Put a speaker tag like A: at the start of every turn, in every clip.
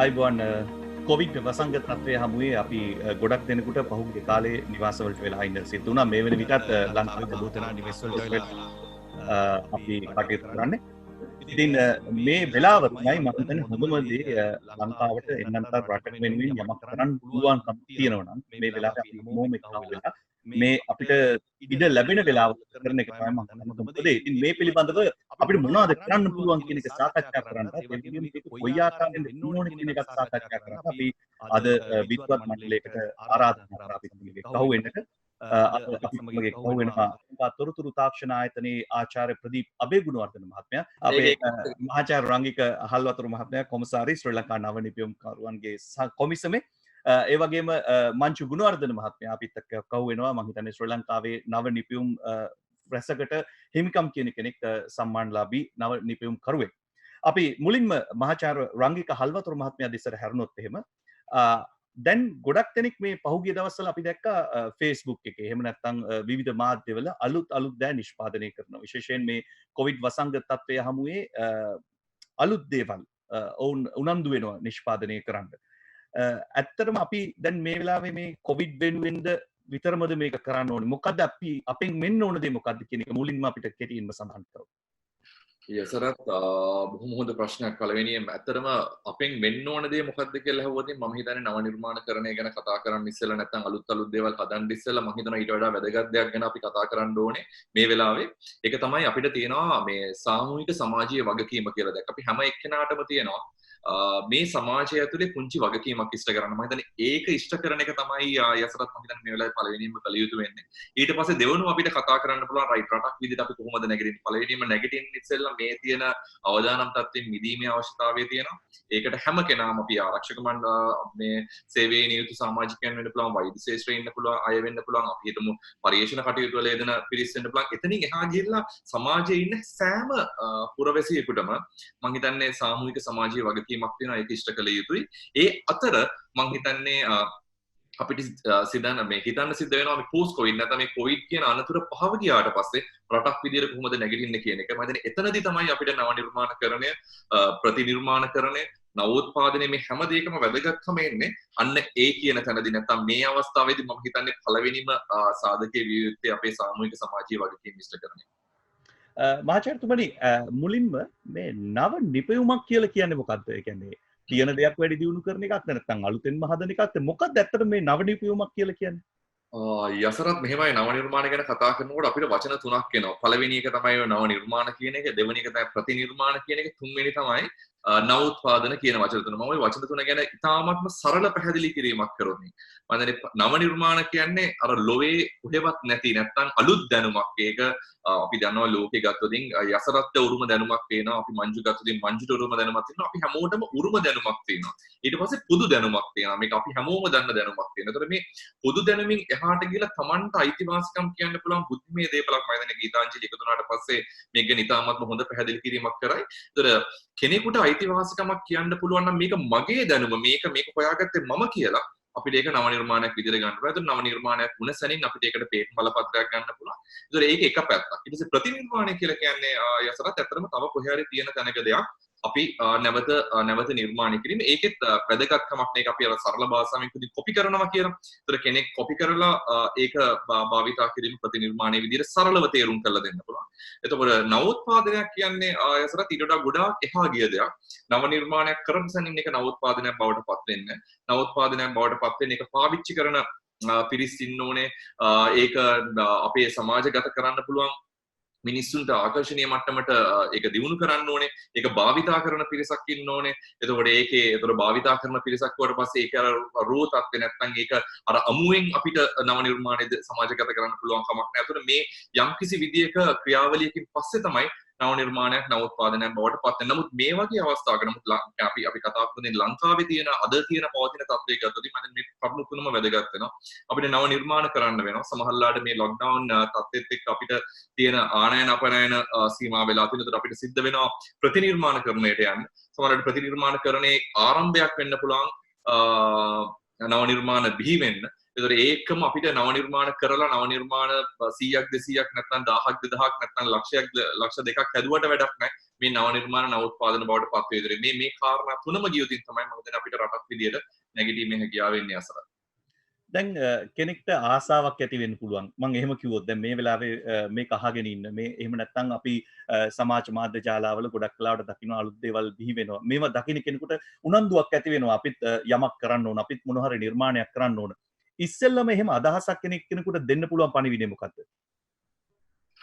A: අයිබෝන් කොවිඩ් වසංගත තත්ත්වය හමුවේ අපි ගොඩක් දෙනෙකුට පහුගිය කාලේ නිවාසවලට වෙලා ඉන්න සිද්ධ වුණා. මේ වෙන විටත් ලංකාවේ බොහෝ දෙනා නිවෙස් වලට අපි කටයුතු කරන්නේ. ඉතින් මේ වෙලාව තමයි මම හිතන්නේ හොඳම දේ ලංකාවට එන්නන්තර රටක වෙනුවෙන් යමක් කරන්න පුළුවන්කම තියෙනවා නම් මේ වෙලාවේ අපි මොම එකතු වෙලා මේ අපිට ඉඩ ලැබෙන වෙලාව කරන එක තමයි මම හිතන්නේ හොඳම දේ. ඉතින් මේ පිළිබඳව අපිට මොනවද කරන්න පුළුවන් කියන එක සාකච්ඡා කරන්න දෙවියන් මේක කොයි ආකාරයෙන්ද ඕනේ කියන එකත් සාකච්ඡා කරන්න අපි අද විද්වත් මණ්ඩලයකට ආරාධනා කරා අපි මේ කහුව වෙන්නට අපිගේ කහුව වෙනවා තොරතුරු තාක්ෂණ ආයතනයේ ආචාර්ය ප්‍රදීප් අබේගුණවර්ධන මහත්මයා අපේ මහාචාර්ය රංගික හල්වතුරු මහත්මයා කොමසාරි ශ්‍රී ලංකා නව නිපැයුම්කරුවන්ගේ කොමිසමේ ඒ වගේම මංචු ගුණවර්ධන මහත්මයා අපිත් එක්ක කහුව වෙනවා මම හිතන්නේ ශ්‍රී ලංකාවේ නව නිපැයුම් රැසකට හිමිකම් කියන කෙනෙක් සම්මානලාභී නව නිපැයුම් කරුවෙක්. අපි මුලින්ම මහාචාර්ය රංගික හල්වතුරු මහත්මයා දෙසට හැරුණොත් එහෙම දැන් ගොඩක් දෙනෙක් මේ පහුගිය දවස්වල අපි දැක්කා Facebook එකේ එහෙම නැත්නම් විවිධ මාධ්‍යවල අලුත් දෑ නිෂ්පාදනය කරනවා. විශේෂයෙන් මේ කොවිඩ් වසංගත තත්ත්වය හමුවේ අලුත් දේවල් ඔවුන් උනන්දු වෙනවා නිෂ්පාදනය කරන්න. ඇත්තටම අපි දැන් මේ වෙලාවේ මේ කොවිඩ් වෙනුවෙන්ද විතරමද මේක කරන්න ඕනේ? මොකද්ද අපි අපෙන් මෙන්න ඕන දේ මොකද්ද කියන එක මුලින්ම අපිට කෙටියෙන්ම සඳහන් කරමු.
B: යසරත් බොහොම හොඳ ප්‍රශ්නයක්. පළවෙනියෙන් ඇත්තටම අපෙන් වෙන්න ඕන දේ මොකද්ද කියලා අහුවොත් මම හිතන්නේ නව නිර්මාණකරණය ගැන කතා කරන්න ඉස්සෙල්ලා නැත්නම් අලුත් දේවල් හදන්න ඉස්සෙල්ලා මම හිතනවා ඊට වඩා වැදගත් දෙයක් ගැන අපි කතා කරන්න ඕනේ මේ වෙලාවේ. ඒක තමයි අපිට තියෙනවා මේ සාමූහික සමාජීය වගකීම කියලා දෙයක්. අපි හැම එක්කෙනාටම තියෙනවා මේ සමාජය ඇතුලේ පුංචි වගකීමක් ඉෂ්ට කරන්න. මම හිතන්නේ ඒක ඉෂ්ට කරන එක තමයි යසරත් මම හිතන්නේ මේ වෙලාවේ පළවෙනියෙන්ම කළ යුතු වෙන්නේ. ඊට පස්සේ දෙවෙනුව අපිට කතා කරන්න පුළුවන් රයිට් රටක් විදිහට අපි කොහොමද නැගිටින්නේ. පළවෙනියෙන්ම නැගිටින්න ඉස්සෙල්ලා මේ තියෙන අවදානම් තත්ත්වෙන් මිදීමේ අවශ්‍යතාවය තියෙනවා. ඒකට හැම කෙනාම අපි ආරක්ෂක මේ සේවයේ නියුතු සමාජිකයන් වෙන්න පුළුවන්, වෛද්‍ය ශාස්ත්‍රයේ ඉන්න පුළුවන්, අය වෙන්න පුළුවන්, අපි හිතමු පරිශන කටයුතු වල යෙදෙන පිරිස් වෙන්න පුළුවන්. එතනින් එහා ගිහිල්ලා සමාජයේ ඉන්න සෑම පුරවැසියෙකුටම මම හිතන්නේ සාමූහික සමාජීය වගකීමක් තියෙනවා. ඒක ඉෂ්ට කළ යුතුයි. ඒ අතර මම හිතන්නේ අපිට හිතන්න සිද්ධ වෙනවා මේ පෝස්ට් කොවිඩ් නැත්නම් මේ කොවිඩ් කියන අනතුර පහව ගියාට පස්සේ රටක් විදියට කොහොමද නැගිටින්නේ කියන එක මම හිතන්නේ එතනදී තමයි අපිට නව නිර්මාණකරණය ප්‍රතිනිර්මාණකරණය නවෝත්පාදනය මේ හැම දෙයකම වැදගත්කම එන්නේ අන්න ඒ කියන තැනදී නැත්නම් මේ අවස්ථාවේදී මම හිතන්නේ පළවෙනිම සාධකයේ විය යුත්තේ අපේ සාමූහික සමාජීය වගකීම් ඉෂ්ට කරන්නේ.
A: මහාචාර්යතුමනි මුලින්ම මේ නව නිපැයුමක් කියලා කියන්නේ මොකද්ද? ඒ කියන්නේ තියෙන දෙයක් වැඩි දියුණු කරන එකක් නැත්නම් අලුතෙන්ම හදන එකක්ද? මොකක්ද ඇත්තට මේ නව නිපැයුමක් කියලා කියන්නේ?
B: යසරත් මෙහෙමයි නව නිර්මාණ ගැන කතා කරනකොට අපිට වචන තුනක් එනවා. පළවෙනි එක තමයි නව නිර්මාණ කියන එක, දෙවෙනි එක තමයි ප්‍රතිනිර්මාණ කියන එක, තුන්වෙනි තමයි නවෝත්පාදන කියන වචන තුන. මම ওই වචන තුන ගැන ඉතාමත්ම සරල පැහැදිලි කිරීමක් කරොත් නව නිර්මාණ කියන්නේ අර ලෝවේ කොහෙවත් නැති නැත්නම් අලුත් දැනුමක්. ඒක අපි දන්නවා ලෝකේ ගත්තොතින් යසරත් උරුම දැනුමක් තියෙනවා. අපි මංජු ගත්තොතින් මංජුට උරුම දැනුමක් තියෙනවා. අපි හැමෝටම උරුම දැනුමක් තියෙනවා. ඊට පස්සේ පොදු දැනුමක් තියෙනවා. මේක අපි හැමෝම දන්න දැනුමක් තියෙනවා. ඒතර මේ පොදු දැනුමින් එහාට ගිහලා Tamanට අයිතිවාසිකම් කියන්න පුළුවන් බුද්ධිමය දේපලක් මම දැන් ගීතාංජලි එකතු වුණාට පස්සේ මේක ගැන ඉතාමත්ම හොඳ පැහැදිලි කිරීමක් කරයි. ඒතර කෙනෙකුට අයිතිවාසිකමක් කියන්න පුළුවන් නම් මේක මගේ දැනුම මේක හොයාගත්තේ මම කියලා අපිට ඒක නව නිර්මාණයක් විදිහට ගන්න පුළුවන්. ඒතර නව නිර්මාණයක් වුණ සැනින් අපිට ඒකට පේටන්ට් බලපත්‍රයක් ගන්න පුළුවන්. ඒතර ඒක එක පැත්තක්. ඊට පස්සේ ප්‍රතිනිර්මාණය කියලා කියන්නේ යසරත් ඇත්තටම තව කොහේ හරි තියෙන තැනක දෙයක් අපි නැවත නිර්මාණය කිරීම. ඒකෙත් වැදගත්කමක් නේ අපි අර සරල භාෂාවෙන් කොපි කරනවා කියලා. ඒතර කෙනෙක් කොපි කරලා ඒක භාවිතා කිරීම ප්‍රතිනිර්මාණයේ විදිහට සරලව තේරුම් කරලා දෙන්න පුළුවන්. එතකොට නවෝත්පාදනයක් කියන්නේ යසරත් ඊට වඩා ගොඩාක් එහා ගිය දෙයක්. නව නිර්මාණයක් කරපු සැනින් එක නවෝත්පාදනයක් බවට පත් වෙන්නේ. නවෝත්පාදනයක් බවට පත් වෙන්නේ ඒක පාවිච්චි කරන පිරිස් ඉන්න ඕනේ. ඒක අපේ සමාජගත කරන්න පුළුවන් මිනිස්සුන්ට ආකර්ෂණීය මට්ටමට ඒක දියුණු කරන්න ඕනේ. ඒක භාවිතා කරන පිරිසක් ඉන්න ඕනේ. එතකොට ඒතර භාවිතා කරන පිරිසක් වට පස්සේ ඒක අර රෝ තත්ත්වේ නැත්නම් ඒක අර අමුවෙන් අපිට නව නිර්මාණය සමාජගත කරන්න පුළුවන් කමක් නැහැ. එතකොට මේ යම්කිසි විදියක ක්‍රියාවලියකින් පස්සේ තමයි නව නිර්මාණයක් නවෝත්පාදනයක් බවට පත් වෙන්නේ. නමුත් මේ වගේ අවස්ථාවක නමුත් අපි කතා කරන්නේ ලංකාවේ තියෙන අද තියෙන පවතින තත්ත්වයක ගත්තොත් මම මේ කරුණු තුනම වැදගත් වෙනවා. අපිට නව නිර්මාණ කරන්න වෙනවා. සමහරවිට මේ ලොක්ඩවුන් තත්ත්වෙත් එක්ක අපිට තියෙන ආනයන අපනයන සීමා වෙලා තියෙනකොට අපිට සිද්ධ වෙනවා ප්‍රතිනිර්මාණකරණයට යන්න. සමහරවිට ප්‍රතිනිර්මාණකරණයේ ආරම්භයක් වෙන්න පුළුවන් නව නිර්මාණ බිහි වෙන්න. ඒතර ඒකම අපිට නව නිර්මාණ කරලා නව නිර්මාණ 100ක් 200ක් නැත්නම් 1000ක් 2000ක් නැත්නම් ලක්ෂයක් ලක්ෂ දෙකක් හැදුවට වැඩක් නැහැ. මේ නව නිර්මාණ නව උත්පාදන බවට පත් වේදරේ මේ කාරණා තුනම ගියොතින් තමයි මම දැන් අපිට රටක් විදියට නැගිටීමේ හැකියාව එන්නේ අසරත්.
A: දැන් කෙනෙක්ට ආසාවක් ඇති වෙන්න පුළුවන්. මම එහෙම කිව්වොත් දැන් මේ වෙලාවේ මේක අහගෙන ඉන්න මේ එහෙම නැත්නම් අපි සමාජ මාධ්‍ය ජාලාවල ගොඩක් වෙලාවට දකින්න අලුත් දේවල් බිහි වෙනවා. මේවා දකින්න කෙනෙකුට උනන්දුවක් ඇති වෙනවා. අපිත් යමක් කරන්න ඕන. අපිත් මොන හරි නිර්මාණයක් කරන්න ඕන. ඉස්සෙල්ලම එහෙම අදහසක් කෙනෙකුට දෙන්න පුළුවන් පණිවිඩය මොකද්ද?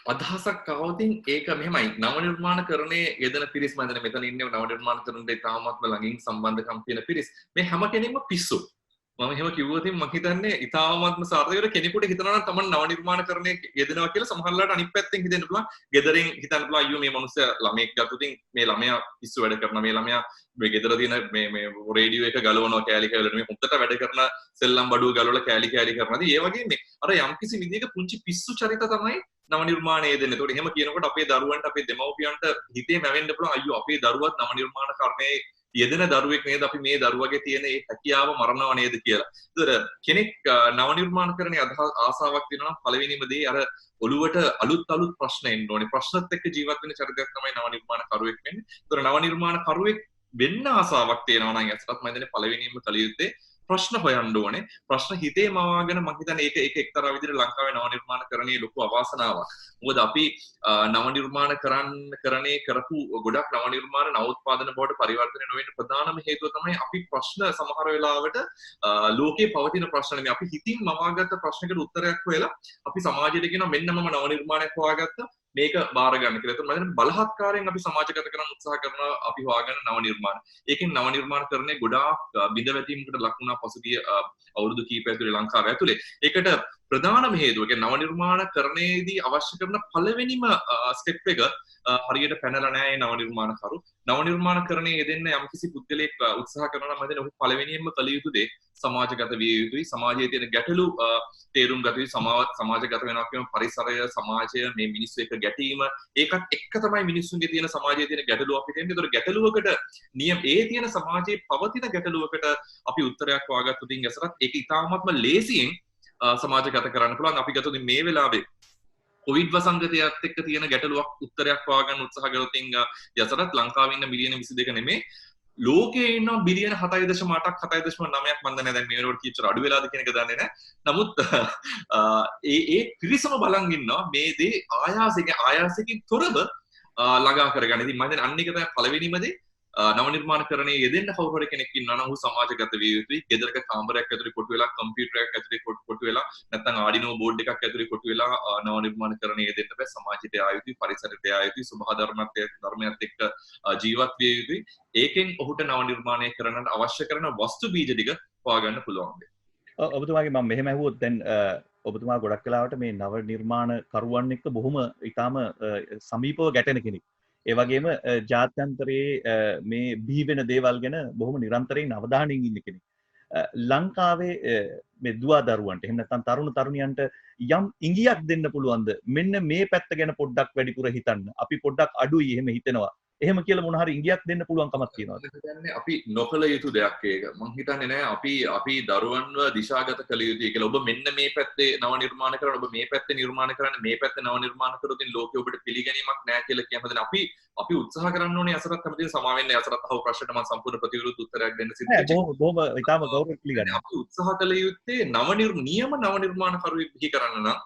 B: අදහසක් આવතින් ඒක මෙහෙමයි නව නිර්මාණකරණයේ යෙදෙන පිරිස් මම දැන් මෙතන ඉන්නේ නව නිර්මාණකරණයට ඉතාමත්ම ළඟින් සම්බන්ධකම් තියෙන පිරිස් මේ හැම කෙනෙක්ම පිස්සු මම එහෙම කිව්වොත් මම හිතන්නේ ඉතාමත්ම සාර්ථකව කෙනෙකුට හිතනවා නම් තමන් නව නිර්මාණකරණයේ යෙදෙනවා කියලා සමහරවිට අනිත් පැත්තෙන් හිතෙන්න පුළුවන් ගෙදරින් හිතන්න පුළුවන් අයියෝ මේ මනුස්සයා ළමෙක් ගත්තොතින් මේ ළමයා පිස්සු වැඩ කරනවා මේ ළමයා මේ ගෙදර තියෙන මේ රේඩියෝ එක ගලවනවා කෑලි කෑලි මේ හොඳට වැඩ කරන සෙල්ලම් බඩුව ගලවලා කෑලි කෑලි කරනවා. ඉතින් ඒ වගේ මේ අර යම්කිසි විදිහක පුංචි පිස්සු චරිත තමයි නව නිර්මාණය දෙන්නේ. ඒකට එහෙම කියනකොට අපේ දරුවන්ට අපේ දෙමව්පියන්ට හිතේ මැවෙන්න පුළුවන් අයියෝ අපේ දරුවත් නව නිර්මාණකරණයේ යෙදෙන දරුවෙක් නේද අපි මේ දරුවගේ තියෙන ඒ හැකියාව මරණව නේද කියලා. ඒතර කෙනෙක් නව නිර්මාණකරණයේ ආසාවක් තියෙනවා නම් පළවෙනිම දේ අර ඔළුවට අලුත් ප්‍රශ්න එන්න ඕනේ. ප්‍රශ්නත් එක්ක ජීවත් වෙන චරිතයක් තමයි නව නිර්මාණකරුවෙක් වෙන්නේ. ඒතර නව නිර්මාණකරුවෙක් වෙන්න ආසාවක් තියෙනවා නම් ඇත්තටම මම හිතන්නේ පළවෙනිම කළ යුත්තේ ප්‍රශ්න හොයන්න ඕනේ. ප්‍රශ්න හිතේ මවාගෙන මම හිතන්නේ ඒක එක්තරා විදිහට ලංකාවේ නව නිර්මාණකරණයේ ලොකු අවාසනාවක්. මොකද අපි නව නිර්මාණකරණයේ කරපු ගොඩක් නව නිර්මාණ නව උත්පාදන බවට පරිවර්තනය නොවෙන්න ප්‍රධානම හේතුව තමයි අපි ප්‍රශ්න සමහර වෙලාවට ලෝකේ පවතින ප්‍රශ්න නෙමෙයි අපි හිතින් මවාගත්ත ප්‍රශ්නකට උත්තරයක් හොයලා අපි සමාජයට කියනවා මෙන්න මම නව නිර්මාණයක් හොයාගත්තා මේක බාර ගන්න කියලා. ඒත් මම බලහත්කාරයෙන් අපි සමාජගත කරන්න උත්සාහ කරනවා අපි හොයාගන්න නව නිර්මාණ. ඒකෙන් නව නිර්මාණකරණයේ ගොඩාක් බිඳවැටීමකට ලක් වුණා පසුගිය අවුරුදු කිහිපය ඇතුලේ ලංකාව ඇතුලේ. ඒකට ප්‍රධානම හේතුව කියන්නේ නව නිර්මාණකරණයේදී අවශ්‍ය කරන පළවෙනිම ස්ටෙප් එක හරියට පැනලා නැහැ නව නිර්මාණකරු. නව නිර්මාණකරණයේ යෙදෙන්න යම්කිසි පුද්ගලයෙක් උත්සාහ කරනවා නම් මම හිතන්නේ ඔහු පළවෙනියෙන්ම කළ යුතු දේ සමාජගත විය යුතුයි. සමාජයේ තියෙන ගැටලු තේරුම් ගත යුතුයි. සමාජගත වෙනවා කියන පරිසරය සමාජය මේ මිනිස්සු එක්ක ගැටීම ඒකත් එක්ක තමයි මිනිස්සුන්ගේ තියෙන සමාජයේ තියෙන ගැටලුව අපිට එන්නේ. ඒතකොට ගැටලුවකට තියෙන සමාජයේ පවතින ගැටලුවකට අපි උත්තරයක් හොයාගත්තොත් ඉස්සරහත් ඒක ඉතාමත්ම ලේසියෙන් සමාජගත කරන්න පුළුවන්. අපි ගත්තොත් මේ වෙලාවේ කොවිඩ් වසංගතයත් එක්ක තියෙන ගැටලුවක් උත්තරයක් හොයාගන්න උත්සාහ කළොත් යසරත් ලංකාවේ ඉන්න මිලියන 22 නෙමෙයි ලෝකයේ ඉන්න බිලියන 7.8ක් 7.9ක් මන් දන්නේ දැන් මේ වෙනකොට කීච්චර අඩු වෙලාද කියන එක දන්නේ නැහැ. නමුත් ඒ පිරිසම බලන් ඉන්නවා මේ දේ ආයාසයෙන් තොරව ළඟා කරගන්න. ඉතින් මම හිතන්නේ අන්න එක තමයි පළවෙනිම දේ. නව නිර්මාණකරණයේ යෙදෙන්න කවුරු හරි කෙනෙක් ඉන්නවා නම් ඔහු සමාජගත විය යුතුයි. ගෙදරක කාමරයක් ඇතුලේ කොටු වෙලා කම්පියුටරයක් ඇතුලේ කොටු වෙලා නැත්නම් ආඩිනෝ බෝඩ් එකක් ඇතුලේ කොටු වෙලා නව නිර්මාණකරණයේ යෙදෙන්න බෑ. සමාජයට ආ යුතුයි, පරිසරයට ආ යුතුයි, සුභා ධර්මයත් එක්ක ජීවත් විය යුතුයි. ඒකෙන් ඔහුට නව නිර්මාණය කරන්නට අවශ්‍ය කරන වස්තු බීජ ටික හොයාගන්න පුළුවන්.
A: ඔබතුමාගේ මම මෙහෙම ඇහුවොත් දැන් ඔබතුමා ගොඩක් වෙලාවට මේ නව නිර්මාණ කරුවන් එක්ක බොහොම ඊටාම සමීපව ගැටෙන කෙනෙක්. ඒ වගේම ජාත්‍යන්තරයේ මේ බිහි වෙන දේවල් ගැන බොහොම නිරන්තරයෙන් අවධානයෙන් ඉන්න කෙනෙක්. ලංකාවේ මේ දුවා දරුවන්ට එහෙම නැත්නම් තරුණ තරුණියන්ට යම් ඉඟියක් දෙන්න පුළුවන්ද? මෙන්න මේ පැත්ත ගැන පොඩ්ඩක් වැඩිපුර හිතන්න. අපි පොඩ්ඩක් අඩුයි එහෙම හිතෙනවා. එහෙම කියලා මොන හරි ඉඟියක් දෙන්න පුළුවන් කමක් තියෙනවද?
B: අපි නොකළ යුතු දෙයක් ඒක. මම හිතන්නේ නෑ අපි දරුවන්ව දිශාගත කළ යුතුයි කියලා. ඔබ මෙන්න මේ පැත්තේ නව නිර්මාණ කරන්න, ඔබ මේ පැත්තේ නිර්මාණ කරන්න, මේ පැත්තේ නව නිර්මාණ කරොත් ලෝකෙ ඔබට පිළිගැනීමක් නෑ කියලා කියනද අපි උත්සාහ කරන්න ඕනේ අසරත් හැමදේම සමා වෙන්න. අසරත් අහපු ප්‍රශ්නට මම සම්පූර්ණ ප්‍රතිවිරුද්ධ උත්තරයක් දෙන්න සිද්ධ වෙනවා.
A: බොහොම ඊටාම ගෞරවයෙන් පිළිගන්නවා.
B: අපි උත්සාහ කළ යුත්තේ නියම නව නිර්මාණ කරුවෙක් බිහි කරන්න නම්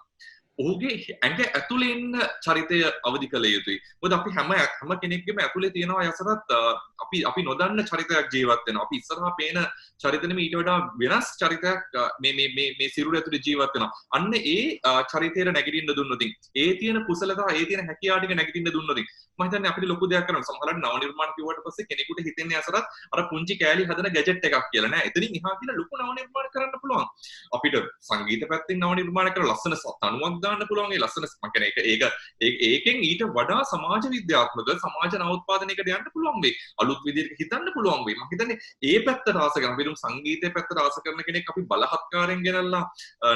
B: ඔහුගේ ඇඟ ඇතුලේ ඉන්න චරිතය අවදි කළ යුතුයි. මොකද අපි හැම කෙනෙක්ගේම ඇතුලේ තියෙනවා යසරත් අපි නොදන්න චරිතයක් ජීවත් වෙනවා. අපි ඉස්සරහා පේන චරිතෙනෙම ඊට වඩා වෙනස් චරිතයක් මේ සිරුර ඇතුලේ ජීවත් වෙනවා. අන්න ඒ චරිතයට නැගිටින්න දුන්නොත් ඒ තියෙන කුසලතා ඒ තියෙන හැකියාව ටික නැගිටින්න දුන්නොත් මම හිතන්නේ අපිට ලොකු දෙයක් කරන්න. සමහරවිට නව නිර්මාණ කිව්වට පස්සේ කෙනෙකුට හිතෙන්නේ අසරත් අර පුංචි කෑලි හදන ගැජට් එකක් කියලා නෑ. එතනින් එහා කියලා ලොකු නව නිර්මාණ කරන්න පුළුවන්. අපිට සංගීත පැත්තෙන් නව නිර්මාණ කරලා ලස්සන තනුවක් දාන්න පුළුවන්. ඒ ලස්සන මම කියන්නේ ඒකෙන් ඊට වඩා සමාජ විද්‍යාත්මක සමාජ නවෝත්පාදනයකට යන්න පුළුවන් වෙයි. අලුත් විදිහට හිතන්න පුළුවන් වෙයි. මම හිතන්නේ ඒ පැත්තට ආස කරන අපි සංගීතයේ පැත්තට ආස කරන කෙනෙක් අපි බලහත්කාරයෙන් ගෙනල්ලා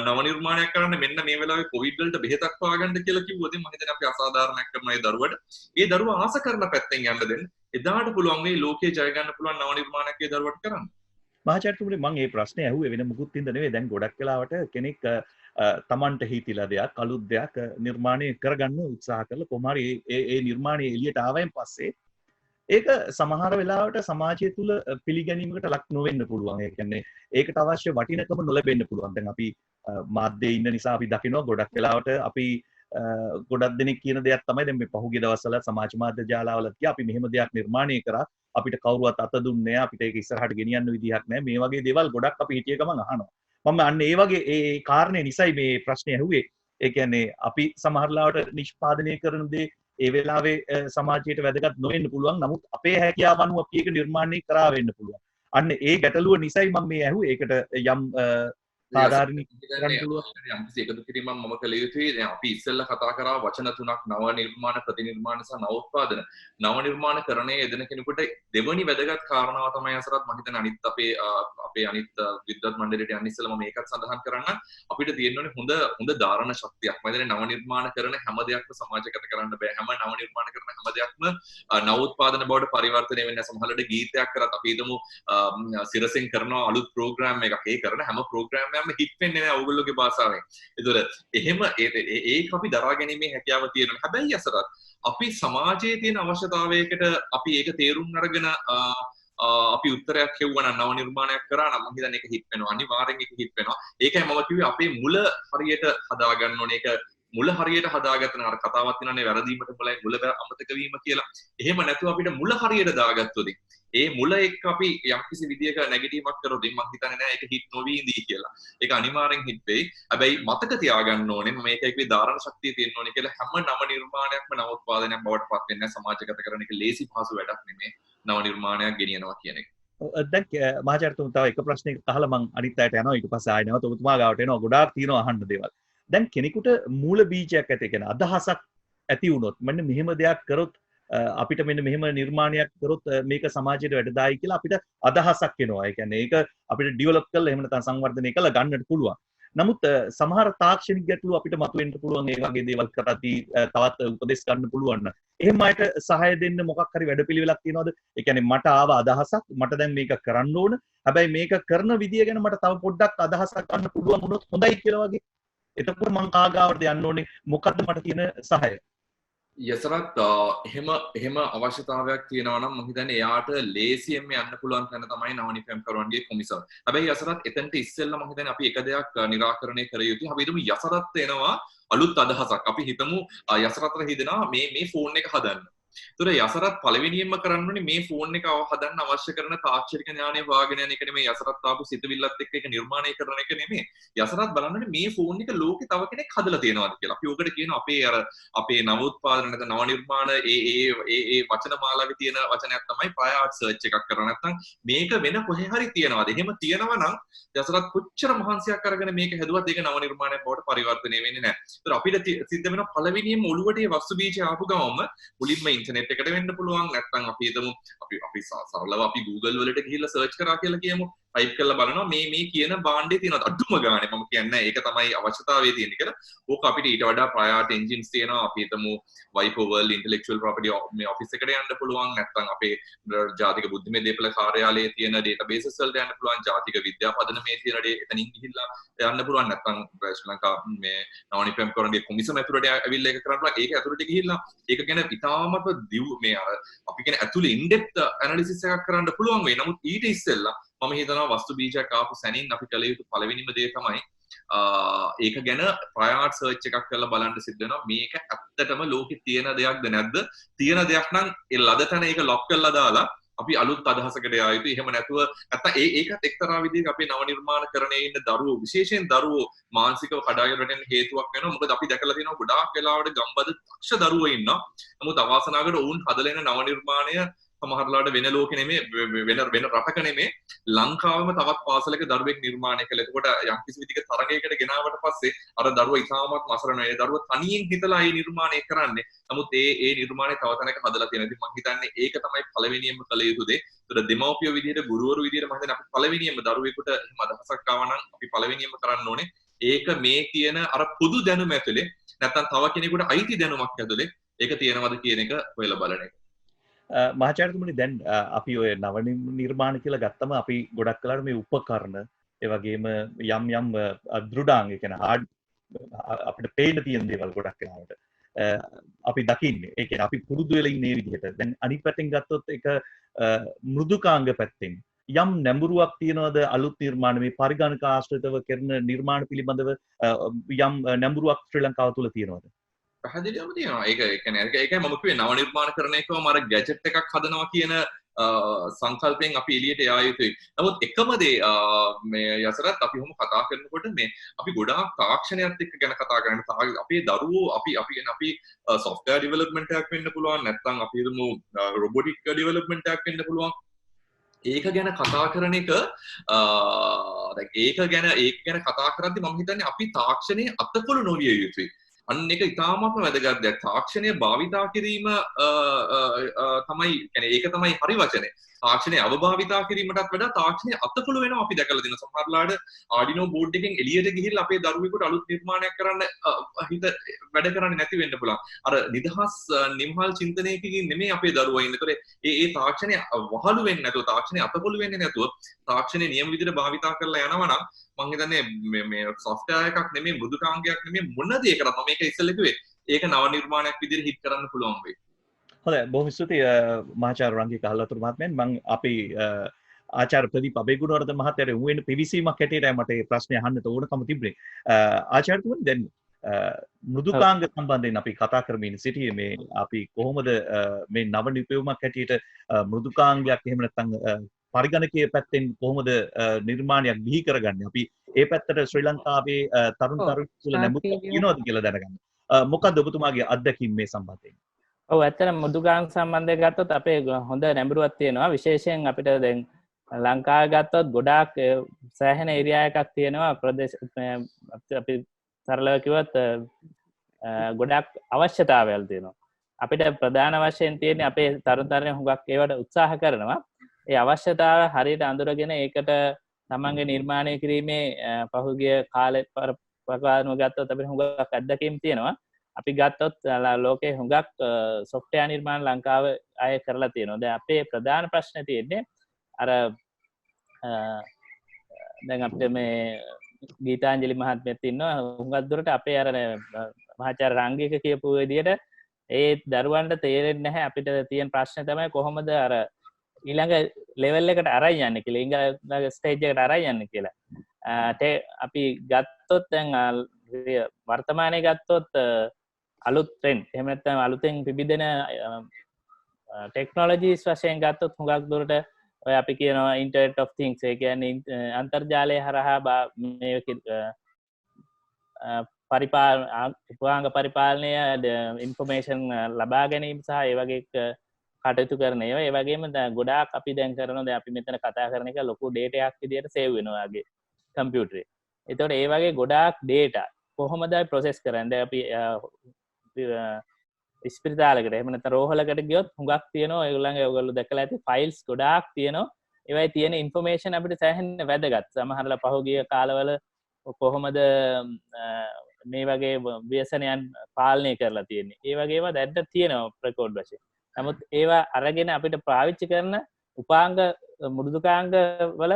B: නව නිර්මාණයක් කරන්න මෙන්න මේ වෙලාවේ කොවිඩ් වලට බෙහෙතක් හොයාගන්න කියලා කිව්වොත් මම හිතන්නේ අපි අසාධාරණයක් කරන ඒ දරුවට ඒ දරුවා ආස කරන පැත්තෙන් යන්න දෙන්න. එදාට පුළුවන් මේ ලෝකේ ජය ගන්න පුළුවන් නව නිර්මාණයක් ඒ දරුවට කරන්න.
A: මහාචාර්යතුමනි මම මේ ප්‍රශ්නේ ඇහුවේ වෙන මුකුත් හින්දා නෙවෙයි. දැන් ගොඩක් වෙලාවට කෙනෙක් තමන්ට හිතිලා දෙයක් අලුත් දෙයක් නිර්මාණය කරගන්න උත්සාහ කරලා කොහොම හරි ඒ නිර්මාණය එළියට ආවයින් පස්සේ ඒක සමහර වෙලාවට සමාජය තුළ පිළිගැනීමකට ලක් නොවෙන්න පුළුවන්. ඒ කියන්නේ ඒකට අවශ්‍ය වටිනකම නොලැබෙන්න පුළුවන්. දැන් අපි මාධ්‍යයේ ඉන්න නිසා අපි දකිනවා ගොඩක් වෙලාවට අපි ගොඩක් දෙනෙක් කියන දෙයක් තමයි දැන් මේ පහුගිය දවස්වල සමාජ මාධ්‍ය ජාලාවල කිය අපි මෙහෙම දෙයක් නිර්මාණය කරා අපිට කවුරුවත් අත දුන්නේ නැහැ අපිට ඒක ඉස්සරහට ගෙනියන්න විදිහක් නැහැ මේ වගේ දේවල් ගොඩක් අපි හිතිය ගමන් අහනවා. මම අන්න ඒ වගේ ඒ කාරණේ නිසයි මේ ප්‍රශ්නේ ඇහුවේ. ඒ කියන්නේ අපි සමහරලාවට නිෂ්පාදනය කරන දේ ඒ වෙලාවේ සමාජයට වැදගත් නොවෙන්න පුළුවන්. නමුත් අපේ හැකියාව අනුව අපි ඒක නිර්මාණය කරා වෙන්න පුළුවන්. අන්න ඒ ගැටලුව නිසයි මම මේ ඇහුවේ. ඒකට යම්
B: යම්කිසි එකතු කිරීමක් මම කළ යුතුයි. දැන් අපි ඉස්සෙල්ලා කතා කරා වචන තුනක් නව නිර්මාණ, ප්‍රතිනිර්මාණ සහ නවෝත්පාදන. නව නිර්මාණකරණයේ යෙදෙන කෙනෙකුට දෙවනි වැදගත් කාරණාව තමයි අසරත් මම හිතන්නේ අනිත් අපේ අනිත් විද්වත් මණ්ඩලයට යන්න ඉස්සෙල්ලා මම මේකත් සඳහන් කරන්න. අපිට තියෙන්න ඕනේ හොඳ ධාරණ ශක්තියක්. මම හිතන්නේ නව නිර්මාණ කරන හැම දෙයක්ම සමාජගත කරන්න බෑ. හැම නව නිර්මාණ කරන හැම දෙයක්ම නවෝත්පාදන බවට පරිවර්තනය වෙන්නේ නැහැ. සමහරවිට ගීතයක් කරත් අපි හිතමු සිරසෙන් කරන අලුත් ප්‍රෝග්‍රෑම් එකක්. ඒ කරන හැම ප්‍රෝග්‍රෑම් හිට වෙන්නේ නැහැ ඕගොල්ලෝගේ භාෂාවෙන්. ඒතකොට එහෙම ඒක අපි දරා ගැනීමේ හැකියාව තියෙනවා. හැබැයි අසරත් අපි සමාජයේ තියෙන අවශ්‍යතාවයකට අපි ඒක තේරුම් අරගෙන අපි උත්තරයක් හෙව්වනම් නව නිර්මාණයක් කරා නම් මම හිතන්නේ ඒක හිට වෙනවා. අනිවාර්යෙන් ඒක හිට වෙනවා. ඒකයි මම කිව්වේ අපේ මුල හරියට හදා ගන්න ඕනේ. ඒක මුල හරියට හදාගත්තන අර කතාවක් තියෙනනේ වැරදීමට මුලයි මුල අමතක වීම කියලා. එහෙම නැතුව අපිට මුල හරියට දාගත්තොත් ඒ මුල එක්ක අපි යම්කිසි විදියක නැගිටීමක් කරොත් මම හිතන්නේ නෑ ඒක හිට නොවී ඉඳී කියලා. ඒක අනිවාර්යෙන් හිට වෙයි. හැබැයි මතක තියාගන්න ඕනේ මේක එක්කේ ධාරණ ශක්තිය තියෙන්න ඕනේ කියලා හැම නව නිර්මාණයක්ම නව උත්පාදනයක් බවට පත් වෙන්නේ නැහැ. සමාජගත කරන එක ලේසි පහසු වැඩක් නෙමෙයි. නව නිර්මාණයක් ගෙනියනවා කියන එක.
A: දැන් මහාචාර්යතුමා තව එක ප්‍රශ්නයකට අහලා මම අනිත් අයට යනවා ඊට පස්සේ ආයෙ නැවත ඔබතුමා ගාවට එනවා. ගොඩාක් තියෙනවා අහන්න දේවල්. දැන් කෙනෙකුට මූල බීජයක් ඇති කියන අදහසක් ඇති වුණොත් මෙන්න මෙහෙම දෙයක් කරොත් අපිට මෙන්න මෙහෙම නිර්මාණයක් කරොත් මේක සමාජයට වැඩදායි කියලා අපිට අදහසක් එනවා. ඒ කියන්නේ ඒක අපිට ඩෙවලොප් කරලා එහෙම නැත්නම් සංවර්ධනය කරලා ගන්නට පුළුවන්. නමුත් සමහර තාක්ෂණික ගැටලු අපිට මතුවෙන්න පුළුවන් ඒ වගේ දේවල් කරද්දී තවත් උපදෙස් ගන්න පුළුවන්. එහෙම අයට සහාය දෙන්න මොකක් හරි වැඩපිළිවෙලක් තියනවද? ඒ කියන්නේ මට ආව අදහසක් මට දැන් මේක කරන්න ඕන. හැබැයි මේක කරන විදිය ගැන මට තව පොඩ්ඩක් අදහසක් ගන්න පුළුවන් වුණොත් හොඳයි කියලා වගේ. එතකොට මං කාගාවටද යන්න ඕනේ මොකද්ද මට තියෙන සහාය?
B: යසරත් එහෙම අවශ්‍යතාවයක් තියෙනවා නම් මම හිතන්නේ එයාට ලේසියෙන්ම යන්න පුළුවන් තැන තමයි නවනිපැම් කරුවන්ගේ කොමිසම. හැබැයි යසරත් එතනට ඉස්සෙල්ලා මම හිතන්නේ අපි එක දෙයක් निराකරණය කර යුතුයි. අපි හිතමු යසරත් එනවා අලුත් අදහසක්. අපි හිතමු යසරත්ට හිතෙනවා මේ ෆෝන් එක හදන්න. ඒතර යසරත් පළවෙනියෙන්ම කරන්න ඕනේ මේ ෆෝන් එක හදන්න අවශ්‍ය කරන තාක්ෂණික ඥානය වාගෙන යන එක නෙමෙයි. යසරත් ආපු සිතවිල්ලත් එක්ක ඒක නිර්මාණය කරන එක නෙමෙයි. යසරත් බලන්නේ මේ ෆෝන් එක ලෝකේ තව කෙනෙක් හදලා තියෙනවාද කියලා. අපි ඔකට කියනවා අපේ නවෝත්පාදන නැත්නම් නව නිර්මාණ ඒ වචන මාලාවේ තියෙන වචනයක් තමයි ප්‍රයෝග සර්ච් එකක් කරනවා. නැත්නම් මේක වෙන කොහේ හරි තියෙනවාද? එහෙම තියෙනවා නම් යසරත් කොච්චර මහන්සියක් අරගෙන මේක හැදුවත් ඒක නව නිර්මාණයක් බවට පරිවර්තනය වෙන්නේ නැහැ. ඒතර අපිට සිද්ධ වෙන පළවෙනියෙන්ම ඔළුවට මේ වස්තු බීජය ආපු ගමම මුලින්ම ඉන්ටර්නෙට් එකට වෙන්න පුළුවන්. නැත්නම් අපි හිතමු අපි සරලව අපි Google වලට ගිහිල්ලා සර්ච් කරා කියලා කියමු. ටයිප් කරලා බලනවා මේ කියන භාණ්ඩේ තියෙනවා අඩුම ගානේ මම කියන්නේ ඒක තමයි අවශ්‍යතාවය තියෙන්නේ කියලා. ඕක අපිට ඊට වඩා ප්‍රයෝරිටි එන්ජින්ස් තියෙනවා. අපි හිතමු WIPO World Intellectual Property මේ ඔෆිස් එකට යන්න පුළුවන්. නැත්නම් අපේ ජාතික බුද්ධිමය දේපල කාර්යාලයේ තියෙන ඩේටාබේසස් වලට යන්න පුළුවන්. ජාතික විද්‍යා පදනමේ තියෙන එතනින් ගිහිල්ලා යන්න පුළුවන්. නැත්නම් ශ්‍රී ලංකා මේ නවනිපැම් කරන්නේ කොමිසම ඇතුළට ඇවිල්ලා ඒක කරන්න පුළුවන්. ඒක ඇතුළට ගිහිල්ලා ඒක ගැන ඉතාමත් මේ අර අපි කියන ඇතුළේ ඉන්ඩෙප්ත් ඇනලිසිස් එකක් කරන්න පුළුවන් වෙයි. නමුත් ඊට ඉස්සෙල්ලා මම හිතනවා වස්තු බීජයක් ආපු සැනින් අපි කළ යුතු පළවෙනිම දේ තමයි ඒක ගැන ප්‍රයෝග සර්ච් එකක් කරලා බලන්න සිද්ධ වෙනවා. මේක ඇත්තටම ලෝකේ තියෙන දෙයක්ද නැද්ද? තියෙන දෙයක් නම් ඒ ලද තැන ඒක ලොක් කරලා දාලා අපි අලුත් අදහසකට යා යුතුයි. එහෙම නැතුව නැත්නම් ඒකත් එක්තරා විදිහක අපේ නව නිර්මාණකරණයේ ඉන්න දරුවෝ විශේෂයෙන් දරුවෝ මානසිකව කඩාගෙන වැටෙන හේතුවක් වෙනවා. මොකද අපි දැකලා තියෙනවා ගොඩාක් වෙලාවට ගම්බද දක්ෂ දරුවෝ ඉන්නවා. නමුත් අවාසනාවකට වුන් හදලා එන නව නිර්මාණය සමහරලාට වෙන ලෝකෙ නෙමෙයි වෙන රටක නෙමෙයි ලංකාවෙම තවත් පාසලක දරුවෙක් නිර්මාණය කළා. එතකොට යම්කිසි විදිහක තරගයකට ගෙනාවට පස්සේ අර දරුවා ඉතාමත් මසරණ වෙන දරුවා තනියෙන් හිතලා ඒ නිර්මාණය කරන්නේ. නමුත් ඒ නිර්මාණය තව තැනක හදලා තියෙනවා. ඉතින් මම හිතන්නේ ඒක තමයි පළවෙනියෙන්ම කළ යුතු දේ. ඒතර දෙමව්පියෝ විදිහට ගුරුවරු විදිහට මම හිතන්නේ අපි පළවෙනියෙන්ම දරුවෙකුට එහෙම අදහසක් ආව නම් අපි පළවෙනියෙන්ම කරන්න ඕනේ ඒක මේ කියන අර පොදු දැනුම ඇතුලේ නැත්නම් තව කෙනෙකුට අයිති දැනුමක් ඇතුලේ ඒක තියෙනවද කියන එක හොයලා බලන එක.
A: මහාචාර්යතුමනි දැන් අපි ඔය නව නිර්මාණ කියලා ගත්තම අපි ගොඩක් කලාට මේ උපකරණ ඒ වගේම යම් දෘඩාංග කියන හાર્ඩ් අපිට පේන්න තියෙන දේවල් ගොඩක් වෙලාවට අපි දකින්නේ. ඒ කියන්නේ අපි පුරුදු වෙලා ඉන්නේ මේ විදිහට. දැන් අනිත් පැත්තෙන් ගත්තොත් ඒක මෘදුකාංග පැත්තෙන් යම් නැඹුරුවක් තියනවද අලුත් නිර්මාණ මේ පරිගණක ආශ්‍රිතව කරන නිර්මාණ පිළිබඳව යම් නැඹුරුවක් ශ්‍රී ලංකාව තුළ තියනවද?
B: පැහැදිලිවම තියෙනවා. ඒක කියන්නේ ඒකයි මම කිව්වේ නව නිර්මාණ කරන එකම අර ගැජට් එකක් හදනවා කියන සංකල්පයෙන් අපි එළියට යා යුතුයි. නමුත් එකම දේ මේ යසරත් අපි හොම කතා කරනකොට මේ අපි ගොඩාක් තාක්ෂණයත් එක්ක ගැන කතා කරන්නේ. අපේ දරුවෝ අපි software development එකක් වෙන්න පුළුවන්. නැත්නම් අපි හිතමු robotic development එකක් වෙන්න පුළුවන්. ඒක ගැන කතා කරන එක ඒක ගැන කතා කරද්දි මම හිතන්නේ අපි තාක්ෂණයේ අතකොළු නොවිය යුතුයි. අන්න එක ඉතාමත්ම වැදගත් දෙයක්. තාක්ෂණය භාවිතා කිරීම තමයි කියන්නේ ඒක තමයි හරි වචනේ. තාක්ෂණය අවභාවිතා කිරීමටත් වඩා තාක්ෂණය අතකොළු වෙනවා අපි දැකලා දෙන සමහරලාට Arduino board එකෙන් එළියට ගිහිල්ලා අපේ දරුවෙකුට අලුත් නිර්මාණයක් කරන්න හිත වැඩ කරන්නේ නැති වෙන්න පුළුවන්. අර නිදහස් නිම්හල් චින්තනයකින් නෙමෙයි අපේ දරුවා ඉන්නේ. ඒතකොට ඒ තාක්ෂණය වහලු වෙන්නේ නැතුව තාක්ෂණය අතකොළු වෙන්නේ නැතුව තාක්ෂණය නියම විදිහට භාවිතා කරලා යනවා නම් මම හිතන්නේ මේ software එකක් නෙමෙයි මෘදුකාංගයක් නෙමෙයි මොන දේ කරත් මම මේක ඉස්සෙල්ලා කිව්වේ ඒක නව නිර්මාණයක් විදිහට හිට කරන්න පුළුවන් වෙයි.
A: හොඳයි බොහොම ස්තුතියි මහාචාර්ය රංගී කහලතුරු මහත්මයන්. මම අපි ආචාර්ය ප්‍රදීප් අබේගුණවර්ධන මහත්තයාට යොමු වෙන පිවිසීමක් හැටියට මට මේ ප්‍රශ්නේ අහන්න ඕනකම තිබුණේ. ආචාර්යතුමනි දැන් මෘදුකාංග සම්බන්ධයෙන් අපි කතා කරමින් සිටියේ මේ අපි කොහොමද මේ නව නිපැයුමක් හැටියට මෘදුකාංගයක් එහෙම නැත්නම් පරිගණකීය පැත්තෙන් කොහොමද නිර්මාණයක් බිහි කරගන්නේ? අපි ඒ පැත්තට ශ්‍රී ලංකාවේ තරුණ තුළ නැඹුරුවක් තියෙනවද කියලා දැනගන්න. මොකක්ද ඔබතුමාගේ අත්දැකීම් මේ සම්බන්ධයෙන්?
C: ඔව් ඇත්තටම මෘදුකාංග සම්බන්ධයෙන් ගත්තොත් අපේ හොඳ නැඹුරුවක් තියෙනවා. විශේෂයෙන් අපිට දැන් ලංකාවේ ගත්තොත් ගොඩාක් සෑහෙන ඒරියා එකක් තියෙනවා ප්‍රදේශ අපි සරලව කිව්වොත් ගොඩාක් අවශ්‍යතාවයල් තියෙනවා. අපිට ප්‍රධාන වශයෙන් තියෙන්නේ අපේ තරුණ තරුණියන් හුඟක් ඒවට උත්සාහ කරනවා. ඒ අවශ්‍යතාව හරියට අඳුරගෙන ඒකට තමන්ගේ නිර්මාණය කිරීමේ පහුගිය කාලේ ප්‍රකාරව ගත්තොත් අපිට හුඟක් අත්දැකීම් තියෙනවා. අපි ගත්තොත් ලෝකේ හුඟක් software නිර්මාණ ලංකාව අය කරලා තියෙනවා. දැන් අපේ ප්‍රධාන ප්‍රශ්නේ තියෙන්නේ අර දැන් අපිට මේ ගීතාංජලි මහත්මියත් ඉන්නවා. හුඟක් දුරට අපේ අර මහාචාර්ය රංගීක කියපු විදිහට ඒ දරුවන්ට තේරෙන්නේ නැහැ. අපිට තියෙන ප්‍රශ්නේ තමයි කොහොමද අර ඊළඟ ලෙවල් එකට අරන් යන්නේ කියලා. ඊළඟ ස්ටේජ් එකට අරන් යන්නේ කියලා. අපි ගත්තොත් දැන් වර්තමානයේ ගත්තොත් අලුත් ට්‍රෙන්ඩ් එහෙම නැත්නම් අලුතෙන් පිබිදෙන ටෙක්නොලොජිස් වශයෙන් ගත්තොත් හුඟක් දුරට ඔය අපි කියනවා ඉන්ටර්නෙට් ඔෆ් තින්ග්ස්. ඒ කියන්නේ අන්තර්ජාලය හරහා මේ උපාංග පරිපාලනය ඉන්ෆර්මේෂන් ලබා ගැනීම සහ ඒ වගේ කටයුතු කරන ඒවා. ඒ වගේම ගොඩාක් අපි දැන් කරනවා දැන් අපි මෙතන කතා කරන එක ලොකු ඩේටා එකක් විදිහට සේව් වෙනවා වගේ කම්පියුටරේ. ඒතකොට ඒ වගේ ගොඩාක් ඩේටා කොහොමද ප්‍රොසෙස් කරන්නේ? දැන් අපි ඉස්පිරිතාලයකට එහෙම නැත්නම් රෝහලකට ගියොත් හුඟක් තියෙනවා ඒගොල්ලන්ගේ ඔයගොල්ලෝ දැකලා ඇති ෆයිල්ස් ගොඩාක් තියෙනවා. ඒවයි තියෙන ඉන්ෆර්මේෂන් අපිට සෑහෙන වැදගත්. සමහරලා පහුගිය කාලවල කොහොමද මේ වගේ ව්‍යසනයන් පාලනය කරලා තියෙන්නේ. ඒ වගේ ඒවා දැන් තියෙනවා රෙකෝඩ් වශයෙන්. නමුත් ඒවා අරගෙන අපිට පාවිච්චි කරන උපාංග මෘදුකාංග වල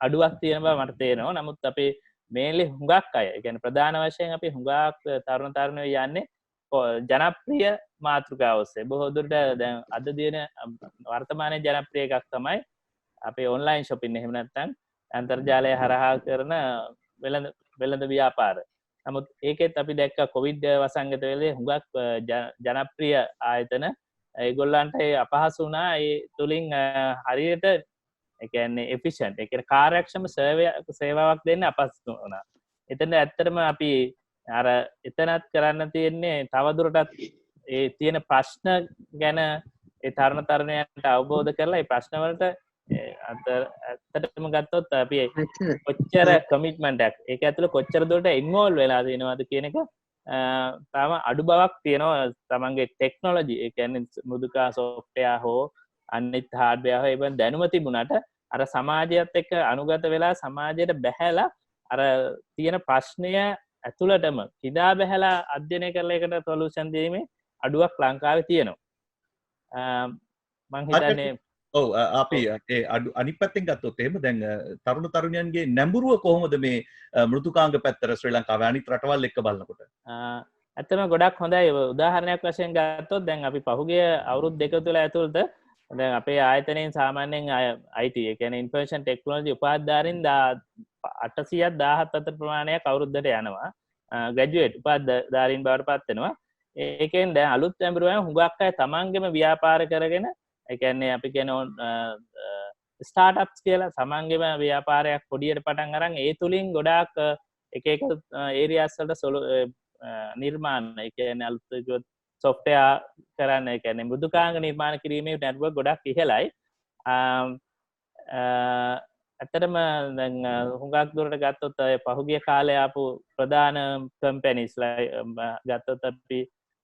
C: අඩුවක් තියෙන බව මට තේරෙනවා. නමුත් අපි මේන්ලි හුඟක් අය, ඒ කියන්නේ ප්‍රධාන වශයෙන් අපි හුඟක් තරුණ තරුණියෝ යන්නේ ජනප්‍රිය මාතෘකා ඔස්සේ. බොහෝ දුරට දැන් අද දින වර්තමානයේ ජනප්‍රිය එකක් තමයි අපේ ඔන්ලයින් shopping එහෙම නැත්නම් අන්තර්ජාලය හරහා කරන වෙළඳ ව්‍යාපාර. නමුත් ඒකෙත් අපි දැක්ක කොවිඩ් වසංගත වෙලේ හුඟක් ජනප්‍රිය ආයතන ඒගොල්ලන්ට අපහසු වුණා. ඒ තුලින් හරියට ඒ කියන්නේ efficient ඒ කියන්නේ කාර්යක්ෂම සේවාවක් දෙන්න අපහසු වුණා. එතන ඇත්තටම අපි අර එතනත් කරන්න තියෙන්නේ තවදුරටත් ඒ තියෙන ප්‍රශ්න ගැන ඒ තරුණ තරුණයන්ට අවබෝධ කරලා ඒ ප්‍රශ්න වලට ඇත්තටම ගත්තොත් අපි කොච්චර කමිට්මන්ට් එකක් ඒක ඇතුළේ කොච්චර දුරට ඉන්වෝල්ව් වෙලා තියෙනවද කියන එක තාම අඩු බවක් තියෙනවා. තමන්ගේ ටෙක්නොලොජි ඒ කියන්නේ මෘදුකා සොෆ්ට්වෙයාර් හෝ අනිත් හાર્ඩ්වෙයාර් හෝ ඒවන් දැනුම තිබුණාට අර සමාජයත් එක්ක අනුගත වෙලා සමාජයට බැහැලා අර තියෙන ප්‍රශ්නය ඇතුළටම කිදා බැහැලා අධ්‍යයනය කරලා ඒකට සොලියුෂන් දීමේ අඩුවක් ලංකාවේ තියෙනවා. මං හිතන්නේ
A: ඔව් අපි ඒ අනිත් පැත්තෙන් ගත්තොත් එහෙම දැන් තරුණ තරුණියන්ගේ නැඹුරුව කොහොමද මේ මෘදුකාංග පැත්තට ශ්‍රී ලංකාවේ අනිත් රටවල් එක්ක බලනකොට?
C: ඇත්තම ගොඩක් හොඳයි උදාහරණයක් වශයෙන් ගත්තොත් දැන් අපි පහුගිය අවුරුදු දෙක තුළ ඇතුළත දැන් අපේ ආයතනයෙන් සාමාන්‍යයෙන් IT ඒ කියන්නේ ඉන්ෆර්මේෂන් ටෙක්නොලොජි උපාධිධාරීන් 800ක් 17 අතර ප්‍රමාණයක් අවුරුද්දට යනවා ග්‍රැජුවේට් උපාධිධාරීන් බවට පත් වෙනවා ඒකෙන් දැන් අලුත් ඇඹරුවම හුඟක් අය තමන්ගේම ව්‍යාපාර කරගෙන ඒ කියන්නේ අපි කියන ස්ටාර්ට්අප්ස් කියලා තමන්ගේම ව්‍යාපාරයක් පොඩියට පටන් අරන් ඒ තුලින් ගොඩාක් එක එක ඒරියාස් වලට නිර්මාණ ඒ කියන්නේ අලුත් software කරන්න ඒ කියන්නේ මෘදුකාංග නිර්මාණ කිරීමේ network ගොඩක් ඉහළයි. ඇත්තටම දැන් හුඟක් දුරට ගත්තොත් පහුගිය කාලේ ආපු ප්‍රධාන companies ගත්තොත් අපි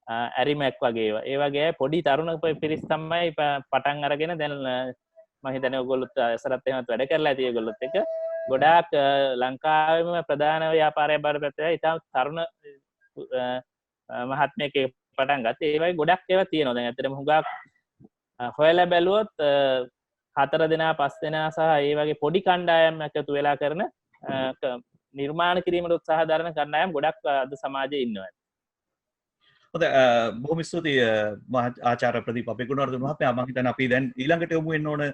C: ඇරිමැක් වගේ ඒවා. ඒ වගේ පොඩි තරුණ පිරිස් තමයි පටන් අරගෙන දැන් මම හිතන්නේ ඔයගොල්ලොත් අසරත් එහෙමත් වැඩ කරලා ඇති ඒගොල්ලොත් එක ගොඩාක් ලංකාවේම ප්‍රධාන ව්‍යාපාරයක් බවට පත් වෙලා ඉතාම තරුණ මහත්මයෙක් පටන් ගත්තේ. ඒ වගේ ගොඩක් ඒවා තියෙනවා. දැන් ඇත්තටම හුඟක් හොයලා බැලුවොත් 4 දෙනා 5 දෙනා සහ ඒ වගේ පොඩි කණ්ඩායම් එකතු වෙලා කරන නිර්මාණ කිරීමට උත්සාහ දරන කණ්ඩායම් ගොඩක් අද සමාජයේ ඉන්නවා.
A: හොඳයි බොහොම ස්තුතියි ආචාර්ය ප්‍රදීප් අපේකුණවර්ධන මහත්මයා මම හිතන්නේ අපි දැන් ඊළඟට යමු වෙන්න ඕන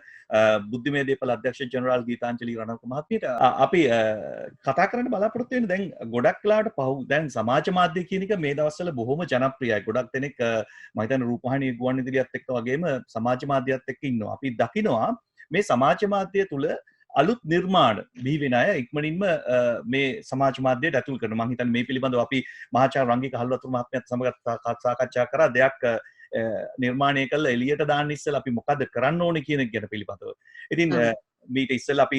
A: බුද්ධිමය දේපල අධ්‍යක්ෂ ජෙනරාල් ගීතාංජලි රණවක මහත්මියට අපි කතා කරන්න බලාපොරොත්තු වෙන්නේ දැන් ගොඩක් වෙලාවට දැන් සමාජ මාධ්‍ය කියන එක මේ දවස්වල බොහොම ජනප්‍රියයි. ගොඩක් දෙනෙක් මම හිතන්නේ රූපවාහිනී ගුවන් විදුලියත් එක්ක වගේම සමාජ මාධ්‍යයත් එක්ක ඉන්නවා. අපි දකිනවා මේ සමාජ මාධ්‍ය තුල අලුත් නිර්මාණ බිහි වෙන අය ඉක්මනින්ම මේ සමාජ මාධ්‍යයට ඇතුල් කරනවා. මම හිතන්නේ මේ පිළිබඳව අපි මහාචාර්ය රංගික හල්වතුරු මහත්මයාත් සමග සාකච්ඡා කරා දෙයක් නිර්මාණය කළා එළියට දාන්න ඉස්සෙල්ලා අපි මොකද කරන්න ඕනේ කියන එක ගැන පිළිබඳව. ඉතින් මීට ඉස්සෙල්ලා අපි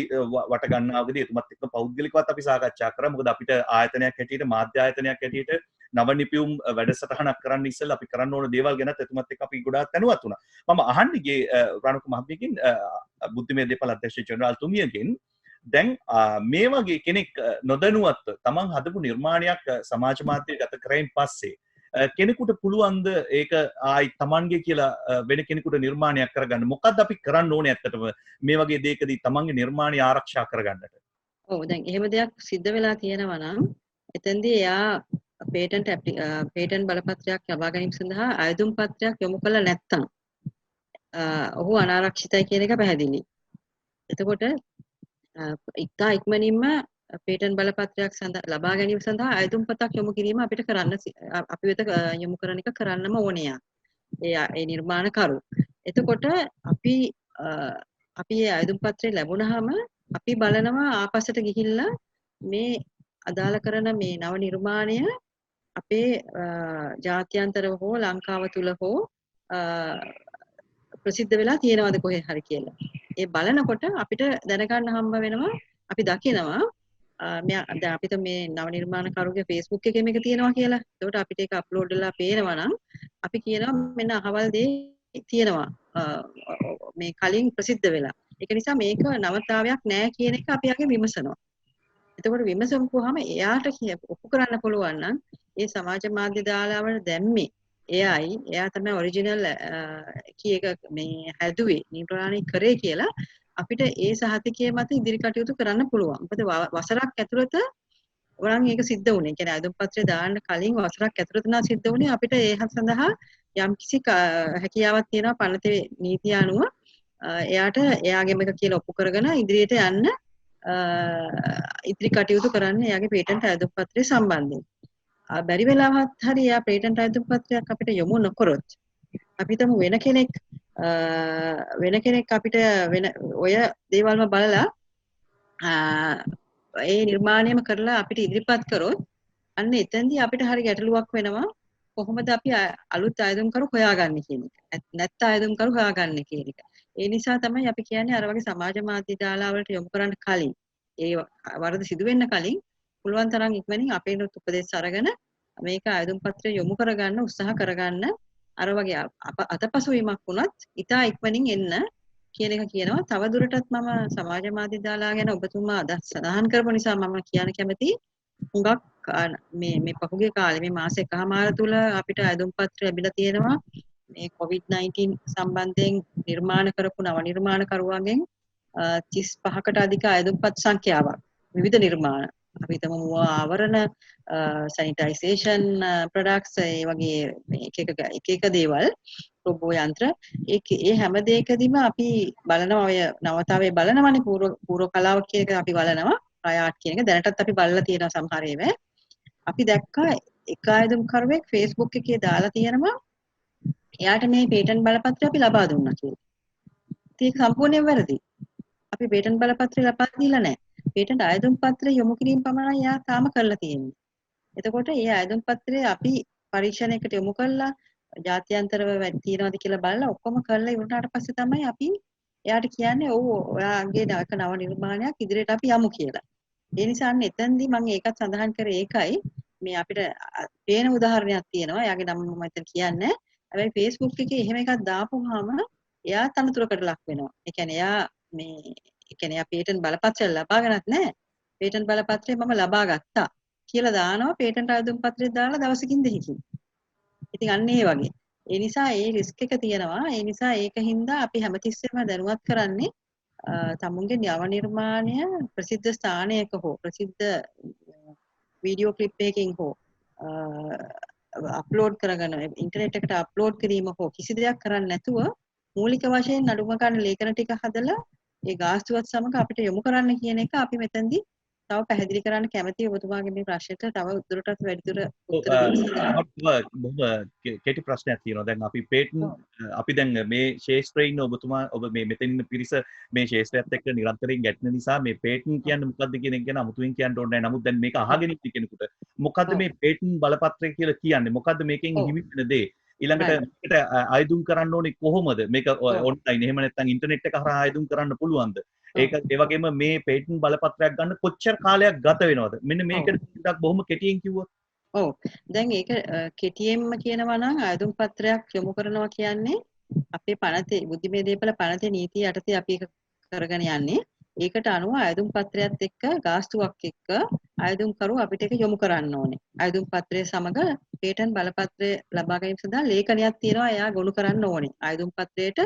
A: වට ගන්නාවකදී එතුමත් එක්ක පෞද්ගලිකවත් අපි සාකච්ඡා කරා. මොකද අපිට ආයතනයක් හැටියට මාධ්‍ය ආයතනයක් හැටියට නව නිපියුම් වැඩසටහනක් කරන්න ඉස්සෙල්ලා අපි කරන්න ඕන දේවල් ගැනත් එතුමත් එක්ක අපි ගොඩාක් දැනුවත් වුණා. මම අහන්නේ ගේ රණුක මහත්මියකින් බුද්ධිමය දේපල අධ්‍යක්ෂ ජෙනරාල් තුමියගෙන් දැන් මේ වගේ කෙනෙක් නොදැනුවත්ව තමන් හදපු නිර්මාණයක් සමාජ මාධ්‍යයට ගත කරයින් පස්සේ කෙනෙකුට පුළුවන්ද ඒක ආයි තමන්ගේ කියලා වෙන කෙනෙකුට නිර්මාණයක් කරගන්න? මොකද්ද අපි කරන්න ඕනේ ඇත්තටම මේ වගේ දෙයකදී තමන්ගේ නිර්මාණය ආරක්ෂා කරගන්නට?
D: ඔව් දැන් එහෙම දෙයක් සිද්ධ වෙලා තියෙනවා නම් එතෙන්දී එයා පේටන්ට් බලපත්‍රයක් ලබා ගැනීම සඳහා අයදුම් පත්‍රයක් යොමු කළ නැත්නම් ඔහු අනාරක්ෂිතයි කියන එක පැහැදිලි. එතකොට ඉක්තා ඉක්මනින්ම පේටන්ට් බලපත්‍රයක් ලබා ගැනීම සඳහා අයදුම් පතක් යොමු කිරීම අපිට කරන්න අපි වෙත යොමු කරන එක කරන්නම ඕනේ. ඒ නිර්මාණකරු. එතකොට අපි ඒ අයදුම් පත්‍රය ලැබුණාම අපි බලනවා ආපස්සට ගිහිල්ලා මේ අදාළ කරන මේ නව නිර්මාණය අපේ ජාත්‍යන්තරව හෝ ලංකාව තුල හෝ ප්‍රසිද්ධ වෙලා තියෙනවද කොහේ හරි කියලා. ඒ බලනකොට අපිට දැනගන්න හම්බ වෙනවා අපි දකිනවා දැන් අපිට මේ නව නිර්මාණකරුගේ Facebook එකේ මේක තියෙනවා කියලා. ඒකට අපිට ඒක අප්ලෝඩ් වෙලා පේනවා නම් අපි කියනවා මෙන්න අහවල් දේ තියෙනවා මේ කලින් ප්‍රසිද්ධ වෙලා. ඒක නිසා මේක නවතාවයක් නෑ කියන එක අපි ආගේ විමසනවා. එතකොට විමසමුවාම එයාට ඔප්පු කරන්න පුළුවන් නම් ඒ සමාජ මාධ්‍ය දාලාවට දැම්මේ එයා තමයි ඔරිජිනල් කීයක මේ හැදුවේ නිර්මාණය කරේ කියලා අපිට ඒ සහතිකයේ මත ඉදිරි කටයුතු කරන්න පුළුවන්. මොකද වසරක් ඇතුළත වරන් ඒක සිද්ධ වුණේ. කියන්නේ අයදුම් පත්‍රය දාන්න කලින් වසරක් ඇතුළත නා සිද්ධ වුණේ අපිට ඒ සඳහා යම්කිසි හැකියාවක් තියෙනවා පනතේ නීතිය අනුව එයාට එයාගේම එක කියලා ඔප්පු කරගෙන ඉදිරියට යන්න ඉදිරි කටයුතු කරන්න එයාගේ පේටන්ට් අයදුම් පත්‍රය සම්බන්ධයෙන්. බැරි වෙලාවත් හරි එයා පේටන්ට් අයදුම් පත්‍රයක් අපිට යොමු නොකරොත් අපි හිතමු වෙන කෙනෙක් අපිට වෙන ඔය දේවල්ම බලලා ඒ නිර්මාණයම කරලා අපිට ඉදිරිපත් කරොත් අන්න එතෙන්දී අපිට හරි ගැටලුවක් වෙනවා කොහොමද අපි අලුත් අයදුම්කරු හොයාගන්නේ කියන එක. නැත්නම් අයදුම්කරු හොයාගන්නේ කියන එක. ඒ නිසා තමයි අපි කියන්නේ අර වගේ සමාජ මාධ්‍ය දාලාවලට යොමු කරන්න කලින් ඒ වරද සිදු වෙන්න කලින් පුළුවන් තරම් ඉක්මනින් අපේ උපදෙස් අරගෙන මේක අයදුම් පත්‍රය යොමු කරගන්න උත්සාහ කරගන්න අර වගේ අතපසුවීමක් වුණත් ඉතා ඉක්මනින් එන්න කියන එක කියනවා. තව දුරටත් මම සමාජ මාධ්‍ය දාලා ගැන ඔබතුමා සඳහන් කරපු නිසා මම කියන්න කැමතියි. හුඟක් මේ පහුගිය කාලේ මේ මාස එකමාර තුල අපිට අයදුම් පත්‍ර ලැබිලා තියෙනවා. මේ COVID-19 සම්බන්ධයෙන් නිර්මාණ කරපු නව නිර්මාණකරුවන්ගෙන් 35කට අධික අයදුම්පත් සංඛ්‍යාවක් විවිධ නිර්මාණ අපි හිතමු ආවරණ සැනිටයිසේෂන් ප්‍රොඩක්ට්ස් ඒ වගේ එක එක දේවල් රොබෝ යන්ත්‍ර ඒ හැම දෙයකදීම අපි බලනවා ඔය නවතාවේ බලනවනේ පූර්ව කලාව කියන එක අපි බලනවා ආයාට් කියන එක දැනටත් අපි බලලා තියෙනවා සමහර ඒවා අපි දැක්කා එක ආයුධකරුවෙක් Facebook එකේ දාලා තියෙනවා එයාට මේ පේටන්ට් බලපත්‍රය අපි ලබා දුන්නා කියලා. ඒක සම්පූර්ණයෙන් වැරදි. අපි පේටන්ට් බලපත්‍රය ලබා දීලා නැහැ. පේටන්ට් ආයුධ පත්‍රය යොමු කිරීම පමණයි එයා තාම කරලා තියෙන්නේ. එතකොට මේ ආයුධ පත්‍රය අපි පරීක්ෂණයකට යොමු කළා ජාත්‍යන්තරව තියෙනවද කියලා බලලා ඔක්කොම කරලා ඉවරනාට පස්සේ තමයි අපි එයාට කියන්නේ ඔව් ඔයාගේ නව නිර්මාණයක් ඉදිරියට අපි යමු කියලා. ඒ නිසා අන්න එතෙන්දී මම ඒකත් සඳහන් කරේ ඒකයි මේ අපිට පේන උදාහරණයක් තියෙනවා. එයාගේ නම මම මෙතන කියන්නේ. හැබැයි Facebook එකේ එහෙම එකක් දාපුවාම එයා තනතුරකට ලක් වෙනවා. ඒ කියන්නේ එයා එයා පේටන්ට් බලපත්‍රය ලබාගෙනත් නැහැ. පේටන්ට් බලපත්‍රය මම ලබා ගත්තා කියලා දානවා පේටන්ට් ආයුධ පත්‍රය දාලා දවසකින් දෙකකින්. ඉතින් අන්න ඒ වගේ. ඒ නිසා ඒ රිස්ක් එක තියෙනවා. ඒ නිසා ඒකින්ද අපි හැමතිස්සෙම දැනුවත් කරන්නේ තමුන්ගේ නව නිර්මාණය ප්‍රසිද්ධ ස්ථානයක හෝ ප්‍රසිද්ධ වීඩියෝ ක්ලිප් එකකින් හෝ අප්ලෝඩ් කරගෙන ඉන්ටර්නෙට් එකට අප්ලෝඩ් කිරීම හෝ කිසි දෙයක් කරන්නේ නැතුව මූලික වශයෙන් අඩුම ගන්න ලේඛන ටික හදලා ඒ ගාස්තුවත් සමග අපිට යොමු කරන්න කියන එක අපි මෙතෙන්දී තව පැහැදිලි කරන්න කැමතියි ඔබතුමාගේ මේ ප්‍රශ්නෙට තව දුරටත් වැඩිදුර උත්තර දෙන්න.
A: බොහොම කෙටි ප්‍රශ්නයක් තියෙනවා. දැන් අපි පේටන් අපි දැන් මේ ශාස්ත්‍රයේ ඉන්න ඔබතුමා ඔබ මේ මෙතන ඉන්න පිරිස මේ ශාස්ත්‍රයත් එක්ක නිරන්තරයෙන් ගැටෙන නිසා මේ පේටන් කියන්නේ මොකද්ද කියන එක ගැන අමුතුවෙන් කියන්න ඕනේ නැහැ. නමුත් දැන් මේක අහගෙන ඉන්න කෙනෙකුට මොකද්ද මේ පේටන් බලපත්‍රය කියලා කියන්නේ? මොකද්ද මේකෙන් හිමි වෙන දේ? ඊළඟට මේකට ආයුධම් කරන්න ඕනේ කොහොමද? මේක ඔන්ලයින් එහෙම නැත්නම් ඉන්ටර්නෙට් එක හරහා ආයුධම් කරන්න පුළුවන්ද? ඒක ඒ වගේම මේ පේටන්ට් බලපත්‍රයක් ගන්න කොච්චර කාලයක් ගත වෙනවද? මෙන්න මේකට ටිකක් බොහොම කෙටියෙන් කිව්වොත්.
D: ඔව්. දැන් ඒක කෙටියෙන්ම කියනවා නම් ආයුධම් පත්‍රයක් යොමු කරනවා කියන්නේ අපේ පනතේ බුද්ධිමය දීපල පනතේ නීතිය යටතේ අපි ඒක කරගෙන යන්නේ. ඒකට අනුව ආයුධම් පත්‍රයත් එක්ක ගාස්තුවක් එක්ක ආයුධම් කරු අපිට ඒක යොමු කරන්න ඕනේ. ආයුධම් පත්‍රය සමග පේටන්ට් බලපත්‍රය ලබා ගැනීම සඳහා ලේඛනයක් තියෙනවා එයා ගොනු කරන්න ඕනේ. ආයුධම් පත්‍රයට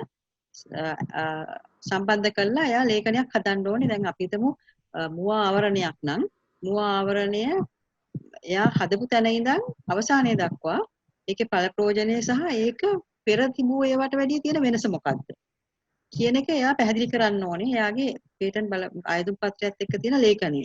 D: සම්බන්ධ කරලා එයා ලේඛනයක් හදන්න ඕනේ. දැන් අපි හිතමු මුවා ආවරණයක් නම් මුවා ආවරණය එයා හදපු තැන ඉඳන් අවසානයේ දක්වා ඒකේ ඵල ප්‍රයෝජනය සහ ඒක පෙර තිබූ ඒවට වැඩිය තියෙන වෙනස මොකක්ද කියන එක එයා පැහැදිලි කරන්න ඕනේ. එයාගේ පේටන්ට් ආයුධ පත්‍රයත් එක්ක තියෙන ලේඛනය.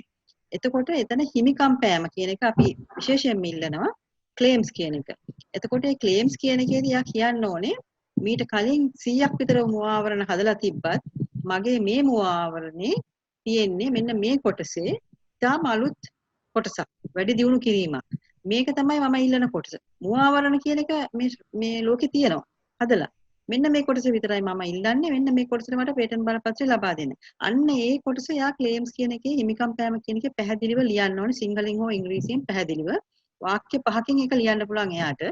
D: එතකොට එතන හිමිකම් පෑම කියන එක අපි විශේෂයෙන්ම ඉල්ලනවා ක්ලේම්ස් කියන එක. එතකොට මේ ක්ලේම්ස් කියන එකේදී එයා කියන්න ඕනේ මීට කලින් 100ක් විතර මුවාවරණ හදලා තිබ්බත් මගේ මේ මුවාවරණේ තියෙන්නේ මෙන්න මේ කොටසේ තාම අලුත් කොටසක් වැඩි දියුණු කිරීමක්. මේක තමයි මම ඉල්ලන කොටස. මුවාවරණ කියන එක මේ ලෝකේ තියෙනවා. හදලා. මෙන්න මේ කොටස විතරයි මම ඉල්ලන්නේ. මෙන්න මේ කොටසට මට පේටන්ට් බලපත්‍රය ලබා දෙන්න. අන්න ඒ කොටස යා ක්ලේම්ස් කියන එකේ හිමිකම් පෑම කියන එකේ පැහැදිලිව ලියන්න ඕනේ. සිංහලෙන් හෝ ඉංග්‍රීසියෙන් පැහැදිලිව. වාක්‍ය 5කින් එක ලියන්න පුළුවන් එයාට.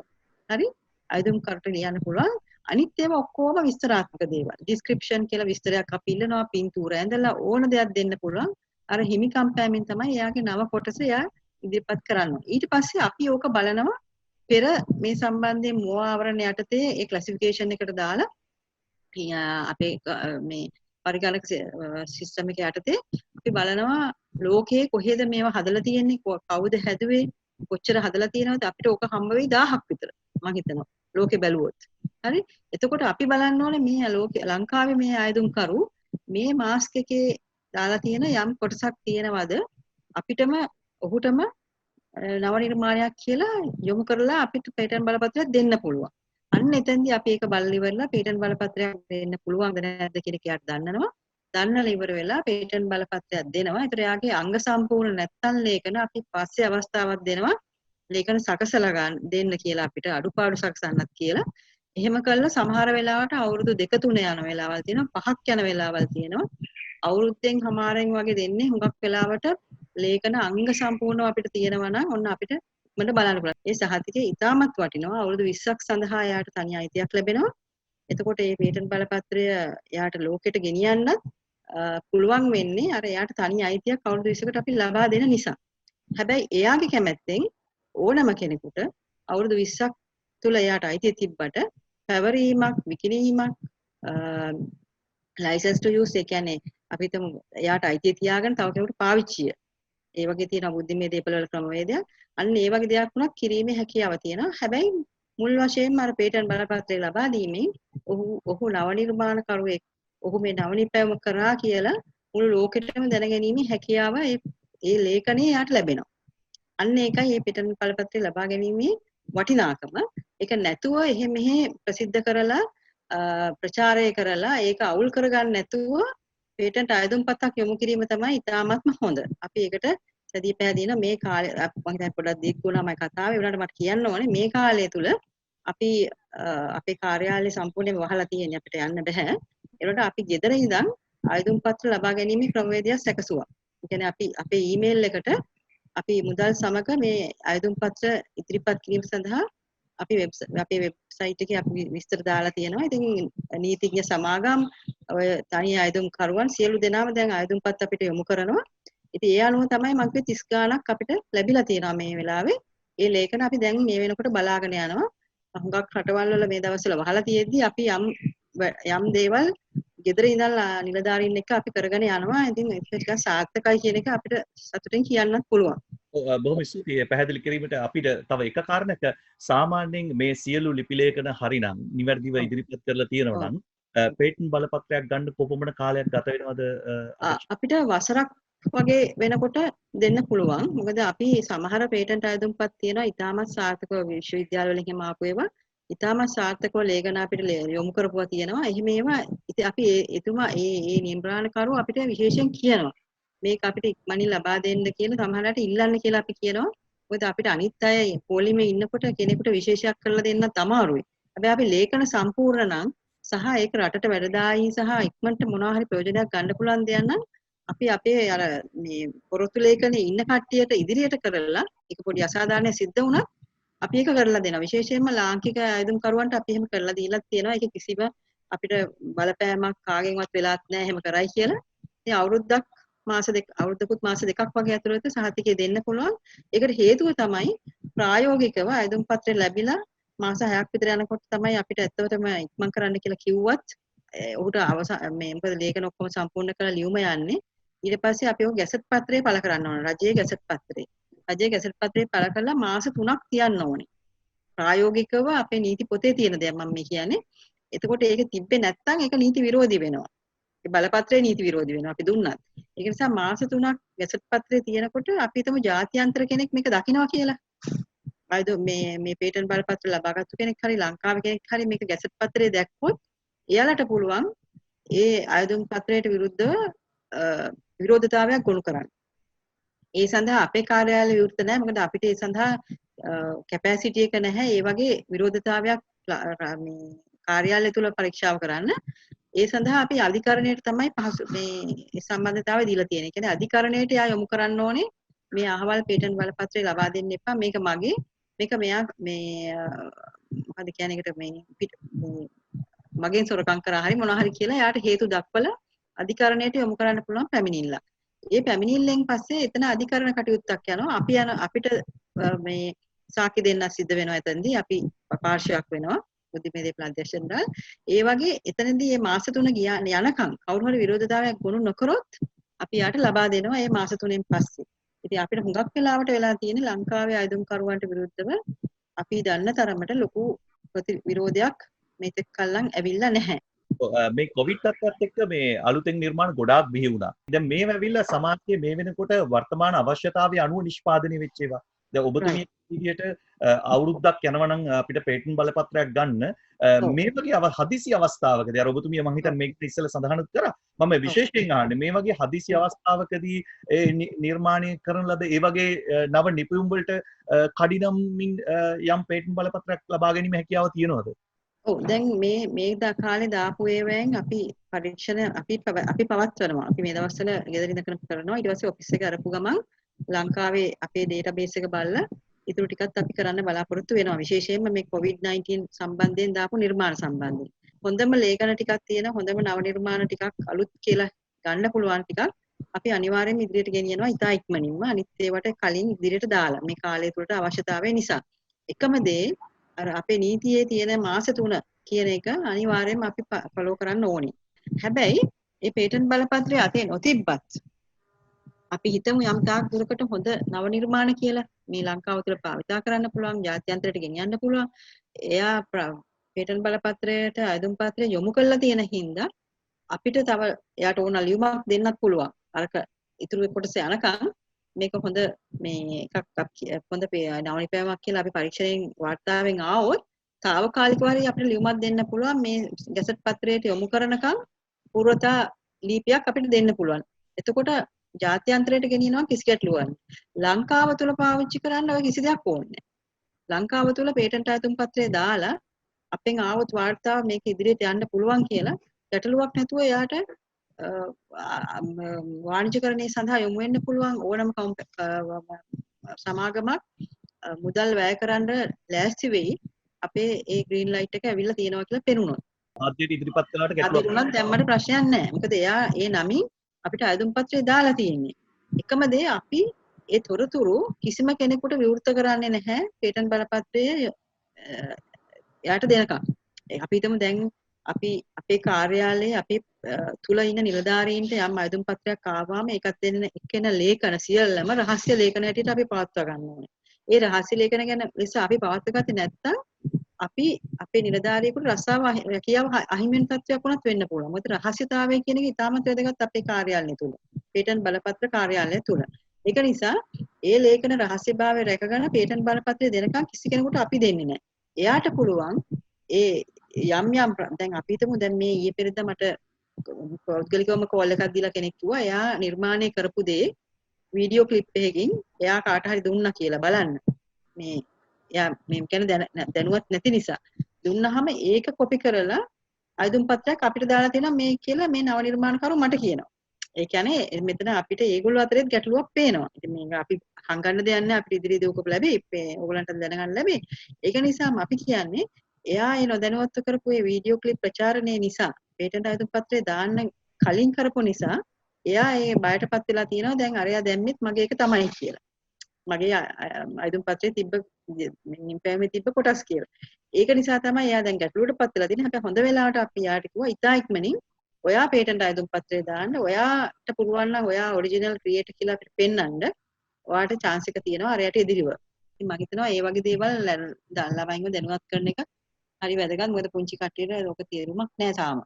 D: හරි? ආයුධම් කරුට ලියන්න පුළුවන්. අනිත් ඒවා ඔක්කොම විස්තරාත්මක දේවල්. ඩිස්ක්‍රිප්ෂන් කියලා විස්තරයක් අපි ඉල්ලනවා. පින්තූර ඇඳලා ඕන දෙයක් දෙන්න පුළුවන්. අර හිමිකම් පෑමෙන් තමයි එයාගේ නව කොටස එයා ඉදිරිපත් කරන්නේ. ඊට පස්සේ අපි ඕක බලනවා පෙර මේ සම්බන්ධයෙන් මුවා ආවරණ යටතේ ඒ ක්ලාසිෆිකේෂන් එකට දාලා අපේ මේ පරිගණක සිස්ටම් එක යටතේ අපි බලනවා ලෝකයේ කොහෙද මේවා හදලා තියෙන්නේ කවුද හැදුවේ කොච්චර හදලා තියෙනවද අපිට ඕක හම්බ වෙයි 1000ක් විතර මම හිතනවා ලෝකේ බැලුවොත් හරි එතකොට අපි බලන්න ඕනේ මේ ලෝකේ ලංකාවේ මේ ආයුධම් කරු මේ මාස්ක් එකේ දාලා තියෙන යම් කොටසක් තියෙනවද අපිටම ඔහුටම නව නිර්මාණයක් කියලා යොමු කරලා අපිට පේටන්ට් බලපත්‍රයක් දෙන්න පුළුවන්. අන්න එතෙන්දී අපි ඒක බලලා ඉවරලා පේටන්ට් බලපත්‍රයක් දෙන්න පුළුවන්ද නැද්ද කියන එක යාට දන්නනවා. දන්නලා ඉවර වෙලා පේටන්ට් බලපත්‍රයක් දෙනවා. ඒතර යාගේ අංග සම්පූර්ණ නැත්තම් ලේඛන අපි පස්සේ අවස්ථාවක් දෙනවා. ලේඛන සකසලා දෙන්න කියලා අපිට අඩුපාඩු සකසන්නත් කියලා. එහෙම කළා සමහර වෙලාවට අවුරුදු 2-3 යන වෙලාවල් තියෙනවා 5ක් යන වෙලාවල් තියෙනවා. අවුරුද්දෙන් හමාරෙන් වගේ දෙන්නේ හුඟක් වෙලාවට ලේඛන අංග සම්පූර්ණව අපිට තියෙනවා නම් ඔන්න අපිට මට බලන්න පුළුවන්. ඒ සහතිකේ ඉතාමත් වටිනවා. අවුරුදු 20ක් සඳහා යාට තනි අයිතියක් ලැබෙනවා. එතකොට මේ පේටන්ට් බලපත්‍රය යාට ලෝකෙට ගෙනියන්නත් පුළුවන් වෙන්නේ අර යාට තනි අයිතියක් අවුරුදු 20කට අපි ලබා දෙන නිසා. හැබැයි එයාගේ කැමැත්තෙන් ඕනම කෙනෙකුට අවුරුදු 20ක් තුල යාට අයිතිය තිබ්බට පැවරීමක්, විකිණීමක්, license to use ඒ කියන්නේ අපි හිතමු එයාට අයිතිය තියාගෙන තව කෙනෙකුට පාවිච්චිය ඒ වගේ තියෙන බුද්ධිමය දේපල වල ක්‍රමවේදයක්. අන්න ඒ වගේ දෙයක් වුණත් කිරීමේ හැකියාව තියෙනවා. හැබැයි මුල් වශයෙන්ම අර පේටන්ට් බලපත්‍රය ලබා දීමෙන් ඔහු නව නිර්මාණකරුවෙක් ඔහු මේ නව නිපැයුම කරා කියලා මුළු ලෝකෙටම දැනගැනීමේ හැකියාව ඒ ලේඛනයේ යාට ලැබෙනවා. අන්න ඒකයි මේ පේටන්ට් බලපත්‍රය ලබා ගැනීමේ වටිනාකම. ඒක නැතුව එහෙ මෙහෙ ප්‍රසිද්ධ කරලා ප්‍රචාරය කරලා ඒක අවුල් කරගන්න නැතුව පේටන්ට් අයදුම්පතක් යොමු කිරීම තමයි ඉතාමත්ම හොඳ. අපි ඒකට සැදී පැහැදින මේ කාලේ මම හිතන්නේ පොඩ්ඩක් දීර්ඝ වුණා මම කතාවේ උනාට මට කියන්න ඕනේ මේ කාලය තුල අපි අපේ කාර්යාලය සම්පූර්ණයෙන්ම වහලා තියෙන්නේ අපිට යන්න බෑ. ඒකට අපි ගෙදර ඉඳන් ආයුධම් පත්‍ර ලබා ගැනීමේ ක්‍රමවේදයක් සැකසුවා. ඒ කියන්නේ අපි අපේ ඊමේල් එකට අපි මුදල් සමග මේ ආයුධම් පත්‍ර ඉදිරිපත් කිරීම සඳහා අපි අපේ වෙබ්සයිට් එකේ අපි විස්තර දාලා තියෙනවා. ඉතින් නීතිඥ සමාගම් ඔය තනි ආයුධම් කරුවන් සියලු දෙනාම දැන් ආයුධම් පත්‍ර අපිට යොමු කරනවා. ඉතින් ඒ අනුව තමයි මම 30 ගාණක් අපිට ලැබිලා තියෙනවා මේ වෙලාවේ. ඒ ලේඛන අපි දැන් මේ වෙනකොට බලාගෙන යනවා. හුඟක් රටවල් වල මේ දවස්වල වහලා තියෙද්දි අපි යම් දේවල් ගෙදර ඉඳලා නිලධාරීන් එක්ක අපි කරගෙන යනවා. ඉතින් ඒක ටිකක් සාර්ථකයි කියන එක අපිට සතුටින් කියන්නත් පුළුවන්.
A: බොහොම ස්තුතියි පැහැදිලි කිරීමට. අපිට තව එක කාරණයක් සාමාන්‍යයෙන් මේ සියලු ලිපි ලේඛන හරිනම් නිවැරදිව ඉදිරිපත් කරලා තියෙනවා නම් පේටන්ට් බලපත්‍රයක් ගන්න කොපමණ කාලයක් ගත වෙනවද?
D: අපිට වසරක් වගේ වෙනකොට දෙන්න පුළුවන්. මොකද අපි සමහර පේටන්ට් අයදුම්පත් තියෙනවා ඉතාමත් සාර්ථකව විශ්වවිද්‍යාල වලින් එහෙම ආපු ඒවා ඉතාමත් සාර්ථකව ලේඛන අපිට යොමු කරපුවා තියෙනවා. එහෙම ඒවා ඉතින් අපි එතුමා ඒ නිර්මාණකරුවෝ අපිට විශේෂයෙන් කියනවා. මේක අපිට ඉක්මනින් ලබා දෙන්න කියලා සමහරවිට ඉල්ලන්න කියලා අපි කියනවා. මොකද අපිට අනිත් අය පොලිමේ ඉන්නකොට කෙනෙකුට විශේෂයක් කරලා දෙන්නත් අමාරුයි. හැබැයි අපි ලේඛන සම්පූර්ණ නම් සහ ඒක රටට වැඩදායී සහ ඉක්මනට මොනවා හරි ප්‍රයෝජනයක් ගන්න පුළුවන් දෙයක් නම් අපි අපේ අර මේ පොරොත්තු ලේඛනේ ඉන්න කට්ටියට ඉදිරියට කරලා ඒක පොඩි අසාධාරණයක් සිද්ධ වුණත් අපි ඒක කරලා දෙනවා. විශේෂයෙන්ම ලාංකික ආයුධම් කරුවන්ට අපි එහෙම කරලා දීලා තියෙනවා. ඒක කිසිම අපිට බලපෑමක් කාගෙන්වත් වෙලාත් නැහැ එහෙම කරයි කියලා. ඉතින් අවුරුද්දකුත් මාස දෙකක් වගේ ඇතුළත සහතිකය දෙන්න පුළුවන්. ඒකට හේතුව තමයි ප්‍රායෝගිකව ආයුධම් පත්‍රය ලැබිලා මාස 6ක් විතර යනකොට තමයි අපිට ඇත්තටම ඉක්මන් කරන්න කියලා කිව්වත් ඔහුට මේ මොකද ලේඛන ඔක්කොම සම්පූර්ණ කරලා ලියුම යන්නේ. ඊට පස්සේ අපි ඔය ගැසට් පත්‍රය පළ කරන්න ඕන. රජයේ ගැසට් පත්‍රය. රජයේ ගැසට් පත්‍රය පළ කරලා මාස 3ක් තියන්න ඕනේ. ප්‍රායෝගිකව අපේ නීති පොතේ තියෙන දෙයක් මම මේ කියන්නේ. එතකොට ඒක තිබ්බේ නැත්නම් ඒක නීති විරෝධී වෙනවා. ඒ බලපත්‍රයේ නීති විරෝධී වෙනවා අපි දුන්නත්. ඒක නිසා මාස 3ක් ගැසට් පත්‍රයේ තියෙනකොට අපි හිතමු ජාත්‍යන්තර කෙනෙක් මේක දකිනවා කියලා. අයිද මේ පේටන්ට් බලපත්‍ර ලබාගත්තු කෙනෙක් හරි ලංකාවේ කෙනෙක් හරි මේක ගැසට් පත්‍රයේ දැක්කොත් එයාලට පුළුවන් ඒ ආයුධම් පත්‍රයට විරුද්ධව විරෝධතාවයක් ගොනු කරන්න. ඒ සඳහා අපේ කාර්යාලය විවෘත නැහැ. මොකද අපිට ඒ සඳහා කැපැසිටි එක නැහැ. ඒ වගේ විරෝධතාවයක් මේ කාර්යාලය තුල පරීක්ෂාව කරන්න. ඒ සඳහා අපි අධිකරණයට තමයි මේ සම්බන්ධතාවය දීලා තියෙන්නේ. ඒ කියන්නේ අධිකරණයට යා යොමු කරන්න ඕනේ. මේ අහවල් පේටන්ට් බලපත්‍රය ලබා දෙන්න එපා. මේක මගේ. මේක මෙයා මේ මොකද කියන්නේ ඒකට මේ මගෙන් සොරකම් කරා හරි මොනවා හරි කියලා යාට හේතු දක්වලා අධිකරණයට යොමු කරන්න පුළුවන් පැමිණිල්ලක්. ඒ පැමිණිල්ලෙන් පස්සේ එතන අධිකරණ කටයුත්තක් යනවා. අපිට මේ සාක්ෂි දෙන්න සිද්ධ වෙනවා එතනදී. අපි පාර්ශ්වයක් වෙනවා. බුද්ධිමය දේපල අධ්‍යක්ෂණවල. ඒ වගේ එතනදී මේ මාස 3 යනකම් කවුරු හරි විරෝධතාවයක් ගොනු නොකරොත් අපි යාට ලබා දෙනවා මේ මාස 3න් පස්සේ. ඉතින් අපිට හුඟක් වෙලාවට වෙලා තියෙන්නේ ලංකාවේ ආයුධම් කරුවන්ට විරුද්ධව අපි දන්න තරමට ලොකු විරෝධයක් මේක කල්ලන් ඇවිල්ලා නැහැ.
A: මේ කොවිඩ් තත්ත්වයට එක්ක මේ අලුතෙන් නිර්මාණ ගොඩාක් බිහි වුණා. දැන් මේව ඇවිල්ලා සමාජයේ මේ වෙනකොට වර්තමාන අවශ්‍යතාවය අනුව නිෂ්පාදනය වෙච්ච ඒවා. දැන් ඔබතුමිය විදියට අවුරුද්දක් යනවා නම් අපිට පේටන්ට් බලපත්‍රයක් ගන්න මේ වගේ හදිසි අවස්ථාවකදී අර ඔබතුමිය මම හිතන්නේ මේක ඉස්සෙල්ලා සඳහන් කරා. මම විශේෂයෙන් අහන්නේ මේ වගේ හදිසි අවස්ථාවකදී නිර්මාණය කරන ලද ඒ වගේ නව නිපුම් වලට කඩිනම්මින් යම් පේටන්ට් බලපත්‍රයක් ලබා ගැනීම හැකියාව තියෙනවද?
D: ඔව් දැන් මේ කාලේ දාපු ඒවායින් අපි පරීක්ෂණ අපි පවත්වනවා. අපි මේ දවස්වල ගෙදර ඉඳගෙන කරනවා. ඊට පස්සේ ඔෆිස් එක අරපු ගමන් ලංකාවේ අපේ ඩේටාබේස් එක බලලා ඊටු ටිකක් අපි කරන්න බලාපොරොත්තු වෙනවා. විශේෂයෙන්ම මේ COVID-19 සම්බන්ධයෙන් දාපු නිර්මාණ සම්බන්ධයෙන්. හොඳම ලේඛන ටිකක් තියෙන හොඳම නව නිර්මාණ ටිකක් අලුත් කියලා ගන්න පුළුවන් ටිකක් අපි අනිවාර්යයෙන්ම ඉදිරියට ගෙනියනවා ඉතා ඉක්මනින්ම. අනිත් ඒවට කලින් ඉදිරියට දාලා මේ කාලය තුලට අවශ්‍යතාවය නිසා. එකම දේ අර අපේ නීතියේ තියෙන මාස 3 කියන එක අනිවාර්යයෙන්ම අපි ෆලෝ කරන්න ඕනේ. හැබැයි මේ පේටන්ට් බලපත්‍රය අතේ නොතිබ්බත් අපි හිතමු යම් තාක් දුරකට හොඳ නව නිර්මාණ කියලා මේ ලංකාව තුළ භාවිතා කරන්න පුළුවන් ජාත්‍යන්තරයට ගෙනියන්න පුළුවන්. එයා පේටන්ට් බලපත්‍රයට අයදුම් පත්‍රය යොමු කරලා තියෙන හින්දා අපිට තව එයාට ඕන ලියුමක් දෙන්නත් පුළුවන්. අරක ඉතුරු කොටස යනකම් මේක හොඳ මේ එකක් හොඳ නවනිපෑමක් කියලා අපි පරීක්ෂණයෙන් වාර්තාවෙන් ආවොත් తాවකාලිකව හරි අපිට ලියුමක් දෙන්න පුළුවන් මේ ගැසට් පත්‍රයට යොමු කරනකම් පූර්වතා ලිපියක් අපිට දෙන්න පුළුවන්. එතකොට ජාත්‍යන්තරයට ගෙනියනවා කිසි ගැටලුවක් ලංකාව තුල පාවිච්චි කරන්න ඔය කිසි දෙයක් ඕනේ ලංකාව තුල පේටන්ට් අයතුම් පත්‍රය දාලා අපෙන් ආවොත් වාර්තාව මේක ඉදිරියට යන්න පුළුවන් කියලා ගැටලුවක් නැතුව එයාට වාණිජකරණය සඳහා යොමු වෙන්න පුළුවන් ඕනම සමාගමක් මුදල් වැය කරන්න ලෑස්ති වෙයි අපේ ඒ ග්‍රීන් ලයිට් එක ඇවිල්ලා තියෙනවා කියලා පෙනුනොත්.
A: ආද්‍යයට ඉදිරිපත් කළාට ගැටලුවක්
D: නැහැ. දැම්මට ප්‍රශ්නයක් නැහැ. මොකද එයා ඒ නමින් අපිට අයදුම් පත්‍රය දාලා තියෙන්නේ. එකම දේ අපි ඒ තොරතුරු කිසිම කෙනෙකුට විවෘත කරන්නේ නැහැ පේටන්ට් බලපත්‍රයේ එයාට දෙනකම්. අපි හිතමු දැන් අපි අපේ කාර්යාලයේ අපේ තුල ඉන්න නිලධාරීන්ට යම් අයදුම් පත්‍රයක් ආවම ඒකත් දෙන්න එක්කෙන ලේඛන සියල්ලම රහස්‍ය ලේඛන හැටියට අපි පවත්වා ගන්න ඕනේ. ඒ රහස්‍ය ලේඛන ගැන ලෙස අපි පවත්වා ගත්තේ නැත්නම් අපි අපේ නිලධාරියෙකුට රස්සාව රැකියාව අහිමි වෙන තත්ත්වයක් වුණත් වෙන්න පුළුවන්. මොකද රහස්‍යතාවය කියන එක ඉතාමත් වැදගත් අපේ කාර්යාලය තුල. පේටන්ට් බලපත්‍ර කාර්යාලය තුල. ඒක නිසා ඒ ලේඛන රහස්‍යභාවය රැකගෙන පේටන්ට් බලපත්‍රය දෙනකම් කිසි කෙනෙකුට අපි දෙන්නේ නැහැ. එයාට පුළුවන් ඒ යම් දැන් අපි හිතමු දැන් මේ ඊයේ පෙරේද මට පෞද්ගලිකවම කෝල් එකක් දීලා කෙනෙක් කිව්වා එයා නිර්මාණය කරපු දේ වීඩියෝ ක්ලිප් එකකින් එයා කාට හරි දුන්නා කියලා බලන්න. මේ එයා මේ කියන්නේ දැනුවත් නැති නිසා දුන්නාම ඒක කොපි කරලා අයදුම් පත්‍රයක් අපිට දාලා තියෙනවා මේ කියලා මේ නව නිර්මාණකරු මට කියනවා. ඒ කියන්නේ මෙතන අපිට ඒගොල්ලෝ අතරේ ගැටලුවක් පේනවා. ඉතින් මේක අපි හංගන්න දෙයක් නැහැ අපිට ඉදිරියේදී ඕක ලැබෙයි. ඕගලන්ට දැනගන්න ලැබෙයි. ඒක නිසාම අපි කියන්නේ එයා ඒ නොදැනුවත්ව කරපු ඒ වීඩියෝ ක්ලිප් ප්‍රචාරණය නිසා පේටන්ට් අයදුම් පත්‍රය දාන්න කලින් කරපු නිසා එයා ඒ බයටපත් වෙලා තියෙනවා දැන් අරයා දැම්මෙත් මගේ එක තමයි කියලා. මගේ අයදුම් පත්‍රයේ තිබ්බ නිම්පෑමේ තිබ්බ කොටස් කියලා. ඒක නිසා තමයි එයා දැන් ගැටලුවටපත් වෙලා තියෙන්නේ. හැබැයි හොඳ වෙලාවට අපි යාට කිව්වා ඉතා ඉක්මනින් ඔයා පේටන්ට් අයදුම් පත්‍රය දාන්න. ඔයාට පුළුවන් නම් ඔයා ඔරිජිනල් ක්‍රියේටර් කියලා අපිට පෙන්වන්න. ඔයාට chance එක තියෙනවා අරයට එදිරිව. ඉතින් මම හිතනවා මේ වගේ දේවල් ළමයින්ව දැනුවත් කරන එක හරි වැදගත්. මොකද පුංචි කට්ටියට ලෝක තේරුමක් නැහැ තාම.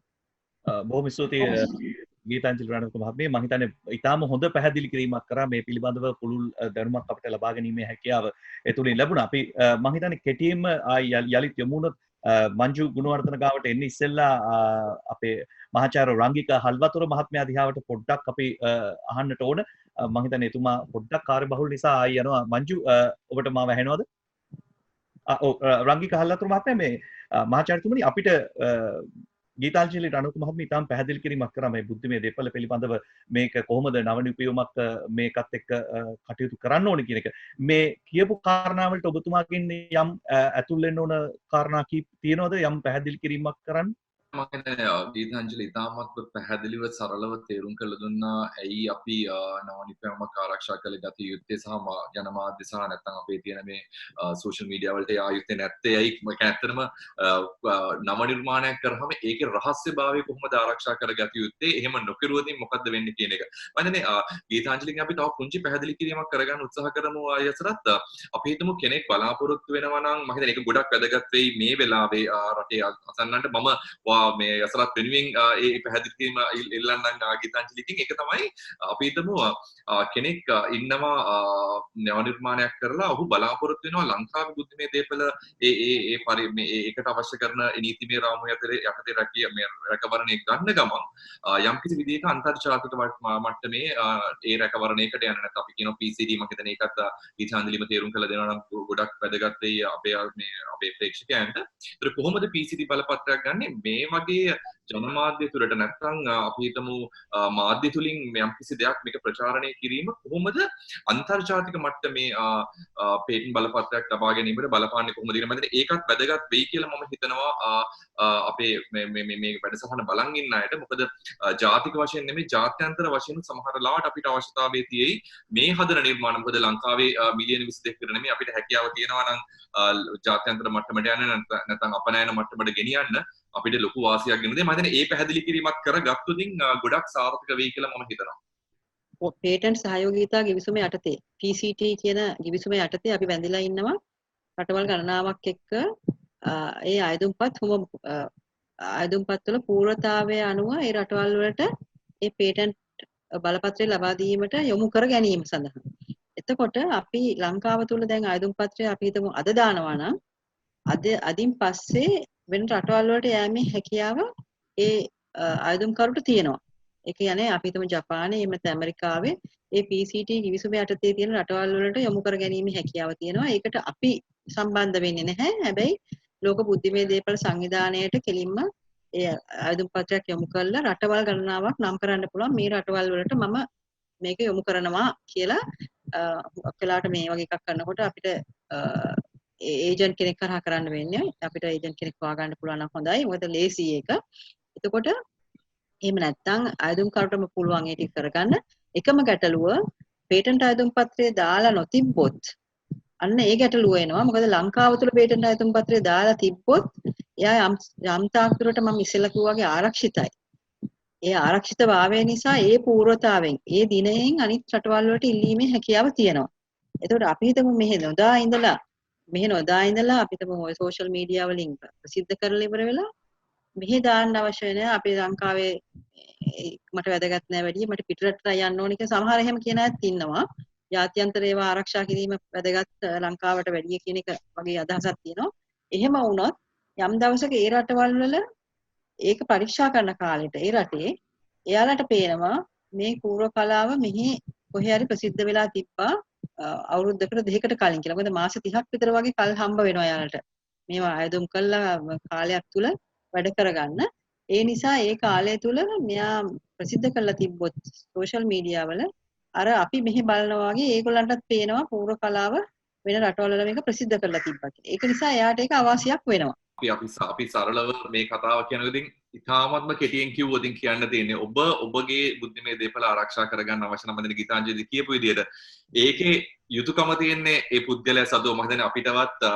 A: බොහොම ස්තුතියි ගීතාංජලි රණතුංග මහත්මිය. මම හිතන්නේ ඊටාම හොඳ පැහැදිලි කිරීමක් කරා මේ පිළිබඳව පුළුල් දැනුමක් අපිට ලබා ගැනීමේ හැකියාව ඒ තුලින් ලැබුණා. අපි මම හිතන්නේ කෙටියෙන්ම යලිත් යමු වුණොත් මංජු ගුණවර්ධන ගාවට එන්න ඉස්සෙල්ලා අපේ මහාචාර්ය රංගික හල්වතුර මහත්මයා දිහාවට පොඩ්ඩක් අපි අහන්නට ඕන. මම හිතන්නේ එතුමා පොඩ්ඩක් කාර්යබහුල නිසා ආයි යනවා. මංජු ඔබට මාව ඇහෙනවද? ඔව් රංගික හල්වතුර මහත්මයා මේ මහාචාර්යතුමනි අපිට ගීතාංජලි රණතුංග මහත්මිය ඉතාම පැහැදිලි කිරීමක් කරා මේ බුද්ධිමය දෙපළ පිළිබඳව මේක කොහොමද නව නිපැයුමක් මේකත් එක්ක කටයුතු කරන්න ඕනේ කියන එක. මේ කියපු කාරණාවලට ඔබතුමාගෙන් යම් ඇතුල් වෙන්න ඕන කාරණා කීප තියෙනවද යම් පැහැදිලි කිරීමක් කරන්න?
B: ගීතාංජලි ඉතාමත් පැහැදිලිව සරලව තේරුම් කළ දුන්නා ඇයි අපි නව නිපැයුමක් ආරක්ෂා කළ ගත යුත්තේ සහ ජනමාධ්‍ය සහ නැත්නම් අපේ තියෙන මේ සෝෂල් මීඩියා වලට යා යුත්තේ නැත්තේ ඇයි මේක ඇත්තටම නව නිර්මාණයක් කරාම ඒකේ රහස්‍යභාවය කොහොමද ආරක්ෂා කරගත යුත්තේ එහෙම නොකරුවොත් මොකද්ද වෙන්නේ කියන එක. මම හිතන්නේ ගීතාංජලිගෙන් අපි තව පුංචි පැහැදිලි කිරීමක් කරගන්න උත්සාහ කරමු අයසරත් අපි හිතමු කෙනෙක් බලාපොරොත්තු වෙනවා නම් මම හිතන්නේ ඒක ගොඩක් වැදගත් වෙයි මේ වෙලාවේ රටේ අසන්නන්ට මම මේ යසරත් වෙනුවෙන් ඒ පැහැදිලි කිරීම ඉල්ලන්නම් ගීතාංජලිගෙන්. ඒක තමයි අපි හිතමු කෙනෙක් ඉන්නවා නව නිර්මාණයක් කරලා ඔහු බලාපොරොත්තු වෙනවා ලංකාවේ බුද්ධිමය දේපළ ඒකට අවශ්‍ය කරන නීතිමය රාමුව යටතේ රැකවරණය ගන්න ගමන් යම් කිසි විදිහක අන්තර්ජාතික මට්ටමේ ඒ රැකවරණයකට යන නැත්නම් අපි කියනවා PCD මම හිතන්නේ ඒකත් ගීතාංජලිම තේරුම් කරලා දෙනවා නම් ගොඩක් වැදගත් වෙයි අපේ ප්‍රේක්ෂකයන්ට. ඒතර කොහොමද PCD බලපත්‍රයක් ගන්නෙ? මේ වගේ ජනමාධ්‍ය තුළට නැත්නම් අපි හිතමු මාධ්‍ය තුලින් යම්කිසි දෙයක් මේක ප්‍රචාරණය කිරීම කොහොමද අන්තර්ජාතික මට්ටමේ පේටන්ට් බලපත්‍රයක් ලබා ගැනීමට බලපාන්නේ කොහොමද කියන මම ඒකත් වැදගත් වෙයි කියලා මම හිතනවා අපේ මේ වැඩසටහන බලන් ඉන්න අයට. මොකද ජාතික වශයෙන් නෙමෙයි ජාත්‍යන්තර වශයෙන් සමහර ලාවට අපිට අවශ්‍යතාවය තියෙයි මේ හදන නිර්මාණ. මොකද ලංකාවේ මිලියන 22 කට නෙමෙයි අපිට හැකියාව තියෙනවා නම් ජාත්‍යන්තර මට්ටමට යන්න නැත්නම් අපනයන මට්ටමට ගෙනියන්න අපිට ලොකු වාසියක් ගෙනද මම හිතන්නේ ඒ පැහැදිලි කිරීමක් කරගත්තොත් ගොඩක් සාර්ථක වෙයි කියලා මම හිතනවා.
D: පේටන්ට් සහයෝගීතා ගිවිසුම යටතේ PCT කියන ගිවිසුම යටතේ අපි බැඳිලා ඉන්නවා රටවල් ගණනාවක් එක්ක ඒ අයදුම්පත් වල පූර්වතාවය අනුව ඒ රටවල් වලට ඒ පේටන්ට් බලපත්‍රය ලබා දීමට යොමු කර ගැනීම සඳහා. එතකොට අපි ලංකාව තුල දැන් අයදුම්පත්‍රය අපි හිතමු අද දානවා නම් අදින් පස්සේ වෙන රටවල් වලට යෑමේ හැකියාව ඒ අයදුම්කරුට තියෙනවා. ඒ කියන්නේ අපි හිතමු ජපානයේ එහෙම නැත්නම් ඇමරිකාවේ ඒ PCT කිවිසුම යටතේ තියෙන රටවල් වලට යොමු කර ගැනීමේ හැකියාව තියෙනවා. ඒකට අපි සම්බන්ධ වෙන්නේ නැහැ. හැබැයි ලෝක බුද්ධිමය දේපල සංවිධානයට කෙලින්ම ඒ ආයුධ පත්‍රයක් යොමු කරලා රටවල් ගණනාවක් නම් කරන්න පුළුවන් මේ රටවල් වලට මම මේක යොමු කරනවා කියලා ඔක්කොලාට මේ වගේ එකක් කරනකොට අපිට ඒජන්ට් කෙනෙක් කරා කරන්න වෙන්නේ. අපිට ඒජන්ට් කෙනෙක් හොයාගන්න පුළුවන් නම් හොඳයි. මොකද ලේසි ඒක. එතකොට එහෙම නැත්නම් ආයුධ කරුටම පුළුවන් ඒ ටික කරගන්න. එකම ගැටලුව පේටන්ට් ආයුධ පත්‍රය දාලා නොතිබ්බොත් අන්න ඒ ගැටලුව එනවා. මොකද ලංකාව තුළ පේටන්ට් ආයතන පත්‍රය දාලා තිබ්බොත් එයා යම් තාක් දුරට මම ඉස්සෙල්ලා කිව්වා වගේ ආරක්ෂිතයි. ඒ ආරක්ෂිත භාවය නිසා ඒ පූර්වතාවෙන් ඒ දිනයෙන් අනිත් රටවල් වලට ඉල්ලීමේ හැකියාව තියෙනවා. එතකොට අපි හිතමු මෙහෙ නොදා ඉඳලා අපි හිතමු ඔය සෝෂල් මීඩියා වලින් ප්‍රසිද්ධ කරලා ඉවර වෙලා මෙහෙ දාන්න අවශ්‍ය නැහැ. අපි ලංකාවේ මට වැදගත් නැහැ වැඩි මට පිටරටට යන්න ඕන කියලා සමහර එහෙම කියන අයත් ඉන්නවා. ජාත්‍යන්තර ඒවා ආරක්ෂා කිරීම වැදගත් ලංකාවට වැඩි කියන එක වගේ අදහසක් තියෙනවා. එහෙම වුණොත් යම් දවසක ඒ රටවල් වල ඒක පරීක්ෂා කරන කාලෙට ඒ රටේ එයාලට පේනවා මේ පූර්ව කලාව මෙහි කොහේ හරි ප්‍රසිද්ධ වෙලා තිබ්බා අවුරුද්දකට දෙකකට කලින් කියලා. මොකද මාස 30ක් විතර වගේ කල් හම්බ වෙනවා එයාලට. මේවා ආයුධම් කළා කාලයක් තුල වැඩ කරගන්න. ඒ නිසා ඒ කාලය තුල මෙයා ප්‍රසිද්ධ කරලා තිබ්බොත් සෝෂල් මීඩියා වල අර අපි මෙහි බලනවා වගේ ඒගොල්ලන්ටත් පේනවා පූර්ව කලාව වෙන රටවල මේක ප්‍රසිද්ධ කරලා තිබ්බා කියලා. ඒක නිසා එයාට ඒක අවාසියක් වෙනවා.
B: අපි සරලව මේ කතාව කියනකදී ඉතාමත්ම කෙටියෙන් කිව්වොතින් කියන්න තියෙන්නේ ඔබගේ බුද්ධිමය දේපල ආරක්ෂා කරගන්න අවශ්‍ය නම් මම ගීතාංජලි කියපු විදිහට ඒකේ යුතුයකම තියෙන්නේ ඒ පුද්ගලයා සතුව මම හිතන්නේ අපිටවත්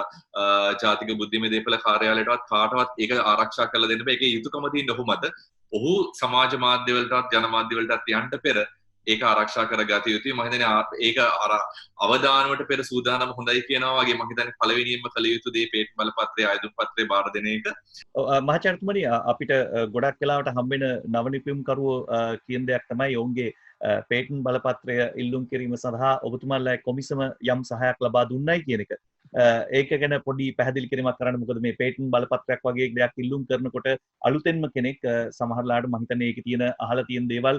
B: ජාතික බුද්ධිමය දේපල කාර්යාලයටවත් කාටවත් ඒක ආරක්ෂා කරලා දෙන්න බෑ. ඒකේ යුතුයකම තියෙන්නේ ඔහුමද. ඔහු සමාජ මාධ්‍ය වලටත් ජන මාධ්‍ය වලටත් යන්න පෙර ඒක ආරක්ෂා කරගත යුතුයි. මම හිතන්නේ ඒක අර අවදානමට පෙර සූදානම හොඳයි කියනවා වගේ මම හිතන්නේ පළවෙනියෙන්ම කළ යුතු දේ පේට් බලපත්‍රය ආයුධ පත්‍රය බාර දෙන එක.
A: මහාචාර්යතුමනි අපිට ගොඩක් වෙලාවට හම්බෙන නව නිපුම්කරුවෝ කියන දෙයක් තමයි ඔවුන්ගේ පේටන් බලපත්‍රය ඉල්ලුම් කිරීම සඳහා ඔබතුමාලා කොමිසම යම් සහයක් ලබා දුන්නයි කියන එක. ඒක ගැන පොඩි පැහැදිලි කිරීමක් කරන්න. මොකද මේ පේටන් බලපත්‍රයක් වගේ දෙයක් ඉල්ලුම් කරනකොට අලුතෙන්ම කෙනෙක් සමහරලාට මම හිතන්නේ ඒකේ තියෙන අහලා තියෙන දේවල්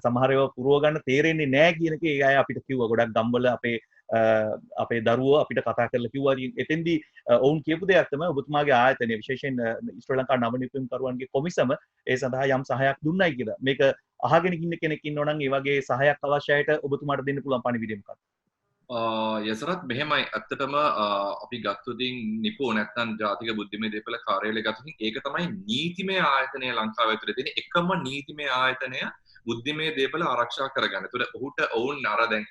A: සමහර ඒවා පුරව ගන්න තේරෙන්නේ නැහැ කියන එක ඒ අය අපිට කිව්වා. ගොඩක් ගම්වල අපේ දරුවෝ අපිට කතා කරලා කිව්වා. එතෙන්දී ඔවුන් කියපු දෙයක් තමයි ඔබතුමාගේ ආයතනය විශේෂයෙන් ශ්‍රී ලංකා නව නිපුම්කරුවන්ගේ කොමිසම ඒ සඳහා යම් සහයක් දුන්නයි කියලා. මේක අහගෙන ඉන්න කෙනෙක් ඉන්නවා නම් ඒ වගේ සහයක් අවශ්‍යයිට ඔබතුමාට දෙන්න පුළුවන් පණිවිඩය මොකක්ද?
B: යසරත් මෙහෙමයි ඇත්තටම අපි ගත්තොතින් නිපෝ නැත්නම් ජාතික බුද්ධිමය දේපල කාර්යාලය ගත්තොතින් ඒක තමයි නීතිමය ආයතනය ලංකාව ඇතුලේ තියෙන එකම නීතිමය ආයතනය බුද්ධිමය දේපල ආරක්ෂා කරගන්න. ඒතකොට ඔහුට ඔවුන් අර දැන්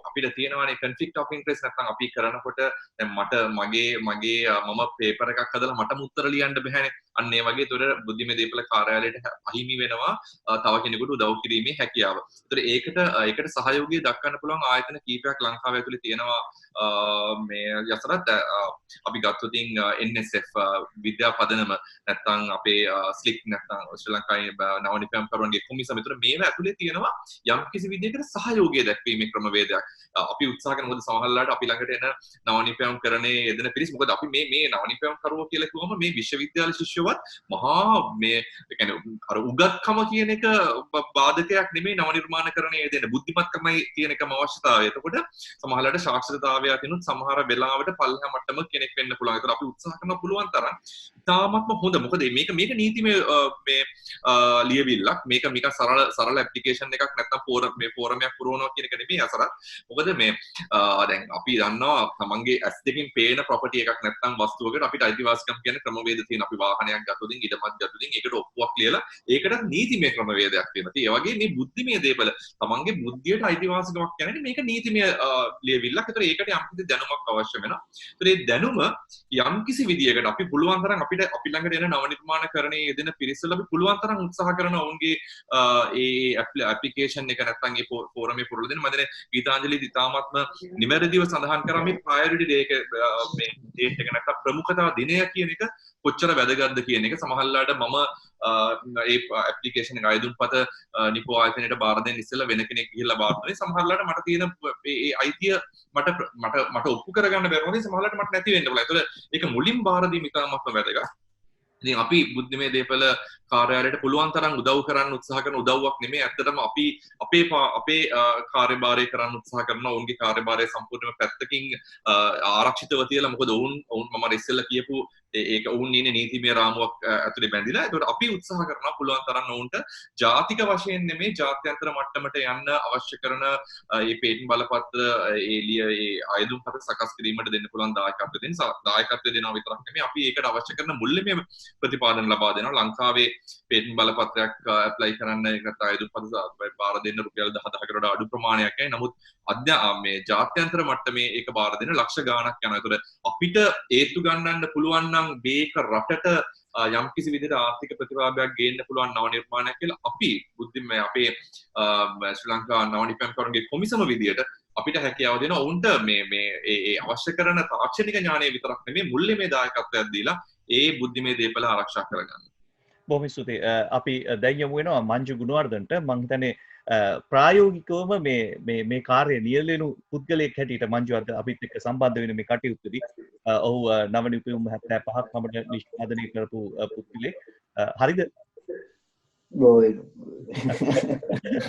B: අපිට තියෙනවානේ conflict of interest නැත්නම් අපි කරනකොට දැන් මගේ මම පේපර් එකක් හදලා මටම උත්තර ලියන්න බෑනේ. අන්න ඒ වගේ ඒතර බුද්ධිමය දේපල කාර්යාලයට අහිමි වෙනවා තව කෙනෙකුට උදව් කිරීමේ හැකියාව. ඒතර ඒකට සහයෝගය දක්වන්න පුළුවන් ආයතන කීපයක් ලංකාව ඇතුලේ තියෙනවා. මේ යසරත් අපි ගත්තොතින් NSF විද්‍යා පදනම නැත්නම් අපේ ස්ලික් නැත්නම් ශ්‍රී ලංකාවේ නව නිපැම් කරුවන්ගේ කොමිසම විතර මේවා ඇතුලේ තියෙනවා යම් කිසි විදිහකට සහයෝගය දැක්වීමේ ක්‍රමවේදයක්. අපි උත්සාහ කරන මොකද සමහරවිට අපි ළඟට එන නව නිපැම් කරන්නේ යෙදෙන පිරිස් මොකද අපි මේ නව නිපැම් කරුවෝ කියලා කිව්වම මේ විශ්වවිද්‍යාල ශිෂ්‍යවත් මහා මේ කියන්නේ අර උගත්කම කියන එක බාධකයක් නෙමෙයි නව නිර්මාණකරණයේ යෙදෙන බුද්ධිමත්කමයි කියන එකම අවශ්‍යතාවය. එතකොට සමහරවිට සාක්ෂරතාවය තිනුත් සමහර වෙලාවට පල්ලෙහා මට්ටම කෙනෙක් වෙන්න පුළුවන්. ඒතර අපි උත්සාහ කරන පුළුවන් තරම් තාමත්ම හොඳ. මොකද මේක නීතිමය මේ ලියවිල්ලක්. මේක සරල ඇප්ලිකේෂන් එකක් නැත්නම් ෆෝරමයක් පුරවනවා කියන එක නෙමෙයි අසරත්. මොකද මේ දැන් අපි දන්නවා තමන්ගේ ඇස් දෙකින් පේන ප්‍රොපර්ටි එකක් නැත්නම් වස්තුවකට අපිට අයිතිවාසිකම් කියන ක්‍රමවේද තියෙන. අපි වාහනයක් ගත්තොතින් ඊටමත් ගත්තොතින් ඒකට ඔප්පුවක් ලියලා ඒකට නීතිමය ක්‍රමවේදයක් තියෙනවා. ඒ වගේ මේ බුද්ධිමය දේපල තමන්ගේ බුද්ධියට අයිතිවාසිකමක් කියන්නේ මේක නීතිමය ලියවිල්ලක්. ඒතර ඒකට යම්කිසි දැනුමක් අවශ්‍ය වෙනවා. ඒතර මේ දැනුම යම්කිසි විදියකට අපි පුළුවන් තරම් අපි ළඟට එන නව නිර්මාණකරණයේ යෙදෙන පිරිසල අපි පුළුවන් තරම් උත්සාහ කරන ඔවුන්ගේ ඒ ඇප්ලිකේෂන් එක නැත්නම් ඒ ෆෝරම් එක පුරලා දෙන්න. මම දැන් ගීතාංජලි ඉතාමත්ම නිවැරදිව සඳහන් කරා මේ ප්‍රයොරිටි ඩේ එක මේ ඩේට් එක නැත්නම් ප්‍රමුඛතා දිනය කියන එක කොච්චර වැදගත්ද කියන එක. සමහරවිට මම ඒ ඇප්ලිකේෂන් එක අයදුම්පත නිපෝ ආයතනයට බාර දෙන්න ඉස්සෙල්ලා වෙන කෙනෙක් ගිහිල්ලා බාර දුන්නේ. සමහරවිට මට තියෙන ඒ අයිතිය මට ඔප්පු කරගන්න බැරි වුණේ සමහරවිට මට නැති වෙන්න පුළුවන්. ඒතකොට ඒක මුලින් බාර දීම ඉතාමත්ම වැදගත්. ඉතින් අපි බුද්ධිමය දේපල කාර්යාලයට පුළුවන් තරම් උදව් කරන්න උත්සාහ කරන උදව්වක් නෙමෙයි. ඇත්තටම අපි අපේ කාර්යභාරය කරන්න උත්සාහ කරනවා. ඔවුන්ගේ කාර්යභාරය සම්පූර්ණයෙන්ම පැත්තකින් ආරක්ෂිතව තියලා. මොකද ඔවුන් මම ඉස්සෙල්ලා කියපු ඒක ඔවුන් ඉන්නේ නීතිමය රාමුවක් ඇතුලේ බැඳිලා. ඒකට අපි උත්සාහ කරනවා පුළුවන් තරම් ඔවුන්ට ජාතික වශයෙන් නෙමෙයි ජාත්‍යන්තර මට්ටමට යන්න අවශ්‍ය කරන මේ පේටන්ට් බලපත්‍ර ඒ අයදුම්පත සකස් කිරීමට දෙන්න පුළුවන් දායකත්වය දෙන්න. දායකත්වය දෙනවා විතරක් නෙමෙයි අපි ඒකට අවශ්‍ය කරන මුල්‍යමය ප්‍රතිපාදන ලබා දෙනවා. ලංකාවේ පේටන්ට් බලපත්‍රයක් ඇප්ලයි කරන්න ඒකට අයදුම්පත බාර දෙන්න රුපියල් 10,000කට වඩා අඩු ප්‍රමාණයක්යි. නමුත් මේ ජාත්‍යන්තර මට්ටමේ ඒක බාර දෙන්න ලක්ෂ ගාණක් යනවා. ඒතකොට අපිට ඒත්තු ගන්නන්න පුළුවන් නම් මේක රටට යම් කිසි විදිහට ආර්ථික ප්‍රතිලාභයක් ගේන්න පුළුවන් නව නිර්මාණයක් කියලා අපි බුද්ධිමය අපේ ශ්‍රී ලංකා නව නිපැම්කරුන්ගේ කොමිසම විදියට අපිට හැකියාව දෙනවා. උන්ට මේ අවශ්‍ය කරන තාක්ෂණික ඥානය විතරක් නෙමෙයි මුල්‍යමය දායකත්වයක් දීලා ඒ බුද්ධිමය දේපල ආරක්ෂා කරගන්න.
A: බොහොම ස්තුතියි. අපි දැන් යමු වෙනවා මංජු ගුණවර්ධනට. මම හිතන්නේ ප්‍රායෝගිකවම මේ කාර්යය නියැලෙනු පුද්ගලයෙක් හැටියට මංජු අද අපිත් එක්ක සම්බන්ධ වෙන මේ කටයුත්තේදී ඔහු නව නිපැයුම් 75ක් පමණ නිෂ්පාදනය කරපු පුද්ගලෙක්. හරිද?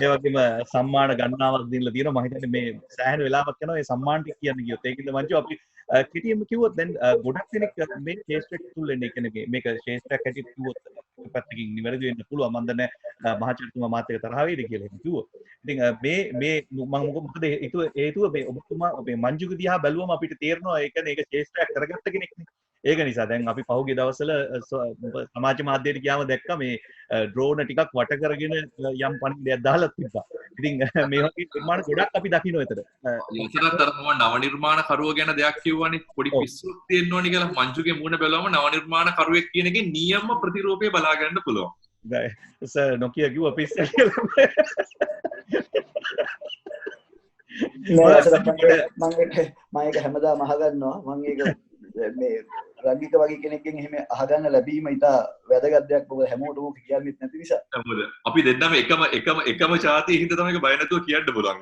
A: ඒ වගේම සම්මාන ගණනාවක් දීලා තියෙනවා. මම හිතන්නේ මේ සෑහෙන වෙලාවක් යනවා මේ සම්මාන ටික කියන්න ගියොත්. ඒකින්ද මංජු අපි කෙටියෙන්ම කිව්වොත් දැන් ගොඩක් දෙනෙක් මේ ශේෂ්ත්‍රයක් තුල ඉන්නේ. කියන්නේ මේක ශේෂ්ත්‍රයක් හැටියට කිව්වොත් පැත්තකින් නිවැරදි වෙන්න පුළුවන්. මම දන්නේ මහාචාර්යතුමා මාත් එක්ක තරහ වෙයිද කියලා එහෙම කිව්වොත්. ඉතින් මේ මම මොකද හේතුව මේ ඔබතුමා මේ මංජුගේ දිහා බැලුවම අපිට තේරෙනවා ඒ කියන්නේ ඒක ශේෂ්ත්‍රයක් කරගත්ත කෙනෙක්නේ. ඒක නිසා දැන් අපි පහුගිය දවස්වල සමාජ මාධ්‍යයට ගියාම දැක්කා මේ ඩ්‍රෝන ටිකක් වට කරගෙන යම් පණිවිඩයක් දාලා තිබ්බා. ඉතින් මේ වගේ නිර්මාණ ගොඩක් අපි දකින්න එතන.
B: ඉතින්තරත් අර මම නව නිර්මාණ කරුව ගැන දෙයක් කිව්වනේ පොඩි පිස්සුවක් තියෙන්න ඕනි කියලා. මංජුගේ මූණ බැලුවම නව නිර්මාණ කරුවෙක් කියන එකේ නියම ප්‍රතිරූපය බලා ගන්න පුළුවන්.
A: සර් නොකිය කිව්ව පිස්සුවක් කියලා.
E: මම ඒක හැමදාම අහගන්නවා. මම ඒක මේ රංගික වගේ කෙනෙක්ගෙන් එහෙම අහගන්න ලැබීම ඉතා වැදගත් දෙයක්. මොකද හැමෝටම කියන්නෙත් නැති නිසා.
B: අපි දෙන්නම එකම ජාතිය හින්දා තමයි බය නැතුව කියන්න පුළුවන්.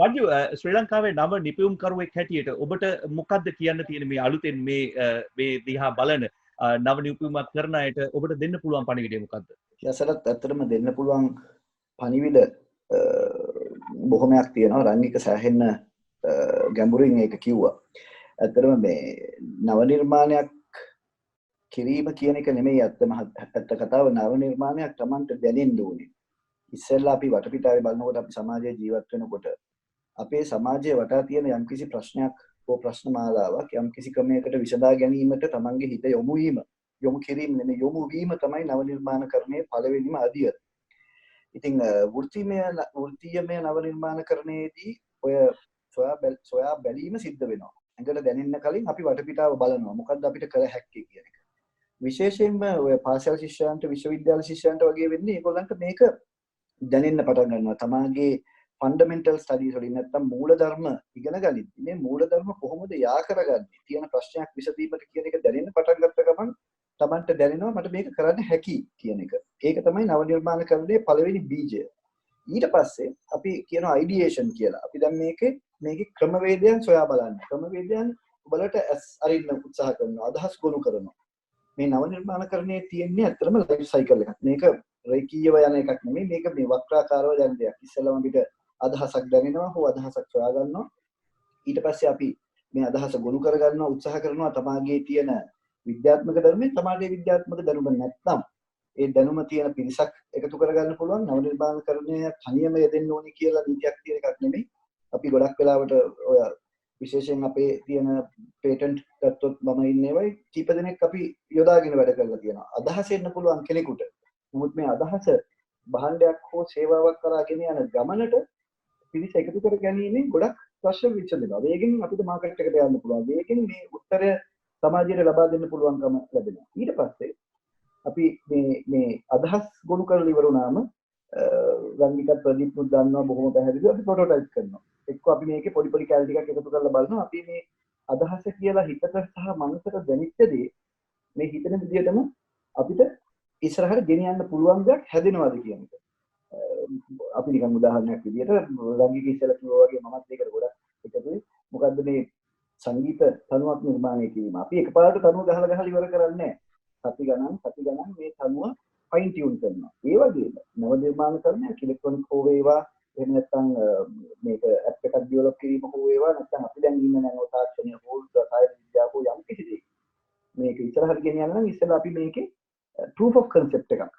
A: මංජු ශ්‍රී ලංකාවේ නව නිපැයුම් කරුවෙක් හැටියට ඔබට මොකද්ද කියන්න තියෙන මේ අලුතෙන් මේ දිහා බලන නව නිපැයුමක් කරන අයට ඔබට දෙන්න පුළුවන් පණිවිඩය මොකද්ද?
E: යසරත් ඇත්තටම දෙන්න පුළුවන් පණිවිඩ බොහොමයක් තියෙනවා. රංගික සෑහෙන්න ගැඹුරින් ඒක කිව්වා. ඇත්තටම මේ නව නිර්මාණයක් කිරීම කියන එක නෙමෙයි ඇත්ත කතාව. නව නිර්මාණයක් Tamanට දැනෙන්න ඕනේ. ඉස්සෙල්ලා අපි වටපිටාවේ බලනකොට අපි සමාජයේ ජීවත් වෙනකොට අපේ සමාජයේ වටා තියෙන යම්කිසි ප්‍රශ්නයක් හෝ ප්‍රශ්න මාලාවක් යම්කිසි ක්‍රමයකට විසඳා ගැනීමට Tamanගේ හිත යොමු කිරීම නෙමෙයි යොමු වීම තමයි නව නිර්මාණකරණයේ පළවෙනිම අදියර. ඉතින් වෘත්තීයමය නව නිර්මාණකරණයේදී ඔය සොයා බැලීම සිද්ධ වෙනවා. ඇඟට දැනෙන්න කලින් අපි වටපිටාව බලනවා. මොකද්ද අපිට කළ හැක්කේ කියන එක. විශේෂයෙන්ම ඔය පාසල් ශිෂ්‍යයන්ට විශ්වවිද්‍යාල ශිෂ්‍යයන්ට වගේ වෙන්නේ ඒගොල්ලන්ට මේක දැනෙන්න පටන් ගන්නවා. තමාගේ ෆන්ඩමෙන්ටල් ස්ටඩීස් වලින් නැත්තම් මූලධර්ම ඉගෙන ගනිද්දී මේ මූලධර්ම කොහොමද යා කරගන්නේ තියෙන ප්‍රශ්නයක් විසඳීමට කියන එක දැනෙන්න පටන් ගත්ත ගමන් Tamanට දැනෙනවා මට මේක කරන්න හැකි කියන එක. ඒක තමයි නව නිර්මාණකරණයේ පළවෙනි බීජය. ඊට පස්සේ අපි කියනවා අයිඩියේෂන් කියලා. අපි දැන් මේකේ ක්‍රමවේදයන් සොයා බලන්න. ක්‍රමවේදයන් ඔබලට අරින්න උත්සාහ කරනවා. අදහස් ගොනු කරනවා. මේ නව නිර්මාණකරණයේ තියෙන්නේ ඇත්තටම ලයිෆ් සයිකල් එකක්. මේක රේඛීයව යන එකක් නෙමෙයි. මේක මේ වක්‍රාකාරව යන දෙයක්. ඉස්සෙල්ලාම අපිට අදහසක් දැනෙනවා හෝ අදහසක් සොයා ගන්නවා. ඊට පස්සේ අපි මේ අදහස ගොනු කරගන්නවා උත්සාහ කරනවා. තමාගේ තියෙන විද්‍යාත්මක ධර්මයෙන් තමාගේ විද්‍යාත්මක දැනුම නැත්නම් ඒ දැනුම තියෙන පිරිසක් එකතු කරගන්න පුළුවන්. නව නිර්මාණකරණය තනියම යෙදෙන්න ඕනේ කියලා නීතියක් තියෙන එකක් නෙමෙයි. අපි ගොඩක් වෙලාවට ඔය විශේෂයෙන් අපේ තියෙන පේටන්ට් ගත්තොත් මම ඉන්නේ වයි කීප දෙනෙක් අපි යොදාගෙන වැඩ කරලා තියෙනවා. අදහස එන්න පුළුවන් කෙනෙකුට. නමුත් මේ අදහස භාණ්ඩයක් හෝ සේවාවක් කරා ගෙන යන ගමනට පිරිස එකතු කර ගැනීමෙන් ගොඩක් ප්‍රශ්න විසඳෙනවා. වේගෙන් අපිට මාකට් එකට යන්න පුළුවන්. වේගෙන් මේ උත්තරය සමාජයට ලබා දෙන්න පුළුවන්කම ලැබෙනවා. ඊට පස්සේ අපි මේ අදහස් ගොනු කරලා ඉවර වුණාම රංගිකත් ප්‍රදීප්නුත් දන්නවා බොහොම පැහැදිලිව අපි ප්‍රොටෝටයිප් කරනවා. එක්ක අපි මේකේ පොඩි පොඩි කැලි ටිකක් එකතු කරලා බලනවා අපි මේ අදහස කියලා හිතට සහ මනසට දැනෙච්ච දේ මේ හිතන විදිහටම අපිට ඉස්සරහට ගෙනියන්න පුළුවන් දෙයක් හැදෙනවද කියන එක. අපි නිකන් උදාහරණයක් විදිහට රංගික ඉස්සලා කිව්වා වගේ මමත් ඒකට ගොඩක් එකතුයි. මොකද්ද මේ සංගීත තනුවක් නිර්මාණය කිරීම. අපි එකපාරට තනුව ගහලා ඉවර කරන්නේ නැහැ. සති ගණන් මේ තනුව ෆයින් ටියුන් කරනවා. ඒ වගේම නව නිර්මාණ කරන්නේ ඉලෙක්ට්‍රොනික හෝ වේවා එහෙම නැත්නම් මේක ඇප් එකක් ඩෙවලොප් කිරීම හෝ වේවා නැත්නම් අපි දැන් ඉන්න නැනෝ තාක්ෂණය හෝ රසායන විද්‍යාව හෝ යම් කිසි දෙයක්. මේක ඉස්සරහට ගෙනියන්න නම් ඉස්සෙල්ලා අපි මේකේ proof of concept එකක්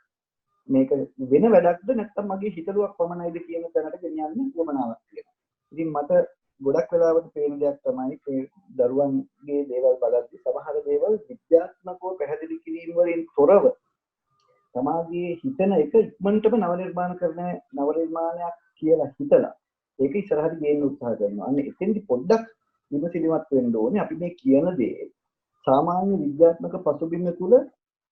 E: මේක වෙන වැඩක්ද නැත්නම් මගේ හිතලුවක් පමණයිද කියන තැනට ගෙනියන්න උවමනාවක් තියෙනවා. ඉතින් මට ගොඩක් වෙලාවට පේන දෙයක් තමයි මේ දරුවන්ගේ දේවල් බලද්දී සමහර දේවල් විද්‍යාත්මකව පැහැදිලි කිරීම වලින් තොරව සමාජයේ හිතන එක ඉක්මනටම නව නිර්මාණයක් කියලා හිතලා ඒක ඉස්සරහට ගේන්න උත්සාහ කරනවා. අන්න එතෙන්දි පොඩ්ඩක් විමසිලිමත් වෙන්න ඕනේ. අපි මේ කියන දේ සාමාන්‍ය විද්‍යාත්මක පසුබිම තුල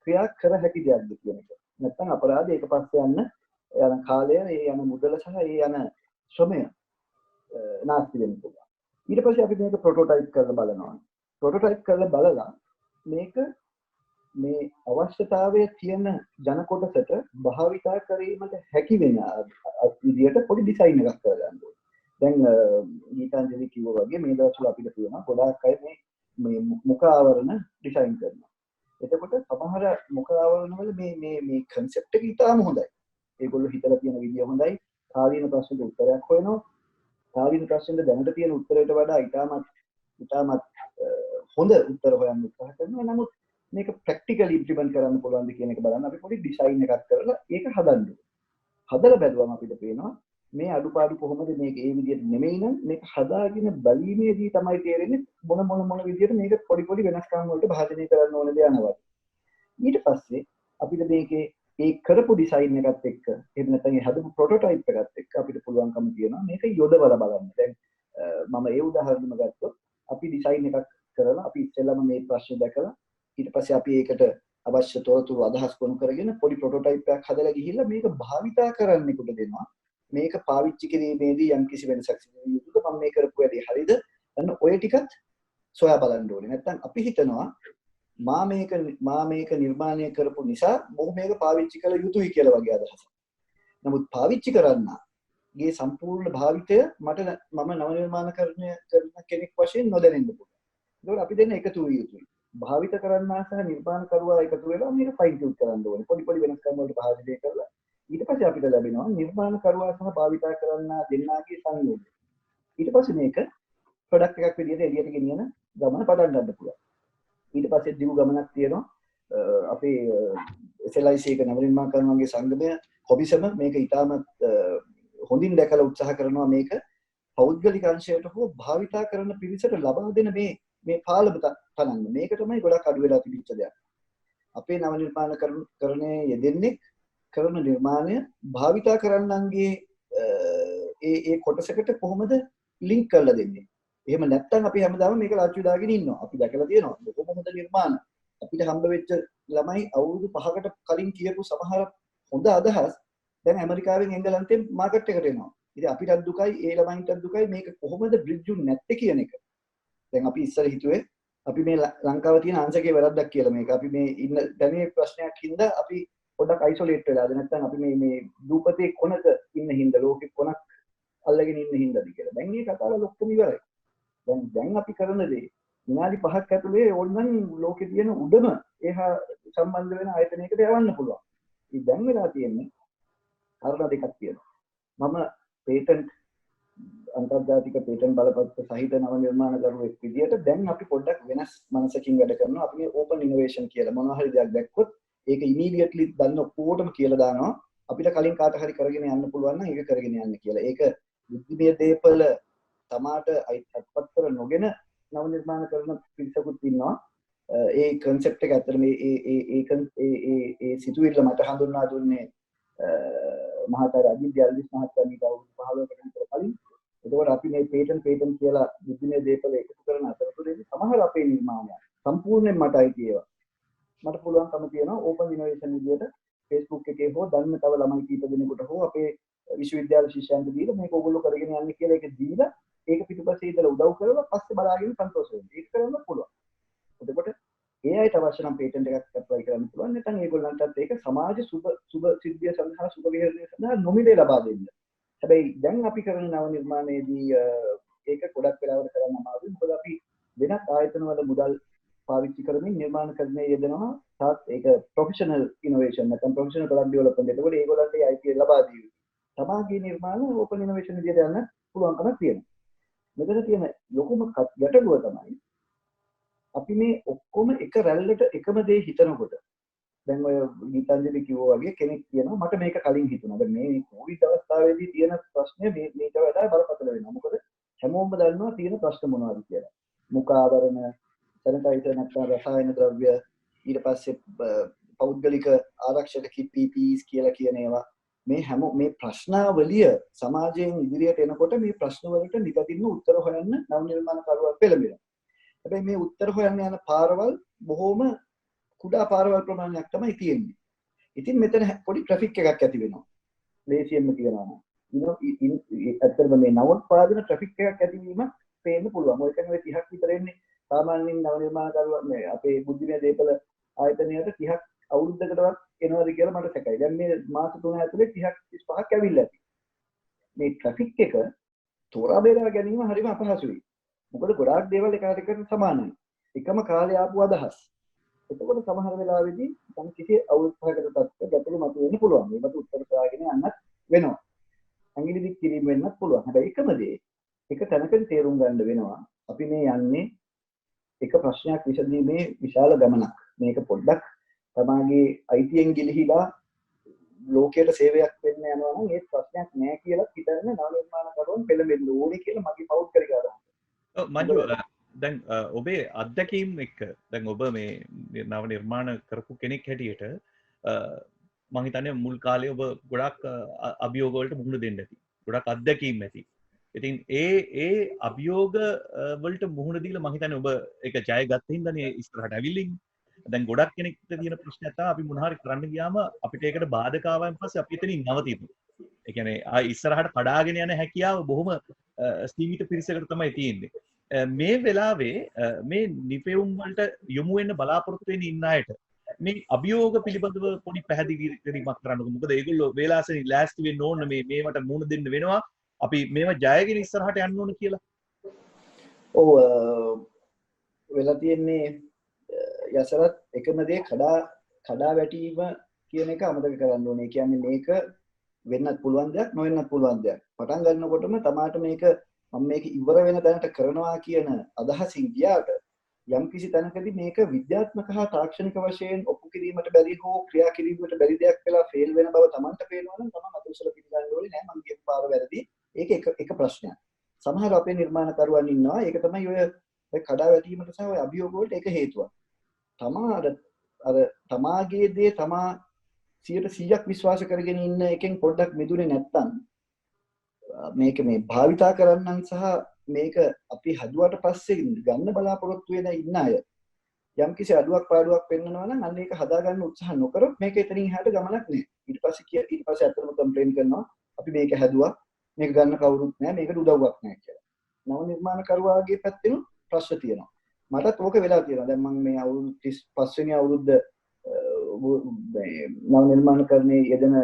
E: ක්‍රියා කර හැකි දෙයක්ද කියන එක. නැත්නම් අපරාධ ඒක පස්සේ යන කාලය, ඒ යන මුදල සහ ඒ යන ශ්‍රමය නාස්ති වෙන්න පුළුවන්. ඊට පස්සේ අපි මේක ප්‍රොටෝටයිප් කරලා බලනවා. ප්‍රොටෝටයිප් කරලා බලලා මේක මේ අවශ්‍යතාවය තියෙන ජන කොටසට භාවිතා කිරීමට හැකි වෙන විදියට පොඩි ඩිසයින් එකක් කරගන්න ඕනේ. දැන් ගීතාංජලි කිව්වා වගේ මේ දවස්වල අපිට තියෙනවා ගොඩාක් අය මේ මුඛ ආවරණ ඩිසයින් කරනවා. එතකොට සමහර මුඛ ආවරණ වල මේ concept එක ඉතාම හොඳයි. ඒගොල්ලෝ හිතලා තියෙන විදිය හොඳයි. කාලීන ප්‍රශ්නෙට උත්තරයක් හොයනවා. කාලීන ප්‍රශ්නෙට දැනට තියෙන උත්තරයට වඩා ඉතාමත් හොඳ උත්තර හොයන්න උත්සාහ කරනවා. නමුත් මේක ප්‍රැක්ටිකලි ඉම්ප්ලිමන්ට් කරන්න පුළුවන්ද කියන එක බලන්න අපි පොඩි ඩිසයින් එකක් කරලා ඒක හදන්න. හදලා බැලුවම අපිට පේනවා මේ අඩුපාඩු කොහොමද මේක ඒ විදිහට නෙමෙයි නම් මේක හදාගෙන බැලීමේදී තමයි තේරෙන්නේ මොන විදිහට මේක පොඩි වෙනස්කම් වලට භාජනය කරන්න ඕනද යනවා. ඊට පස්සේ අපිට මේකේ ඒ කරපු ඩිසයින් එකත් එක්ක එහෙම නැත්නම් ඒ හදපු ප්‍රොටෝටයිප් එකත් එක්ක අපිට පුළුවන්කම තියෙනවා මේක යොදවලා බලන්න. දැන් මම ඒ උදාහරණෙම ගත්තොත් අපි ඩිසයින් එකක් කරලා අපි ඉස්සෙල්ලාම මේ ප්‍රශ්නේ දැකලා ඊට පස්සේ අපි ඒකට අවශ්‍ය තොරතුරු අදහස් ගොනු කරගෙන පොඩි ප්‍රොටෝටයිප් එකක් හදලා ගිහිල්ලා මේක භාවිතා කරන්නෙකුට දෙනවා. මේක පාවිච්චි කිරීමේදී යම් කිසි වෙනසක් සිදු යුතුද මම මේ කරපු වැඩේ හරියද? අන්න ඔය ටිකත් සොයා බලන්න ඕනේ. නැත්නම් අපි හිතනවා මා මේක නිර්මාණය කරපු නිසා මොහු මේක පාවිච්චි කළ යුතුයි කියලා වගේ අදහසක්. නමුත් පාවිච්චි කරන්නගේ සම්පූර්ණ භාවිතය මම නව නිර්මාණ කරන කෙනෙක් වශයෙන් නොදැනෙන්න පුළුවන්. ඒකෝර අපි දෙන්න එකතු වෙ යුතුයි. භාවිත කරන්නා සහ නිර්මාණ කරුවා එකතු වෙලා මේක ෆයින් ටියුන් කරන්න ඕනේ. පොඩි වෙනස්කම් වලට භාජනය කරලා ඊට පස්සේ අපිට ලැබෙනවා නිර්මාණ කරුවා සහ භාවිතා කරන්නා දෙන්නාගේ සංයෝගය. ඊට පස්සේ මේක ප්‍රොඩක්ට් එකක් විදිහට එළියට ගෙනියන ගමන පටන් ගන්න පුළුවන්. ඊට පස්සේ දිගු ගමනක් තියෙනවා. අපේ SLIC එක නව නිර්මාණ කරනවාගේ සංගමය හොබිසම මේක ඉතාමත් හොඳින් දැකලා උත්සාහ කරනවා මේක පෞද්ගලික අංශයට හෝ භාවිතා කරන පිරිසට ලබා දෙන මේ පාලම තනන්න මේක තමයි ගොඩක් අඩු වෙලා තිබිච්ච දෙයක්. අපේ නව නිර්මාණ කරන්නේ යෙදෙන්නේ කරන නිර්මාණය භාවිතා කරන්නන්ගේ ඒ කොටසකට කොහොමද ලින්ක් කරලා දෙන්නේ. එහෙම නැත්නම් අපි හැමදාම මේක ලාච්චු දාගෙන ඉන්නවා. අපි දැකලා තියෙනවා බොහොම හොඳ නිර්මාණ. අපිට හම්බ වෙච්ච ළමයි අවුරුදු 5කට කලින් කියපු සමහර හොඳ අදහස් දැන් ඇමරිකාවෙන් එංගලන්තයෙන් මාකට් එකට එනවා. ඉතින් අපිටත් දුකයි ඒ ළමයින්ටත් දුකයි මේක කොහොමද බ්‍රිජ් උන්නේ නැත්තේ කියන එක. දැන් අපි ඉස්සර හිතුවේ අපි මේ ලංකාවේ තියෙන අංශකේ වැරද්දක් කියලා මේක. අපි මේ ඉන්න දැනේ ප්‍රශ්නයක් හින්දා අපි පොඩ්ඩක් අයිසොලේට් වෙලාද නැත්නම් අපි මේ දූපතේ කොනක ඉන්න හින්දා ලෝකෙ කොනක් අල්ලගෙන ඉන්න හින්දාද කියලා. දැන් මේ කතාව ඔක්කොම ඉවරයි. දැන් අපි කරන දේ විනාඩි 5ක් ඇතුලේ ඕනනම් ලෝකේ තියෙන උඩම එහා සම්බන්ධ වෙන ආයතනයකට යවන්න පුළුවන්. ඉතින් දැන් වෙලා තියෙන්නේ කාරණා දෙකක් තියෙනවා. මම පේටන්ට් අන්තර්ජාතික පේටන්ට් බලපත්‍ර සහිත නව නිර්මාණකරුවෙක් විදියට දැන් අපි පොඩ්ඩක් වෙනස් මනසකින් වැඩ කරනවා. අපි මේ ඕපන් ඉනෝවේෂන් කියලා මොනවා හරි දෙයක් දැක්කොත් ඒක ඉමීඩියට්ලි දන්න ඔක්කොටම කියලා දානවා. අපිට කලින් කාට හරි කරගෙන යන්න පුළුවන් නම් ඒක කරගෙන යන්න කියලා. ඒක බුද්ධිමය දේපල තමාට අත්පත් කර නොගෙන නව නිර්මාණ කරන පිරිසකුත් ඉන්නවා. ඒ concept එක ඇත්තටම ඒ සිතුවිල්ල මට හඳුන්වා දුන්නේ මහාචාර්ය අජිත් ජල්දිස් මහත්මයා ඊට අවුරුදු 15කට විතර කලින්. ඒකෝර අපි මේ පේටන්ට් කියලා බුද්ධිමය දේපල එකතු කරන අතරතුරේදී සමහර අපේ නිර්මාණයන් සම්පූර්ණයෙන් මට අයිති ඒවා. මට පුළුවන්කම තියෙනවා ඕපන් ඉනෝවේෂන් විදියට Facebook එකේ හෝ දන්න තව ළමයි කීප දෙනෙකුට හෝ අපේ විශ්වවිද්‍යාල ශිෂ්‍යයන්ට දීලා මේක ඕගොල්ලෝ කරගෙන යන්න කියලා ඒක දීලා ඒක පිටුපස්සේ ඉඳලා උදව් කරලා පස්සේ බලාගෙන සන්තෝෂ වෙන්න. ඒක කරන්න පුළුවන්. එතකොට ඒ අයට අවශ්‍ය නම් පේටන්ට් එකක් ඇප්ලයි කරන්න පුළුවන්. නැත්නම් ඒගොල්ලන්ටත් ඒක සමාජ සුබ සිද්ධිය සඳහා සුබ විහරණය සඳහා නොමිලේ ලබා දෙන්න. හැබැයි දැන් අපි කරන නව නිර්මාණයේදී ඒක ගොඩක් වෙලාවට කරන්න අමාරුයි. මොකද අපි වෙනත් ආයතන වල මුදල් පාවිච්චි කරමින් නිර්මාණකරණයේ යෙදෙනවා. තාත් ඒක ප්‍රොෆෙෂනල් ඉනෝවේෂන් නැත්නම් ප්‍රොෆෙෂනල් ප්‍රොඩක්ට් ඩෙවලොප්මන්ට්. ඒකෝට ඒගොල්ලන්ට IPL ලබා දී. තමාගේ නිර්මාණ ඕපන් ඉනෝවේෂන් විදියට යන්න පුළුවන්කමක් තියෙනවා. මෙතන තියෙන ලොකුම ගැටලුව තමයි අපි මේ ඔක්කොම එක රැල්ලට එකම දේ හිතනකොට දැන් ඔය ගීතාංජලි කිව්වා වගේ කෙනෙක් කියනවා මට මේක කලින් හිතුණා. දැන් මේ කොවිඩ් අවස්ථාවේදී තියෙන ප්‍රශ්නේ මේක වඩා බරපතල වෙනවා. මොකද හැමෝම දන්නවා තියෙන ප්‍රශ්න මොනවද කියලා. මුඛ ආවරණ, සැනිටයිසර් නැත්නම් රසායන ද්‍රව්‍ය, ඊට පස්සේ පෞද්ගලික ආරක්ෂක කිට් PPEs කියලා කියන ඒවා මේ ප්‍රශ්නාවලිය සමාජයෙන් ඉදිරියට එනකොට මේ ප්‍රශ්න වලට නිගතින්ම උත්තර හොයන්න නව නිර්මාණකරුවන් පෙළඹෙනවා. හැබැයි මේ උත්තර හොයන්න යන පාරවල් බොහොම කුඩා පාරවල් ප්‍රමාණයක් තමයි තියෙන්නේ. ඉතින් මෙතන පොඩි ට්‍රැෆික් එකක් ඇති වෙනවා. ලේසියෙන්ම කියනවා නම්. ඇත්තටම මේ නවෝත්පාදන ට්‍රැෆික් එකක් ඇතිවීමක් පේන්න පුළුවන්. ඔය කියන්නේ 30ක් විතර එන්නේ සාමාන්‍යයෙන් නව නිර්මාණකරුවන් මේ අපේ බුද්ධිමය දේපල ආයතනයට 30ක් අවුරුද්දකටවත් එනවද කියලා මට සැකයි. දැන් මේ මාස 3 ඇතුලේ 30ක් 35ක් ඇවිල්ලා ඇති. මේ ට්‍රැෆික් එක තෝරා බේරා ගැනීම හරිම අපහසුයි. මොකද ගොඩාක් දේවල් එකට එකට සමානයි. එකම කාලේ ආපු අදහස්. එතකොට සමහර වෙලාවෙදී තම කිසි අවුරුද්දකට තත්ත්ව ගැටලු මතුවෙන්න පුළුවන්. මේකට උත්තර හොයාගෙන යන්නත් වෙනවා. අංගිලි දික් කිරීම වෙන්නත් පුළුවන්. හැබැයි එකම දේ එක තැනකදී තේරුම් ගන්න වෙනවා. අපි මේ යන්නේ එක ප්‍රශ්නයක් විසඳීමේ විශාල ගමනක්. මේක පොඩ්ඩක් තමාගේ අයිතියෙන් ගිලිහිලා ලෝකයට සේවයක් වෙන්න යනවා නම් ඒ ප්‍රශ්නයක් නෑ කියලා හිතන නව නිර්මාණකරුවන් පෙළඹෙන්න ඕනේ කියලා මගේ පෞද්ගලික අදහස.
A: මංජු දැන් ඔබේ අත්දැකීම් එක්ක දැන් ඔබ මේ නව නිර්මාණ කරපු කෙනෙක් හැටියට මං හිතන්නේ මුල් කාලේ ඔබ ගොඩක් අභියෝග වලට මුහුණ දෙන්න ඇති. ගොඩක් අත්දැකීම් ඇති. ඉතින් ඒ අභියෝග වලට මුහුණ දීලා මං හිතන්නේ ඔබ ඒක ජය ගත්ත හින්දානේ ඉස්සරහට ඇවිල්ලින්. දැන් ගොඩක් කෙනෙක්ට තියෙන ප්‍රශ්නයක් තමයි අපි මොනවා හරි කරන්න ගියාම අපිට ඒකට බාධක ආවයින් පස්සේ අපි එතනින් නවතිනවා. ඒ කියන්නේ ඉස්සරහට කඩාගෙන යන හැකියාව බොහොම සීමිත පිරිසකට තමයි තියෙන්නේ. මේ වෙලාවේ මේ නිපෙවුම් වලට යොමු වෙන්න බලාපොරොත්තු වෙන ඉන්න අයට මේ අභියෝග පිළිබඳව පොඩි පැහැදිලි කිරීමක් කරන්නකො. මොකද ඒගොල්ලෝ වේලාසෙන් ලෑස්ති වෙන්න ඕන මේවට මුහුණ දෙන්න වෙනවා. අපි මේව ජයගෙන ඉස්සරහට යන්න ඕන කියලා.
E: ඔව් වෙලා තියෙන්නේ යසරත් එකම දේ කඩා වැටීම කියන එක අමතක කරන්න ඕනේ. ඒ කියන්නේ මේක වෙන්නත් පුළුවන් දෙයක් නොවෙන්නත් පුළුවන් දෙයක්. පටන් ගන්නකොටම තමාට මේක මම මේක ඉවර වෙන තැනට කරනවා කියන අදහසින් ගියාට යම් කිසි තැනකදී මේක විද්‍යාත්මක හා තාක්ෂණික වශයෙන් ඔප්පු කිරීමට බැරි හෝ ක්‍රියා කිරීමට බැරි දෙයක් වෙලා ෆේල් වෙන බව Tamanට පේනවා නම් Taman අතුසල පිළිගන්න ඕනේ නෑ මම කියපු පාර වැරදි. ඒක එක ප්‍රශ්නයක්. සමහර අපේ නිර්මාණකරුවන් ඉන්නවා ඒක තමයි ඔය කඩා වැටීමට සහ ඔය අභියෝග වලට එක හේතුවක්. තමාගේ දේ තමා 100% විශ්වාස කරගෙන ඉන්න එකෙන් පොඩ්ඩක් මිදුනේ නැත්තම් මේක මේ භාවිතා කරන්නන් සහ මේක අපි හදුවට පස්සේ ගන්න බලාපොරොත්තු වෙන ඉන්න අය යම් කිසි අඩුවක් පාඩුවක් පෙන්නනවා නම් අන්න ඒක හදා ගන්න උත්සාහ නොකරොත් මේක එතනින් එහාට ගමනක් නෑ. ඊට පස්සේ අතනම කම්ප්ලේන් කරනවා අපි මේක හැදුවා මේක ගන්න කවුරුත් නෑ මේකට උදව්වක් නෑ කියලා. නව නිර්මාණකරුවාගේ පැත්තෙන් ප්‍රශ්න තියෙනවා. මටත් ඕක වෙලා තියෙනවා. දැන් මම මේ අවුරුදු 35 වෙනි අවුරුද්ද නව නිර්මාණකරණයේ යෙදෙන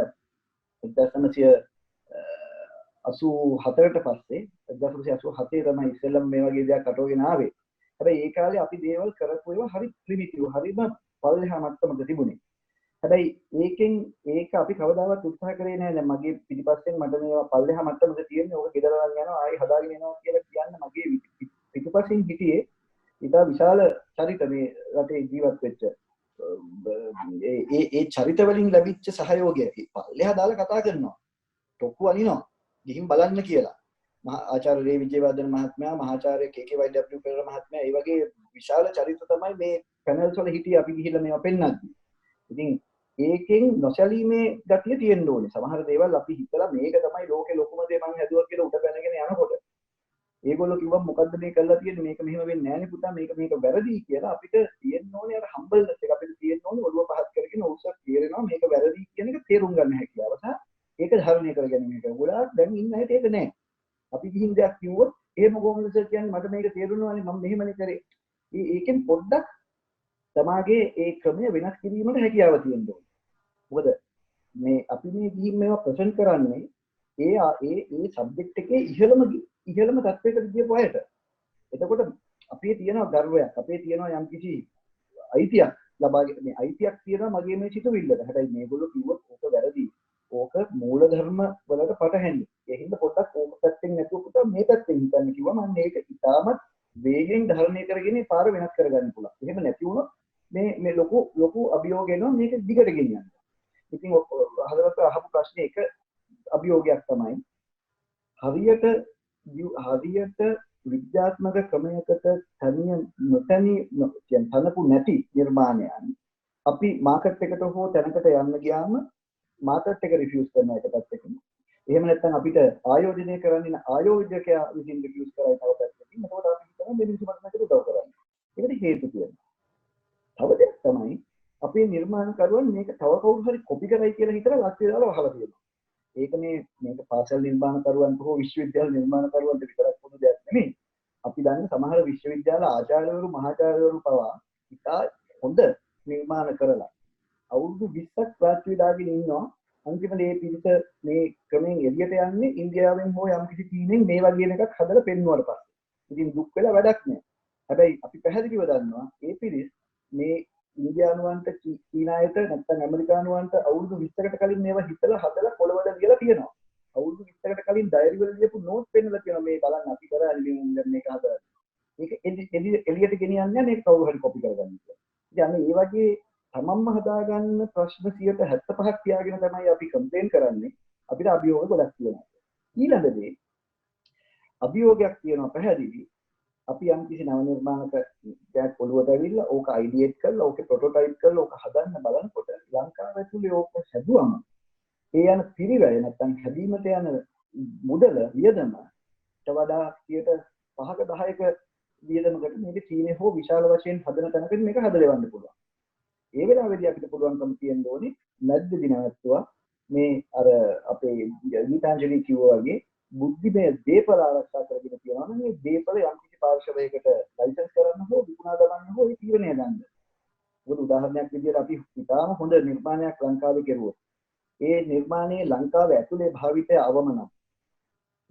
E: 1987ට පස්සේ 1987 තමයි ඉස්සෙල්ලම මේ වගේ දෙයක් අටවගෙන ආවේ. හැබැයි ඒ කාලේ අපි දේවල් කරපු ඒවා හරි ප්‍රිමිටිව් හරිම පල්ලෙහා මට්ටමක තිබුණේ. හැබැයි ඒක අපි කවදාවත් උත්සාහ කරේ නෑ. දැන් මගේ පිටිපස්සෙන් මට මේවා පල්ලෙහා මට්ටමක තියෙන්නේ ඕක ගෙදර ගන්න යනවා ආයි හදාගෙන එනවා කියලා කියන්න මගේ පිටිපස්සෙන් හිටියේ ඉතා විශාල චරිත මේ රටේ ජීවත් වෙච්ච ඒ චරිත වලින් ලැබිච්ච සහයෝගය පල්ලෙහා දාලා කතා කරනවා. ටොක්කු අනිනවා. ගිහින් බලන්න කියලා. ආචාර්ය රේ විජේවර්ධන මහත්මයා, මහාචාර්ය KKYW පෙරේර මහත්මයා, ඒ වගේ විශාල චරිත තමයි මේ පැනල්ස් වල හිටියේ අපි ගිහිල්ලා මේවා පෙන්නද්දි. ඉතින් ඒකෙන් නොසැලීමේ ගතිය තියෙන්න ඕනේ. සමහර දේවල් අපි හිතලා මේක තමයි ලෝකේ ලොකුම දේ මම හැදුවා කියලා උඩ පැනගෙන යනකොට ඒගොල්ලෝ කිව්වා මොකද්ද මේ කරලා තියෙන්නේ මේක මෙහෙම වෙන්නේ නැහැ නේ පුතා මේක වැරදි කියලා අපිට තියෙන්න ඕනේ අර හම්බල්නස් එක අපිට තියෙන්න තියෙන්න ඕනේ ඔළුව පහත් කරගෙන උසස් තේරෙනවා මේක වැරදි කියන එක තේරුම් ගන්න හැකියාව සහ ඒක ධර්මණය කරගැනීම එක. ගොඩාක් දැන් ඉන්න හැටි ඒක නෑ. අපි ගිහින් දෙයක් කිව්වොත් එහෙම කොහොමද සර් කියන්නේ මට මේක තේරුණානේ මම මෙහෙමනේ කරේ. ඒකෙන් පොඩ්ඩක් තමාගේ ඒ ක්‍රමය වෙනස් කිරීමට හැකියාව තියෙන්න ඕනේ. මොකද මේ අපි මේ ගිහින් මේවා ප්‍රසන්ට් කරන්නේ ඒ සබ්ජෙක්ට් එකේ ඉහළම තත්ත්වයකට ගියපු අයට. එතකොට අපේ තියෙනවා ගර්වයක්, අපේ තියෙනවා යම්කිසි අයිතියක් ලබාගෙන මේ අයිතියක් තියෙනවා මගේ මේ සිතුවිල්ලට. හැබැයි මේගොල්ලෝ කිව්වොත් ඕක වැරදි. ඕක මූල ධර්ම වලට පටහැනි. ඒ හින්දා පොඩ්ඩක් ඕක පැත්තෙන් නැතුව පුතා මේ පැත්තෙන් හිතන්න කිව්වා. මම මේක ඉතාමත් වේගෙන් ධර්මණය කරගෙන මේ පාර වෙනස් කරගන්න පුළුවන්. එහෙම නැති වුණොත් මේ ලොකු අභියෝග එනවා මේක දිගට ගෙනියන්න. ඉතින් හදවත අහපු ප්‍රශ්නේ එක අභියෝගයක් තමයි හරියට විද්‍යාත්මක ක්‍රමයකට තනපු නැති නිර්මාණයන් අපි මාකට් එකට හෝ තැනකට යන්න ගියාම මාකට් එක රිෆියුස් කරන එක පැත්තකින්. එහෙම නැත්නම් අපිට ආයෝජනය කරන්න ආයෝජකයා විසින් රිෆියුස් කරයි තව පැත්තකින්. එතකොට අපි හිතනවා මේ මිනිස්සු මට නැකට උදව් කරන්නේ. ඒකට හේතු තියෙනවා. තව දෙයක් තමයි අපේ නිර්මාණකරුවන් මේක තව කවුරු හරි කොපි කරයි කියලා හිතලා ලක්ෂය දාලා වහලා තියෙනවා. ඒක මේක පාසල් නිර්මාණකරුවන්ට හෝ විශ්වවිද්‍යාල නිර්මාණකරුවන්ට විතරක් වුණු දෙයක් නෙමෙයි. අපි දන්නේ සමහර විශ්වවිද්‍යාල ආචාර්යවරු මහාචාර්යවරු පවා ඉතා හොඳ නිර්මාණ කරලා අවුරුදු 20ක් ක්ලාස් දාගෙන ඉන්නවා. අන්තිමට මේ පිරිස මේ ක්‍රමයෙන් එළියට යන්නේ ඉන්දියාවෙන් හෝ යම්කිසි චීනෙන් මේ වගේ එකක් හදලා පෙන්වුවාට පස්සේ. ඉතින් දුක් වෙලා වැඩක් නෑ. හැබැයි අපි පැහැදිලිව දන්නවා මේ පිරිස් මේ ඉන්දියානුවන්ට චීනායට නැත්නම් ඇමරිකානුවන්ට අවුරුදු 20කට කලින් මේවා හිතලා හදලා පොළවල ලියලා තියෙනවා. අවුරුදු 20කට කලින් ඩයරි වල ලියපු නෝට් පෙන්නලා තියෙනවා මේ බලන්න අපි කරන්නේ මේක හදලා. මේක එළියට ගෙනියන්නේ මේක කවුරු හරි කොපි කරගන්න කියලා. ඉතින් අනේ මේ වගේ තමන්ම හදාගන්න ප්‍රශ්න 75ක් තියාගෙන තමයි අපි කම්ප්ලේන් කරන්නේ. අපිට අභියෝග ගොඩක් තියෙනවා. ඊළඟ දේ අභියෝගයක් තියෙනවා පැහැදිලි. අපි යම් කිසි නව නිර්මාණක දෙයක් පොළොවට ඇවිල්ලා ඕක අයිඩියේට් කරලා ඕකේ ප්‍රොටෝටයිප් කරලා ඕක හදන්න බලනකොට ලංකාව ඇතුලේ ඕක හැදුවම ඒ යන පිරිවැය නැත්තම් හැදීමට යන මුදල වියදමට වඩා 5ක 10ක වියදමකට මේක චීනයේ හෝ විශාල වශයෙන් හදන තැනකින් මේක හදලවන්න පුළුවන්. ඒ වෙලාවේදී අපිට පුළුවන්කම තියෙන්න ඕනේ මැද්දදී නැවතුවා මේ අර අපේ ගීතාංජලි කිව්වා වගේ බුද්ධිමය දීපල ආරක්ෂා කරගෙන තියෙනවා නම් මේ දීපල යම් කිසි පාර්ශවයකට ලයිසන්ස් කරන්න හෝ විකුණා ගන්න හෝ ඒ තීරණය ගන්න. මොකද උදාහරණයක් විදිහට අපි ඉතාම හොඳ නිර්මාණයක් ලංකාවේ කෙරුවොත් ඒ නිර්මාණයේ ලංකාව ඇතුලේ භාවිතය අවම නම්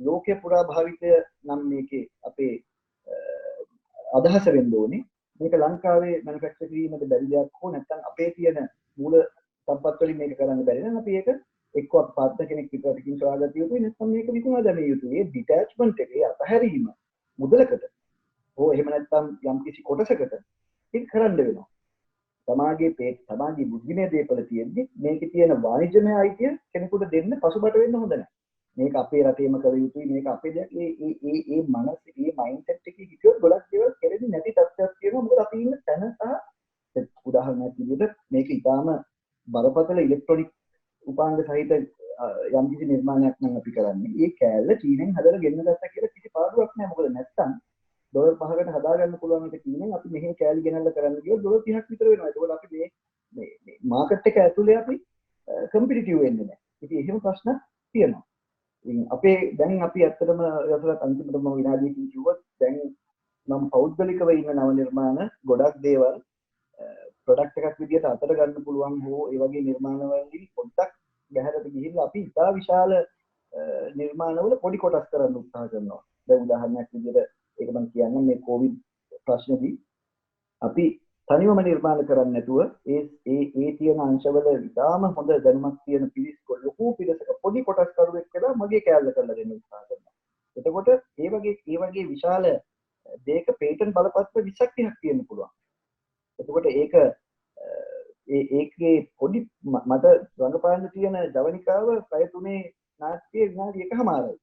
E: ලෝකේ පුරා භාවිතය නම් මේකේ අපේ අදහස වෙන්න ඕනේ මේක ලංකාවේ මැනුෆැක්චර් කිරීමට බැරි දෙයක් හෝ නැත්නම් අපේ තියෙන මූල සම්පත් වලින් මේක කරන්න බැරි නම් අපි ඒක එක්ක පාර්ට්නර් කෙනෙක් පිටරටකින් සොයාගත්ත යුතුයි නැත්නම් මේක විකුණා දැමිය යුතුයි. ඒ ඩිටැච්මන්ට් එකේ අතහැරීම මුදලකට හෝ එහෙම නැත්නම් යම්කිසි කොටසකට ඒක කරන්න වෙනවා. සමාජයේ බුද්ධිමය දේපල තියෙද්දි මේකේ තියෙන වාණිජමය අයිතිය කෙනෙකුට දෙන්න පසුබට වෙන්න හොඳ නැහැ. මේක අපේ රටේම කර යුතුයි මේක අපේ දෙයක් ඒ මනස ඒ මයින්ඩ්සෙට් එකේ හිටියොත් ගොඩක් දේවල් කෙරෙන්නේ නැති තත්ත්වයක් තියෙනවා. මොකද අපි ඉන්න තැන සහ උදාහරණයක් විදිහට මේක ඊටාම බරපතල ඉලෙක්ට්‍රොනික උපාංග සහිත යම්කිසි නිර්මාණයක් නම් අපි කරන්නේ. ඒ කෑල්ල චීනෙන් හදලා ගෙන්න ගත්තා කියලා කිසි පාඩුවක් නැහැ. මොකද නැත්තම් ඩොලර් 5කට හදාගන්න පුළුවන් එක චීනෙන් අපි මෙහෙ කෑලි ගෙනල්ලා කරන්න ගියොත් ඩොලර් 30ක් විතර වෙනවා. ඒකෝල අපි මේ මාකට් එක ඇතුලේ අපි කම්පිටිටිව් වෙන්නේ නැහැ. ඉතින් එහෙම ප්‍රශ්න තියෙනවා. අපේ දැන් අපි ඇත්තටම යසලත් අන්තිමටම විනාඩියකින් කිව්වොත් දැන් මම පෞද්ගලිකව ඉන්න නව නිර්මාණ ගොඩක් දේවල් ප්‍රොඩක්ට් එකක් විදිහට අතට ගන්න පුළුවන් හෝ ඒ වගේ නිර්මාණවලදී පොඩ්ඩක් බහැරට ගිහිල්ලා අපි ඉතා විශාල නිර්මාණවල පොඩි කොටස් කරන්න උත්සාහ කරනවා. දැන් උදාහරණයක් විදිහට ඒක මම කියන්නේ මේ කොවිඩ් ප්‍රශ්නේදී අපි තනිවම නිර්මාණ කරන්නේ නැතුව ඒ තියෙන අංශවල ඉතාම හොඳ දැනුමක් තියෙන පිරිස් ලොකු පිරිසක පොඩි කොටස් කරුවෙක් කියලා මගේ කැලල කරලා දෙන්න උත්සාහ කරනවා. එතකොට ඒ වගේ විශාල දෙයක පේටන්ට් බලපත්‍ර 20ක් 30ක් තියෙන්න පුළුවන්. එතකොට ඒකේ පොඩි මට රංගපාන්න තියෙන ජවනිකාව පැය 3 නාට්‍යයේ විනාඩි 1කමාරයි.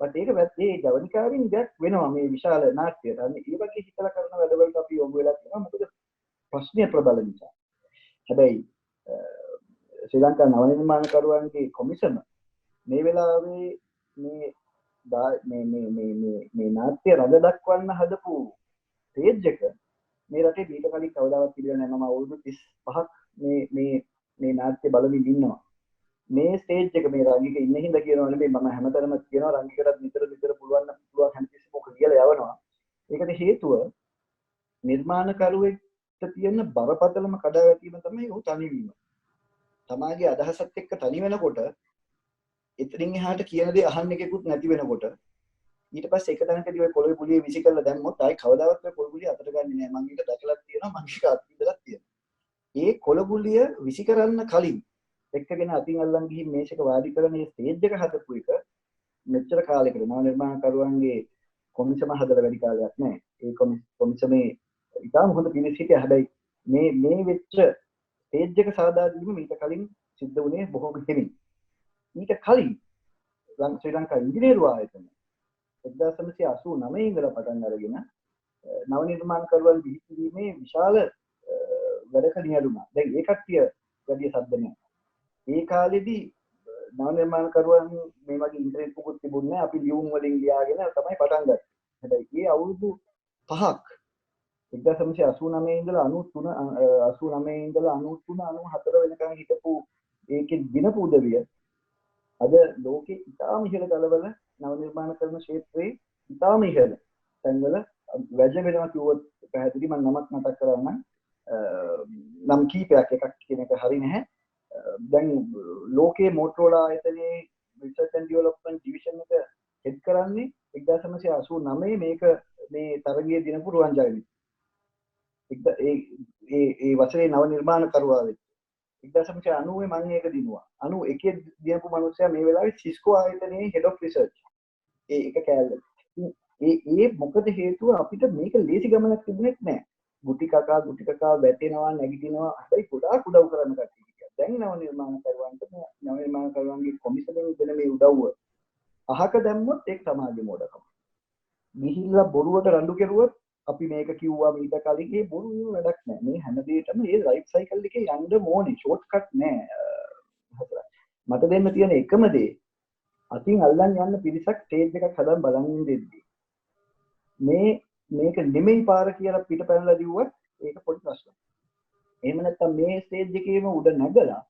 E: but ඒක වැත්තේ ජවනිකාවෙන් දෙයක් වෙනවා මේ විශාල නාට්‍යයට. අන්න ඒ වගේ හිතලා කරන වැඩවලට අපි යොමු වෙලා තියෙනවා. මොකද ප්‍රශ්නය ප්‍රබල නිසා. හැබැයි ශ්‍රී ලංකා නව නිර්මාණකරුවන්ගේ කොමිසම මේ වෙලාවේ මේ නාට්‍ය රඟ දක්වන්න හදපු පේජ් එක මේ රටේ ඊට කලින් කවදාවත් පිළිගන්නේ නැහැ. මම අවුරුදු 35ක් මේ නාට්‍ය බලමින් ඉන්නවා. මේ ස්ටේජ් එක මේ රංගික ඉන්න හින්දා කියනවා නෙමෙයි මම හැමතැනම කියනවා රංගිකටත් නිතර පුළුවන් හැමතිස්සෙම මොක කියලා යවනවා. ඒකට හේතුව නිර්මාණකරුවෙක්ට තියෙන බරපතලම කඩාවැටීම තමයි ਉਹ තනිවීම. තමාගේ අදහසත් එක්ක තනි වෙනකොට එතනින් එහාට කියන දේ අහන්න එකකුත් නැති වෙනකොට ඊට පස්සේ එක තැනකදී ඔය පොළවේ පුලිය විසි කරලා දැම්මොත් ආයි කවදාවත් ඔය පොළවේ පුලිය අතට ගන්නේ නැහැ. මම ඊට දැකලා තියෙනවා මම ඊට අත්විඳලා තියෙනවා. ඒ කොළ පුලිය විසි කරන්න කලින් එක්කගෙන අතින් අල්ලන් ගිහින් මේසෙක වාඩි කරගෙන මේ ස්ටේජ් එක හදපු එක මෙච්චර කාලයකට නව නිර්මාණකරුවන්ගේ කොමිසම හදලා වැඩි කාලයක් නැහැ. ඒ කොමිසමේ ඉතාලම හොඳ පිළිස් හිටියා. හැබැයි මේ වෙච්ච ස්ටේජ් එක සාදා දීම මීට කලින් සිද්ධ වුණේ බොහොම හිමින්. ඊට කලින් ශ්‍රී ලංකා ඉංජිනේරු ආයතන 1989 ඉඳලා පටන් අරගෙන නව නිර්මාණකරුවන් බිහිවීමේ විශාල වැඩක නියැලුණා. දැන් ඒ කට්ටිය වැඩි සද්ද නැහැ. ඒ කාලෙදී නව නිර්මාණකරුවන් මේ වගේ ඉන්ටර්නෙට් පුකුත් තිබුණේ නැහැ. අපි ලියුම් වලින් ලියාගෙන තමයි පටන් ගත්තේ. හැබැයි ඒ අවුරුදු 5ක් 1989 ඉඳලා 89 ඉඳලා 93 94 වෙනකන් හිටපු ඒකේ දිනපු උදවිය අද ලෝකේ ඉතාම ඉහළ තලවල නව නිර්මාණ කරන ක්ෂේත්‍රයේ ඉතාම ඉහළ තැන්වල වැජ වෙනවා කිව්වොත් පැහැදිලි. මම නමක් මතක් කරන්නම්. නම් කීපයක් එකක් කියන එක හරි නැහැ. දැන් ලෝකයේ මෝටරෝලා ආයතනයේ රිසර්ච් ඇන්ඩ් ඩෙවලොප්මන්ට් ඩිවිෂන් එක හෙඩ් කරන්නේ 1989 මේක මේ තරගයේ දිනපු රුවන්ජයනි. ඒ වසරේ නව නිර්මාණකරුවා වෙච්ච 1990 මම ඒක දිනුවා. 91 දිනපු මිනිස්සයා මේ වෙලාවේ සිස්කෝ ආයතනයේ හෙඩ් ඔෆ් රිසර්ච්. ඒ එක කෑල්ල. ඒ මොකද හේතුව අපිට මේක ලේසි ගමනක් තිබුණෙත් නෑ. ගුටි කකා වැටෙනවා නැගිටිනවා. හැබැයි ගොඩාක් උදව් කරන කට්ටිය. දැන් නව නිර්මාණකරුවන්ගේ කොමිසමෙන් දෙන මේ උදව්ව අහක දැම්මොත් ඒක සමාජයේ මොඩකම. ගිහිල්ලා බොරුවට රණ්ඩු කෙරුවොත් අපි මේක කිව්වා මීට කලින් ඒ බොරු වැඩක් නෑ. මේ හැම දෙයකම මේ ලයිෆ් සයිකල් එකේ යන්න ඕනේ. ෂෝට් කට් නෑ. මට දෙන්න තියෙන එකම දේ අතින් අල්ලන් යන්න පිරිසක් ස්ටේජ් එකක් හදන් බලන් ඉඳිද්දි මේක නෙමෙයි පාර කියලා පිට පැනලා දිව්වත් ඒක පොඩි ප්‍රශ්නයක්. එහෙම නැත්නම් මේ ස්ටේජ් එකේම උඩ නැගලා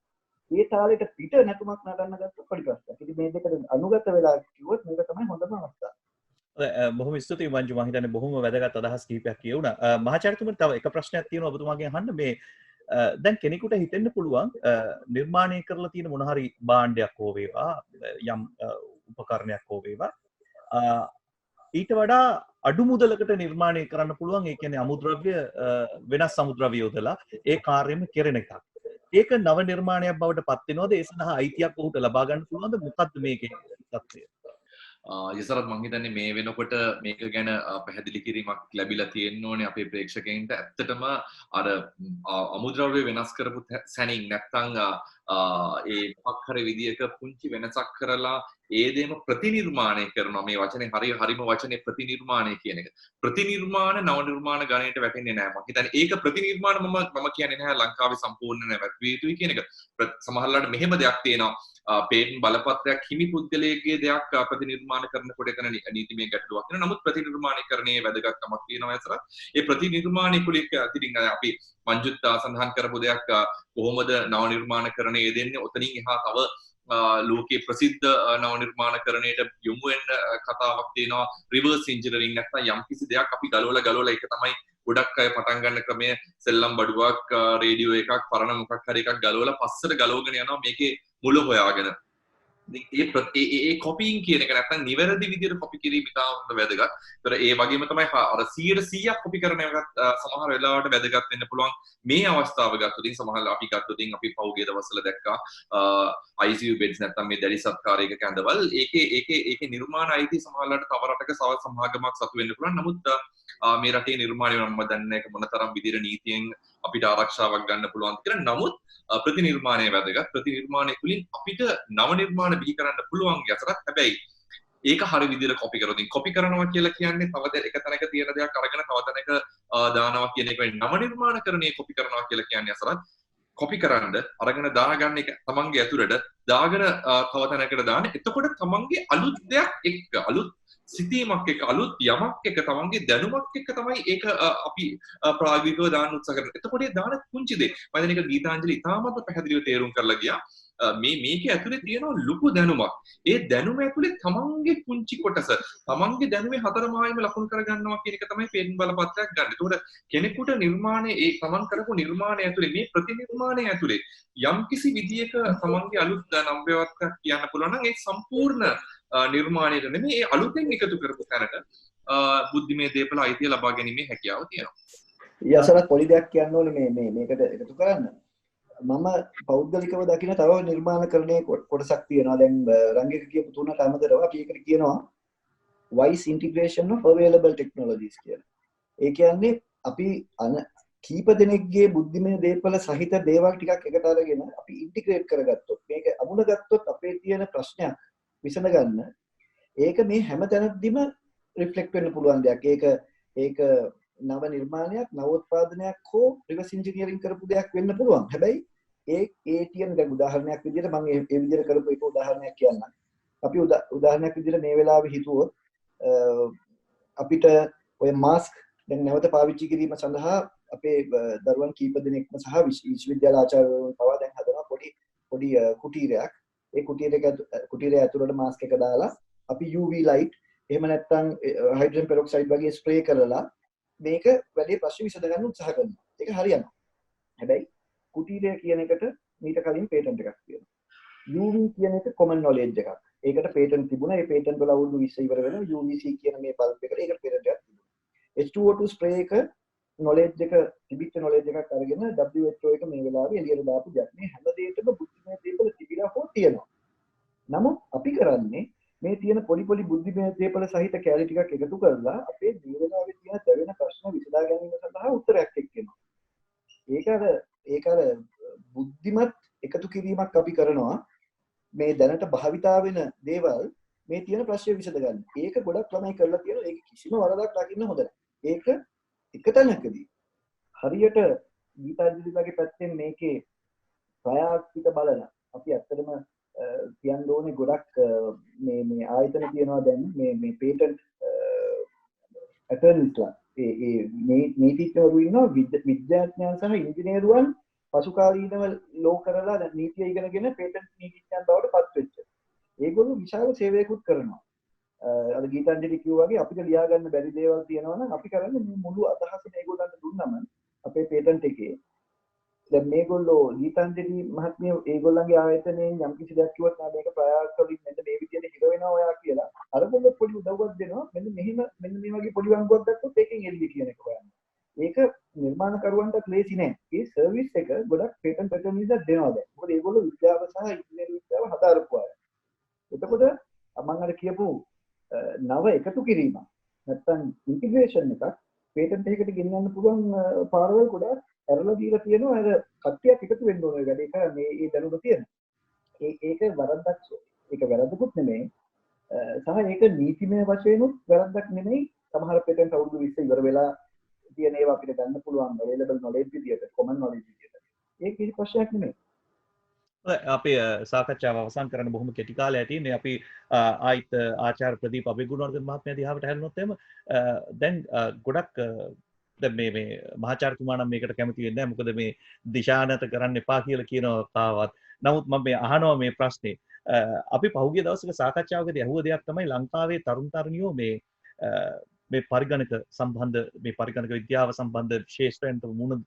E: ඒ තාලෙට පිට නැතුමක් නටන්න ගත්තොත් පොඩි ප්‍රශ්නයක්. ඉතින් මේ දෙකට අනුගත වෙලා කිව්වොත් මේක තමයි හොඳම අවස්ථාව.
A: බොහොම ස්තුතියි මංජු. මම හිතන්නේ බොහොම වැදගත් අදහස් කිහිපයක් කියුණා. මහාචාර්යතුමනි තව එක ප්‍රශ්නයක් තියෙනවා ඔබතුමාගෙන් අහන්න. මේ දැන් කෙනෙකුට හිතෙන්න පුළුවන් නිර්මාණය කරලා තියෙන මොන හරි භාණ්ඩයක් හෝ වේවා යම් උපකරණයක් හෝ වේවා ඊට වඩා අඩු මුදලකට නිර්මාණය කරන්න පුළුවන්. ඒ කියන්නේ අමුද්‍රව්‍ය වෙනස් අමුද්‍රව්‍ය යොදලා ඒ කාර්යම කෙරෙන එකක්. ඒක නව නිර්මාණයක් බවට පත් වෙනවද? ඒ සඳහා අයිතියක් ඔහුට ලබා ගන්න පුළුවන්ද? මොකක්ද මේකේ තත්ත්වය?
B: යසරත් මං හිතන්නේ මේ වෙනකොට මේක ගැන පැහැදිලි කිරීමක් ලැබිලා තියෙන්න ඕනේ අපේ ප්‍රේක්ෂකයන්ට. ඇත්තටම අර අමුද්‍රව්‍ය වෙනස් කරපු සැනින් නැත්තම් ඒ මොකක් හරි විදියක පුංචි වෙනසක් කරලා ඒ දේම ප්‍රතිනිර්මාණය කරනවා. මේ වචනේ හරිම වචනේ ප්‍රතිනිර්මාණය කියන එක. ප්‍රතිනිර්මාණ නව නිර්මාණ ගණයට වැටෙන්නේ නැහැ. මම හිතන්නේ ඒක ප්‍රතිනිර්මාණ මම කියන්නේ නැහැ ලංකාවේ සම්පූර්ණ නැවැත්විය යුතුයි කියන එක. සමහරවිට මෙහෙම දෙයක් තියෙනවා. පේටන්ට් බලපත්‍රයක් හිමි පුද්ගලයෙක්ගේ දෙයක් ප්‍රතිනිර්මාණ කරනකොට එතන නීතිමය ගැටලුවක් වෙනවා. නමුත් ප්‍රතිනිර්මාණීකරණයේ වැදගත්කමක් තියෙනවා ඇසරත්. ඒ ප්‍රතිනිර්මාණීකුලික ඉතින් අපි මංජුත් සඳහන් කරපු දෙයක් කොහොමද නව නිර්මාණකරණය දෙන්නේ ඔතනින් එහා තව ලෝකයේ ප්‍රසිද්ධ නව නිර්මාණකරණයට යොමු වෙන්න කතාවක් තියෙනවා. රිවර්ස් ඉන්ජිනියරින් නැත්නම් යම්කිසි දෙයක් අපි ගලවලා ඒක තමයි ගොඩක් අය පටන් ගන්න ක්‍රමය. සෙල්ලම් බඩුවක් රේඩියෝ එකක් පරණ මොකක් හරි එකක් ගලවලා පස්සට ගලවගෙන යනවා මේකේ මුල හොයාගෙන. ඒ කොපීන් කියන එක නැත්නම් නිවැරදි විදිහට කොපි කිරීම ඉතාමත් වැදගත්. ඒතර ඒ වගේම තමයි අර 100% කොපි කරන එකත් සමහර වෙලාවට වැදගත් වෙන්න පුළුවන්. මේ අවස්ථාව ගත්තොත් සමහර අපි ගත්තොත් අපි පහුගිය දවස්වල දැක්කා ICU beds නැත්නම් මේ දැඩි සත්කාරයක කැඳවල් ඒකේ නිර්මාණ අයිති සමහරලාට තව රටක සමාගමක් සතු වෙන්න පුළුවන්. නමුත් මේ රටේ නිර්මාණය මම දන්නේ නැහැ මොනතරම් විදිහට නීතියෙන් අපිට ආරක්ෂාවක් ගන්න පුළුවන්ද කියලා. නමුත් ප්‍රතිනිර්මාණය වැදගත්. ප්‍රතිනිර්මාණය තුළින් අපිට නව නිර්මාණ බිහි කරන්න පුළුවන් යතරත්. හැබැයි ඒක හරි විදිහට කොපි කරොත් කොපි කරනවා කියලා කියන්නේ තව එක තැනක තියෙන දෙයක් අරගෙන තව තැනක දානවා කියන එක. නව නිර්මාණකරණයේ කොපි කරනවා කියලා කියන්නේ අසරත් කොපි කරන්න අරගෙන දාගන්න එක තමන්ගේ ඇතුළට දාගෙන තව තැනකට දාන්න. එතකොට තමන්ගේ අලුත් දෙයක් එක්ක අලුත් සිතීමක් එක්ක අලුත් යමක් එක්ක තමන්ගේ දැනුමක් එක්ක තමයි ඒක අපි ප්‍රායෝගිකව දාන්න උත්සාහ කරන්නේ. එතකොට ඒ දාන කුංචි දේ මම දැන් ඒක ගීතාංජලි ඉතාමත් පැහැදිලිව තේරුම් කරලා ගියා. මේකේ ඇතුලේ තියෙනවා ලොකු දැනුමක්. ඒ දැනුම ඇතුලේ තමන්ගේ කුංචි කොටස තමන්ගේ දැනුමේ හතරමායිම ලකුණු කරගන්නවා කියන එක තමයි පේන් බලපත්‍රයක් ගන්න. ඒකට කෙනෙකුට නිර්මාණය ඒ තමන් කරපු නිර්මාණය ඇතුලේ මේ ප්‍රතිනිර්මාණය ඇතුලේ යම්කිසි විදියක තමන්ගේ අලුත් නම්බයවත් කියන්න පුළුවන් නම් ඒ සම්පූර්ණ නිර්මාණයට නෙමෙයි ඒ අලුතෙන් එකතු කරපු තැනට බුද්ධිමය දේපල අයිතිය ලබා ගැනීමේ හැකියාව තියෙනවා.
E: යසරත් පොඩි දෙයක් කියන්න ඕනේ මේකට එකතු කරන්න. මම පෞද්ගලිකව දකින තව නිර්මාණකරණයේ කොටසක් තියෙනවා. දැන් රංගික කියපු තුනට අමතරව අපි ඒකට කියනවා wise integration of available technologies කියලා. ඒ කියන්නේ අපි කීප දෙනෙක්ගේ බුද්ධිමය දේපල සහිත දේවල් ටිකක් එකට අරගෙන අපි ඉන්ටිග්‍රේට් කරගත්තොත් මේක අමුණ ගත්තොත් අපේ තියෙන ප්‍රශ්නයක් විසඳ ගන්න ඒක මේ හැම තැනදීම රිෆ්ලෙක්ට් වෙන්න පුළුවන් දෙයක්. ඒක නව නිර්මාණයක්, නවෝත්පාදනයක් හෝ රිවර්ස් ඉන්ජිනියරින් කරපු දෙයක් වෙන්න පුළුවන්. හැබැයි ඒ තියෙන දැන් උදාහරණයක් විදිහට මම ඒ විදිහට කරපු එක උදාහරණයක් කියන්නම්. අපි උදාහරණයක් විදිහට මේ වෙලාවේ හිතුවොත් අපිට ඔය මාස්ක් දැන් නැවත පාවිච්චි කිරීම සඳහා අපේ දරුවන් කීප දෙනෙක්ම සහ විශ්වවිද්‍යාල ආචාර්යවරුන් පවා දැන් හදනවා පොඩි කුටීරයක්. ඒ කුටීරය ඇතුළට මාස්ක් එක දාලා අපි UV light එහෙම නැත්නම් හයිඩ්‍රජන් පෙරොක්සයිඩ් වගේ ස්ප්‍රේ කරලා මේක වැඩි ප්‍රශ්න විසඳ ගන්න උත්සාහ කරනවා. ඒක හරියනවා. හැබැයි කුටීරය කියන එකට මීට කලින් පේටන්ට් එකක් තියෙනවා. UV කියන එක common knowledge එකක්. ඒකට පේටන්ට් තිබුණා. ඒ පේටන්ට් වල අවුරුදු 20 ඉවර වෙනවා. UVC කියන මේ බල්බ් එකට ඒකට පේටන්ට් එකක් තිබුණා. H2O2 ස්ප්‍රේ එක knowledge එක තිබිච්ච knowledge එකක් අරගෙන WHO එක මේ වෙලාවේ එළියට දාපු දෙයක්. මේ හැම දෙයකම බුද්ධිමය දේපල තිබිලා හෝ තියෙනවා. නමුත් අපි කරන්නේ මේ තියෙන පොඩි බුද්ධිමය දේපල සහිත කැලි ටිකක් එකතු කරලා අපේ ජීවිතාවේ තියෙන දැවෙන ප්‍රශ්න විසඳා ගැනීම සඳහා උත්තරයක් එක්කෙනවා. ඒක අර බුද්ධිමත් එකතු කිරීමක් අපි කරනවා මේ දැනට භාවිතා වෙන දේවල් මේ තියෙන ප්‍රශ්න විසඳ ගන්න. ඒක ගොඩක් ළමයි කරලා තියෙනවා. ඒක කිසිම වරදක් දකින්න හොඳ නැහැ. ඒක එක තැනකදී හරියට ගීතාංජලිගේ පැත්තෙන් මේකේ ප්‍රායෝගික බලන අපි ඇත්තටම කියන්න ඕනේ ගොඩක් මේ ආයතන තියෙනවා දැන් මේ පේටන්ට් ඇටර්නිස්ලා මේ නීතිඥවරු ඉන්නවා විද්‍යාඥයන් සහ ඉංජිනේරුවන් පසුකාලීනව ලෝ කරලා නීතිය ඉගෙනගෙන පේටන්ට් නීතිඥයන් බවට පත් වෙච්ච. ඒගොල්ලෝ විශාල සේවයකුත් කරනවා. අර ගීතාංජලි කිව්වා වගේ අපිට ලියා ගන්න බැරි දේවල් තියෙනවා නම් අපි කරන්නේ මේ මුළු අදහස මේගොල්ලන්ට දුන්නම අපේ පේටන්ට් එකේ දැන් මේගොල්ලෝ ගීතාංජලි මහත්මිය ඒගොල්ලන්ගේ ආයතනයෙන් යම් කිසි දෙයක් කිව්වොත් නම් මේක ප්‍රායෝගිකව මෙන්න මේ විදිහට හිර වෙනවා ඔයා කියලා අරගොල්ලෝ පොඩි උදව්වක් දෙනවා මෙන්න මේ වගේ පොඩි වංගුවක් දැක්කොත් ඒකෙන් එල්ලි කියන එක හොයන්න. ඒක නිර්මාණකරුවන්ට ලේසි නෑ. ඒ සර්විස් එක ගොඩක් පේටන්ට් ඇටර්නිස්ලා දෙනවා දැන්. මොකද ඒගොල්ලෝ විද්‍යාව සහ ඉංජිනේරු විද්‍යාව හදාරපු අය. එතකොට මම අර කියපු නව එකතු කිරීම නැත්නම් ඉන්ටිග්‍රේෂන් එකක් පේටන්ට් එකකට ගෙනියන්න පුළුවන් පාරවල් ගොඩක් ඇරලා දීලා තියෙනවා. අර කට්ටියක් එකතු වෙන්න ඕනේ වැඩේ කරන්නේ මේ දැනුම තියෙන. ඒක වරද්දක් ඒක වැරද්දකුත් නෙමෙයි. සහ ඒක නීතිමය වශයෙන්ුත් වැරද්දක් නෙමෙයි. සමහර පේටන්ට් අවුරුදු 20 ඉවර වෙලා තියෙන ඒවා අපිට ගන්න පුළුවන් available knowledge විදියට common knowledge විදියට. ඒක කිසි ප්‍රශ්නයක් නෙමෙයි.
A: අපේ සාකච්ඡාව අවසන් කරන්න බොහොම කෙටි කාලයක් තියෙනවා. අපි ආයිත් ආචාර්ය ප්‍රදීප අබේගුණවර්ධන මහත්මයා දිහාට හැරුණොත් එහෙම දැන් ගොඩක් දැන් මේ මහාචාර්යතුමා නම් මේකට කැමති වෙන්නේ නැහැ. මොකද මේ දිශානත කරන්න එපා කියලා කියනවා කාවත්. නමුත් මම මේ අහනවා මේ ප්‍රශ්නේ. අපි පහුගිය දවසක සාකච්ඡාවකදී අහුව දෙයක් තමයි ලංකාවේ තරුණ තරුණියෝ මේ පරිගණක සම්බන්ධ මේ පරිගණක විද්‍යාව සම්බන්ධ ශාස්ත්‍රයන්ට මුණ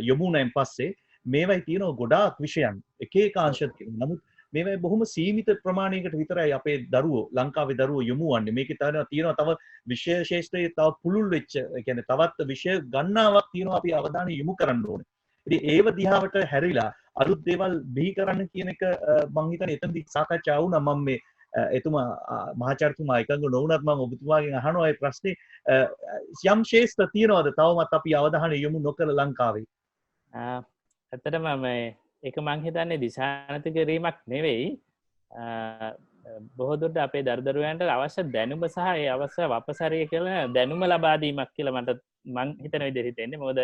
A: යොමුණෙන් පස්සේ මේවයි තියෙනවා ගොඩාක් විෂයන් එක එක අංශ තියෙනවා. නමුත් මේවයි බොහොම සීමිත ප්‍රමාණයකට විතරයි අපේ දරුවෝ ලංකාවේ දරුවෝ යොමු වන්නේ. මේකේ තියෙනවා තව විෂය ශාස්ත්‍රයේ තව පුළුල් වෙච්ච ඒ කියන්නේ තවත් විෂය ගණනාවක් තියෙනවා අපි අවධානය යොමු කරන්න ඕනේ. ඉතින් ඒව දිහාවට හැරිලා අලුත් දේවල් බිහි කරන්න කියන එක මම හිතන්නේ එතනදී සාකච්ඡා වුණා. මම මේ එතුමා මහාචාර්යතුමා එකඟ නොවුනත් මම ඔබතුමාගෙන් අහනවා මේ ප්‍රශ්නේ යම් ශාස්ත්‍ර තියෙනවද තවමත් අපි අවධානය යොමු නොකර ලංකාවේ?
C: ඇත්තටම ඒක මං හිතන්නේ දිශානත කිරීමක් නෙවෙයි. බොහෝ දුරට අපේ දරුදරුවන්ට අවශ්‍ය දැනුම සහ ඒ අවශ්‍ය වපසරිය කියලා දැනුම ලබා දීමක් කියලා මං හිතන විදිහට හිතෙන්නේ. මොකද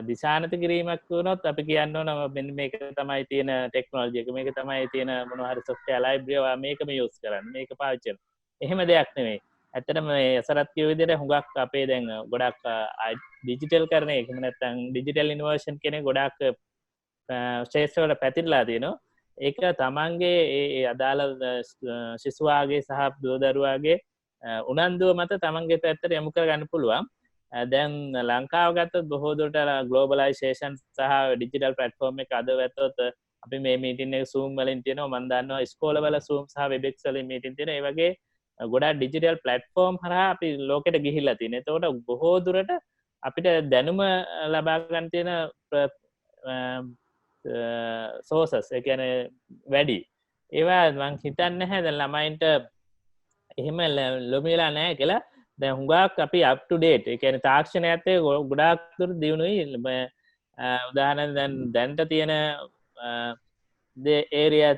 C: දිශානත කිරීමක් වුණොත් අපි කියන්න ඕන මෙන්න මේක තමයි තියෙන ටෙක්නොලොජි එක, මේක තමයි තියෙන මොනවා හරි සොෆ්ට්වෙයාර් ලයිබ්‍රරි එක මේකම යූස් කරන්න, මේක පාවිච්චි කරන්න. එහෙම දෙයක් නෙවෙයි. ඇත්තටම මේ අසරත් කියව විදිහට හුඟක් අපේ දැන් ගොඩක් ඩිජිටල් කරන එක නැත්නම් ඩිජිටල් ඉනෝවේෂන් කියන ගොඩක් ශේෂ්ත්‍රවල පැතිරලා තියෙනවා. ඒක තමන්ගේ ඒ අදාළ ශිෂ්‍යයාගේ සහ දුවදරුවාගේ උනන්දුව මත තමන්ගේ පැත්තට යොමු කරගන්න පුළුවන්. දැන් ලංකාව ගත්තොත් බොහෝ දුරට ග්ලෝබලයිසේෂන් සහ ඩිජිටල් ප්ලැට්ෆෝම් එක අද වැත්තොත් අපි මේ මීටින් එක Zoom වලින් තියෙනවා. මම දන්නවා ඉස්කෝලවල Zoom සහ Webex වලින් මීටින් තියෙනවා. ඒ වගේ ගොඩාක් ඩිජිටල් ප්ලැට්ෆෝම් හරහා අපි ලෝකෙට ගිහිල්ලා තියෙනවා. ඒතකොට බොහෝ දුරට අපිට දැනුම ලබා ගන්න තියෙන සෝසස් ඒ කියන්නේ වැඩි. ඒවා මං හිතන්නේ නැහැ දැන් ළමයින්ට එහෙම ලොමිලා නැහැ කියලා. දැන් හුඟක් අපි up to date ඒ කියන්නේ තාක්ෂණයත් එක්ක ගොඩාක් දුර දියුණුයි. උදාහරණ දැන්ට තියෙන ඒරියා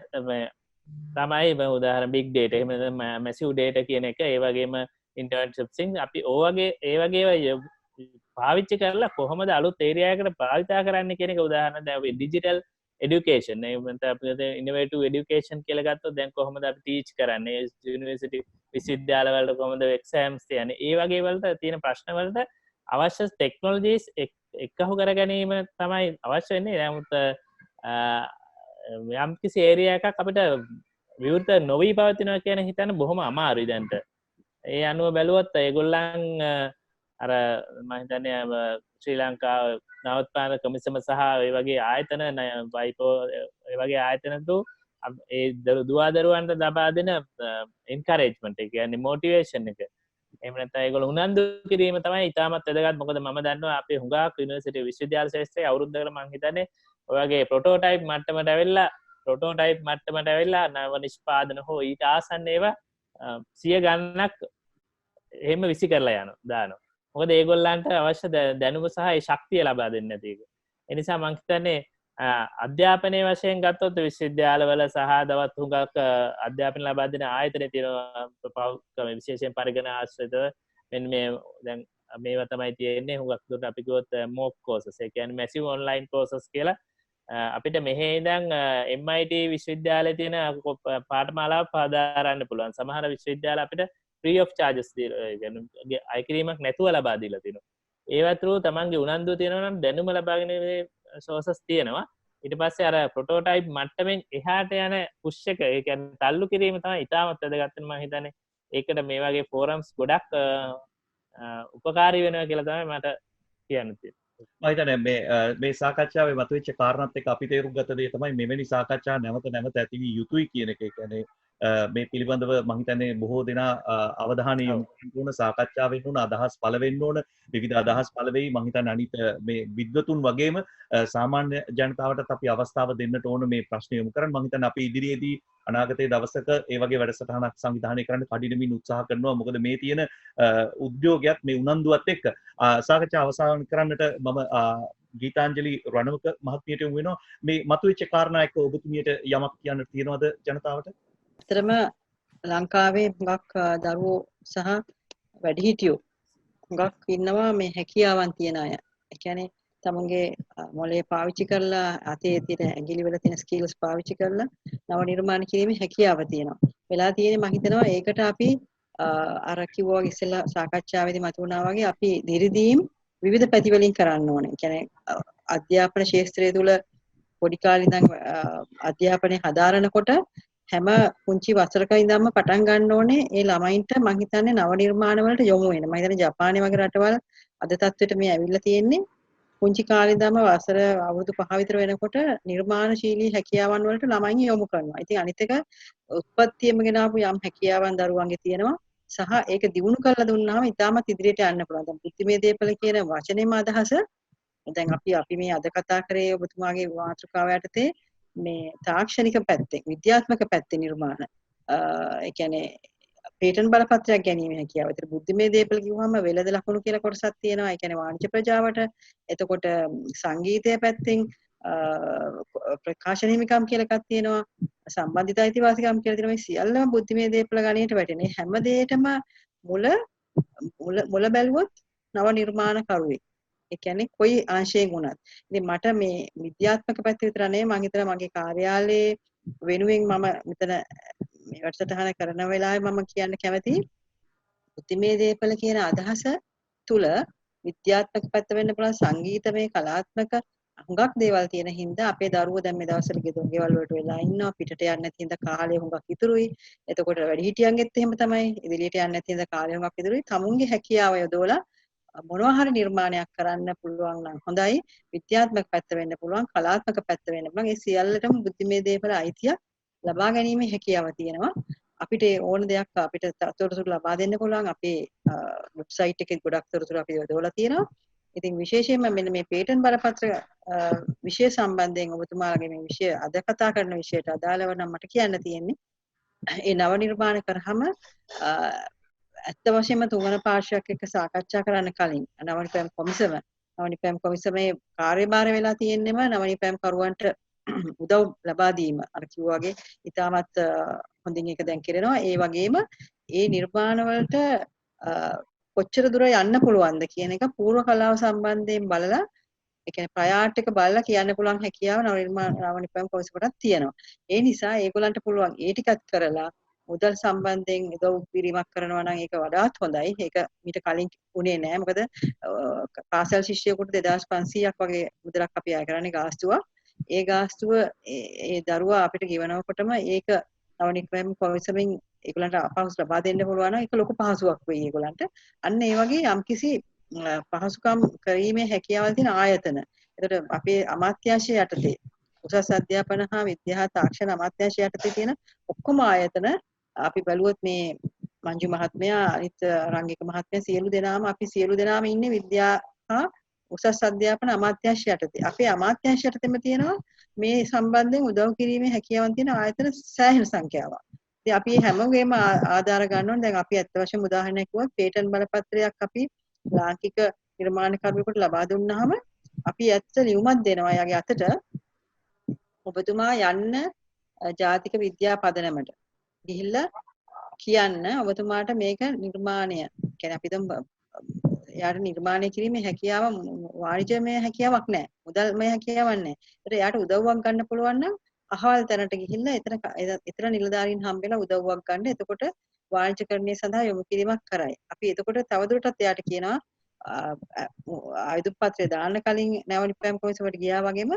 C: තමයි උදාහරණ big data එහෙම massive data කියන එක ඒ වගේම internet shopping අපි ඒ වගේ පාවිච්චි කරලා කොහොමද අලුත් ඒරියා එකකට භාවිතා කරන්න කියන එක උදාහරණ දැන් අපි digital education එහෙම අපිට innovative education කියලා ගත්තොත් දැන් කොහොමද අපි teach කරන්නේ university විශ්වවිද්‍යාල වලට කොහොමද exams තියන්නේ ඒ වගේ වලට තියෙන ප්‍රශ්න වලට අවශ්‍ය technologies එකහු කර ගැනීම තමයි අවශ්‍ය වෙන්නේ. නමුත් යම් කිසි ඒරියා එකක් අපිට විවෘත නොවී පවතිනවා කියන හිතන්න බොහොම අමාරුයි දැන්ට. ඒ අනුව බැලුවොත් ඒගොල්ලන් අර මම හිතන්නේ ශ්‍රී ලංකාව නවත්පාන කමිසම සහ ඒ වගේ ආයතන වයිපෝ ඒ වගේ ආයතනතු ඒ දුවදරුවන්ට ලබා දෙන එන්කරේජ්මන්ට් එක කියන්නේ මොටිවේෂන් එක. එහෙම නැත්නම් ඒගොල්ලෝ උනන්දු කිරීම තමයි ඉතාමත් වැදගත්. මොකද මම දන්නවා අපේ හුඟක් යුනිවර්සිටි විශ්වවිද්‍යාල ශාස්ත්‍රයේ අවුරුද්දකට මම හිතන්නේ ඔය වගේ ප්‍රොටෝටයිප් මට්ටමට ඇවිල්ලා නව නිෂ්පාදන හෝ ඊට ආසන්න ඒවා 100 ගණනක් එහෙම විසි කරලා දානවා. මොකද ඒගොල්ලන්ට අවශ්‍ය දැනුම සහ ඒ ශක්තිය ලබා දෙන්නේ නැති එක. ඒ නිසා මම හිතන්නේ අධ්‍යාපනයේ වශයෙන් ගත්තොත් විශ්වවිද්‍යාලවල සහ දවත් හුඟක් අධ්‍යාපන ලබා දෙන ආයතන තියෙනවා විශේෂයෙන් පරිගණක ආශ්‍රිතව මෙන්න මේ දැන් මේවා තමයි තියෙන්නේ හුඟක් දුරට අපි කිව්වොත් mock courses ඒ කියන්නේ massive online courses කියලා අපිට මෙහි ඉඳන් MIT විශ්වවිද්‍යාලයේ තියෙන පාඨමාලාව පාදාරන්න පුළුවන්. සමහර විශ්වවිද්‍යාල අපිට free of charges කියන්නේ අය කිරීමක් නැතුව ලබා දීලා තිනවා. ඒවා through තමන්ගේ උනන්දුව තියෙනවා නම් දැනුම ලබාගෙන sources තියෙනවා. ඊට පස්සේ අර ප්‍රොටෝටයිප් මට්ටමින් එහාට යන පුෂ් එක ඒ කියන්නේ තල්ලු කිරීම තමයි ඉතාමත් වැදගත් වෙන මම හිතන්නේ. ඒකට මේ වගේ forums ගොඩක් උපකාරී වෙනවා කියලා තමයි මට කියන්න තියෙන්නේ.
A: මම හිතන්නේ මේ සාකච්ඡාවේ මතුවෙච්ච කාරණාත් එක්ක අපි තේරුම් ගත දේ තමයි මෙවැනි සාකච්ඡා නැවත ඇති වී යුතුයි කියන එක. ඒ කියන්නේ මේ පිළිබඳව මම හිතන්නේ බොහෝ දෙනා අවධානය යොමු කරන සාකච්ඡාවෙන් උන අදහස් පළ වෙන්න ඕන. විවිධ අදහස් පළ වෙයි. මම හිතන්නේ අනිත් මේ විද්වතුන් වගේම සාමාන්‍ය ජනතාවටත් අපි අවස්ථාව දෙන්නට ඕන මේ ප්‍රශ්න යොමු කරන්න. මම හිතන්නේ අපි ඉදිරියේදී අනාගතයේ දවසක ඒ වගේ වැඩසටහනක් සංවිධානය කරන්න කඩිනමින් උත්සාහ කරනවා. මොකද මේ තියෙන උද්‍යෝගයත් මේ උනන්දුවත් එක්ක සාකච්ඡා අවසන් කරන්නට මම ගීතාංජලි රණවක මහත්මියට යොමු වෙනවා. මේ මතුවෙච්ච කාරණා එක්ක ඔබතුමියට යමක් කියන්න තියෙනවද ජනතාවට?
D: ඇත්තටම ලංකාවේ හුඟක් දරුවෝ සහ වැඩිහිටියෝ හුඟක් ඉන්නවා මේ හැකියාවන් තියන අය. ඒ කියන්නේ තමන්ගේ මොලේ පාවිච්චි කරලා අතේ තියෙන ඇඟිලි වල තියෙන ස්කිල්ස් පාවිච්චි කරලා නව නිර්මාණ කිරීමේ හැකියාව තියෙනවා. වෙලා තියෙන්නේ මම හිතනවා ඒකට අපි අර කිව්වා වගේ ඉස්සෙල්ලා සාකච්ඡාවේදී මතුවනා වගේ අපි දිරිදීම් විවිධ පැති වලින් කරන්න ඕනේ. ඒ කියන්නේ අධ්‍යාපන ශාස්ත්‍රය තුල පොඩි කාලේ ඉඳන් අධ්‍යාපනය හදාරනකොට හැම පුංචි වසරක ඉඳන්ම පටන් ගන්න ඕනේ ඒ ළමයින්ට මම හිතන්නේ නව නිර්මාණ වලට යොමු වෙන. මම හිතන්නේ ජපානයේ වගේ රටවල් අද තත්ත්වෙට මේ ඇවිල්ලා තියෙන්නේ පුංචි කාලේ ඉඳන්ම වසර අවුරුදු 5 විතර වෙනකොට නිර්මාණශීලී හැකියාවන් වලට ළමයින් යොමු කරනවා. ඉතින් අනිත් එක උත්පත්තියම ගෙනාවු යම් හැකියාවන් දරුවන්ගේ තියෙනවා. සහ ඒක දිනු කරලා දුන්නාම ඉතාමත් ඉදිරියට යන්න පුළුවන්. දැන් බුද්ධිමය දේපල කියන වචනේම අදහස දැන් අපි මේ අද කතා කරේ ඔබතුමාගේ මාතෘකාව යටතේ මේ තාක්ෂණික පැත්තෙන් විද්‍යාත්මක පැත්තේ නිර්මාණ ඒ කියන්නේ පේටන්ට් බලපත්‍රයක් ගැනීම හැකියාව. ඒතර බුද්ධිමය දේපල කිව්වම වෙළඳ ලකුණු කියලා කොටසක් තියෙනවා. ඒ කියන්නේ වාණිජ්‍ය ප්‍රජාවට. එතකොට සංගීතය පැත්තෙන් ප්‍රකාශන හිමිකම් කියලා එකක් තියෙනවා. සම්බන්ධිත අයිතිවාසිකම් කියලා තියෙනවා. මේ සියල්ලම බුද්ධිමය දේපල ගණයට වැටෙන. හැම දෙයකම මුල බැලුවොත් නව නිර්මාණ කරුවෙක්. ඒ කියන්නේ කොයි අංශයෙන් වුණත්. ඉතින් මට මේ විද්‍යාත්මක පැත්ත විතර නෙවෙයි මම හිතලා මගේ කාර්යාලයේ වෙනුවෙන් මම මෙතන මේ වැඩසටහන කරන වෙලාවේ මම කියන්න කැමතියි බුද්ධිමය දේපල කියන අදහස තුල විද්‍යාත්මක පැත්ත වෙන්න පුළුවන් සංගීතමය කලාත්මක හුඟක් දේවල් තියෙන හින්දා අපේ දරුවෝ දැන් මේ දවස්වල ගෙවල් වලට වෙලා ඉන්නවා පිටට යන්නේ නැති හින්දා කාලය හුඟක් ඉතුරුයි. එතකොට වැඩිහිටියන්ගෙත් එහෙම තමයි. ඉදිරියට යන්නේ නැති හින්දා කාලය හුඟක් ඉතුරුයි. තමුන්ගේ හැකියාව යොදවලා මොනවා හරි නිර්මාණයක් කරන්න පුළුවන් නම් හොඳයි. විද්‍යාත්මක පැත්ත වෙන්න පුළුවන්, කලාත්මක පැත්ත වෙන්න පුළුවන්. ඒ සියල්ලටම බුද්ධිමය දේපල අයිතියක් ලබා ගැනීමේ හැකියාව තියෙනවා. අපිට ඕන දෙයක් අපිට තොරතුරු ලබා දෙන්න පුළුවන්. අපේ වෙබ්සයිට් එකේ ගොඩක් තොරතුරු අපි යොදවලා තියෙනවා. ඉතින් විශේෂයෙන්ම මෙන්න මේ පේටන්ට් බලපත්‍ර විෂය සම්බන්ධයෙන් ඔබතුමාලගේ මේ විෂය අද කතා කරන විෂයට අදාළව නම් මට කියන්න තියෙන්නේ ඒ නව නිර්මාණ කරාම ඇත්ත වශයෙන්ම තුන්වන පාර්ශ්වයක් එක්ක සාකච්ඡා කරන්න කලින් නවනිපැම් කොමිසමේ කාර්යභාරය වෙලා තියෙන්නම නවනිපැම් කරුවන්ට උදව් ලබා දීම අර කිව්වා වගේ ඉතාමත් හොඳින් ඒක දැන් කරනවා. ඒ වගේම ඒ නිර්මාණ වලට කොච්චර දුර යන්න පුළුවන්ද කියන එක පූර්ව කලාව සම්බන්ධයෙන් බලලා ඒ කියන්නේ ප්‍රයාට් එක බලලා කියන්න පුළුවන් හැකියාව නවනිපැම් කොමිසමටත් තියෙනවා. ඒ නිසා ඒගොල්ලන්ට පුළුවන් ඒ ටිකත් කරලා මුදල් සම්බන්ධයෙන් උදව් පිරීමක් කරනවා නම් ඒක වඩාත් හොඳයි. ඒක මීට කලින් උනේ නෑ. මොකද පාසල් ශිෂ්‍යයෙකුට 2500ක් වගේ මුදලක් අපි අය කරන්නේ ගාස්තුවක්. ඒ ගාස්තුව ඒ දරුවා අපිට ගෙවනකොටම ඒක නවනිපැම් කොමිසමෙන් ඒගොල්ලන්ට අපහසු ලබා දෙන්න පුළුවන් නම් ඒක ලොකු පහසුවක් වෙයි ඒගොල්ලන්ට. අන්න ඒ වගේ යම්කිසි පහසුකම් කිරීමේ හැකියාවල් තියෙන ආයතන. එතකොට අපේ අමාත්‍යාංශය යටතේ උසස් අධ්‍යාපන හා විද්‍යා තාක්ෂණ අමාත්‍යාංශය යටතේ තියෙන ඔක්කොම ආයතන අපි බැලුවොත් මේ මංජු මහත්මයා අනිත් රංගික මහත්මයා සියලු දෙනාම ඉන්නේ විද්‍යා හා උසස් අධ්‍යාපන අමාත්‍යාංශය යටතේ. අපේ අමාත්‍යාංශය යටතේම තියෙනවා මේ සම්බන්ධයෙන් උදව් කිරීමේ හැකියාවන් තියෙන ආයතන සෑහෙන සංඛ්‍යාවක්. ඉතින් අපි හැමෝගෙම ආධාර ගන්න ඕනේ. දැන් අපි අත්ත වශයෙන්ම උදාහරණයක් කිව්වොත් පේටන්ට් බලපත්‍රයක් අපි ලාංකික නිර්මාණකරුවෙකුට ලබා දුන්නාම අපි ඇත්ත ලියුමක් දෙනවා යාගේ අතට ඔබතුමා යන්න ජාතික විද්‍යා පදනමට ගිහිල්ලා කියන්න ඔබතුමාට මේක නිර්මාණය කියන්නේ අපි යාට නිර්මාණය කිරීමේ හැකියාව වාණිජමය හැකියාවක් නැහැ. මුදල්මය හැකියාවක් නැහැ. ඒකට යාට උදව්වක් ගන්න පුළුවන් නම් අහවල් තැනට ගිහිල්ලා එතන නිලධාරීන් හම්බෙලා උදව්වක් ගන්න. එතකොට වාණිජකරණය සඳහා යොමු කිරීමක් කරයි. අපි එතකොට තවදුරටත් එයාට කියනවා ආයුධ පත්‍රය දාන්න කලින් නවනිපැම් කොමිසමට ගියා වගේම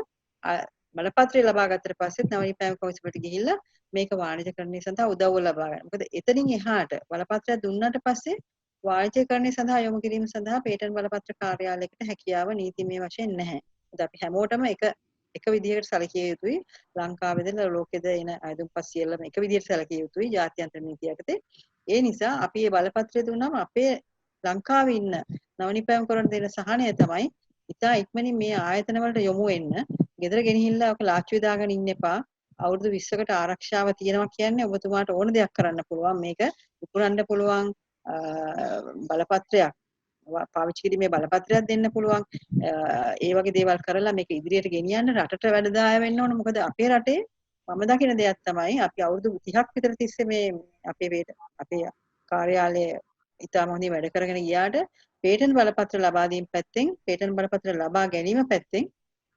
D: බලපත්‍රය ලබා ගත්තට පස්සෙත් නවනිපැම් කොමිසමට ගිහිල්ලා මේක වාණිජකරණය සඳහා උදව්ව ලබා ගන්න. මොකද එතනින් එහාට බලපත්‍රය දුන්නාට පස්සේ වාණිජකරණය සඳහා යොමු කිරීම සඳහා පේටන්ට් බලපත්‍ර කාර්යාලයකට හැකියාව නීතිමය වශයෙන් නැහැ. මොකද අපි හැමෝටම එක විදිහකට සැලකිය යුතුයි. ලංකාවේද ලෝකෙද එන ආයුධපත් සියල්ලම එක විදිහට සැලකිය යුතුයි ජාත්‍යන්තර නීතිය යටතේ. ඒ නිසා අපි මේ බලපත්‍රය දුන්නාම අපේ ලංකාවේ ඉන්න නවනිපැම් කරන දෙන සහනය තමයි ඉතා ඉක්මනින් මේ ආයතන වලට යොමු වෙන්න. ගෙදර ගෙනහිල්ලා ඔක ලාච්චුවේ දාගෙන ඉන්න එපා. අවුරුදු 20කට ආරක්ෂාව තියෙනවා කියන්නේ ඔබතුමාට ඕන දෙයක් කරන්න පුළුවන්. මේක විකුණන්න පුළුවන් බලපත්‍රයක්. පාවිච්චි කිරීමේ බලපත්‍රයක් දෙන්න පුළුවන්. ඒ වගේ දේවල් කරලා මේක ඉදිරියට ගෙනියන්න රටට වැඩදාය වෙන්න ඕන. මොකද අපේ රටේ මම දකින දෙයක් තමයි අපි අවුරුදු 30ක් විතර තිස්සේ මේ අපේ කාර්යාලය ඉතාම හොඳින් වැඩ කරගෙන ගියාට පේටන්ට් බලපත්‍ර ලබා දීම පැත්තෙන් පේටන්ට් බලපත්‍ර ලබා ගැනීම පැත්තෙන්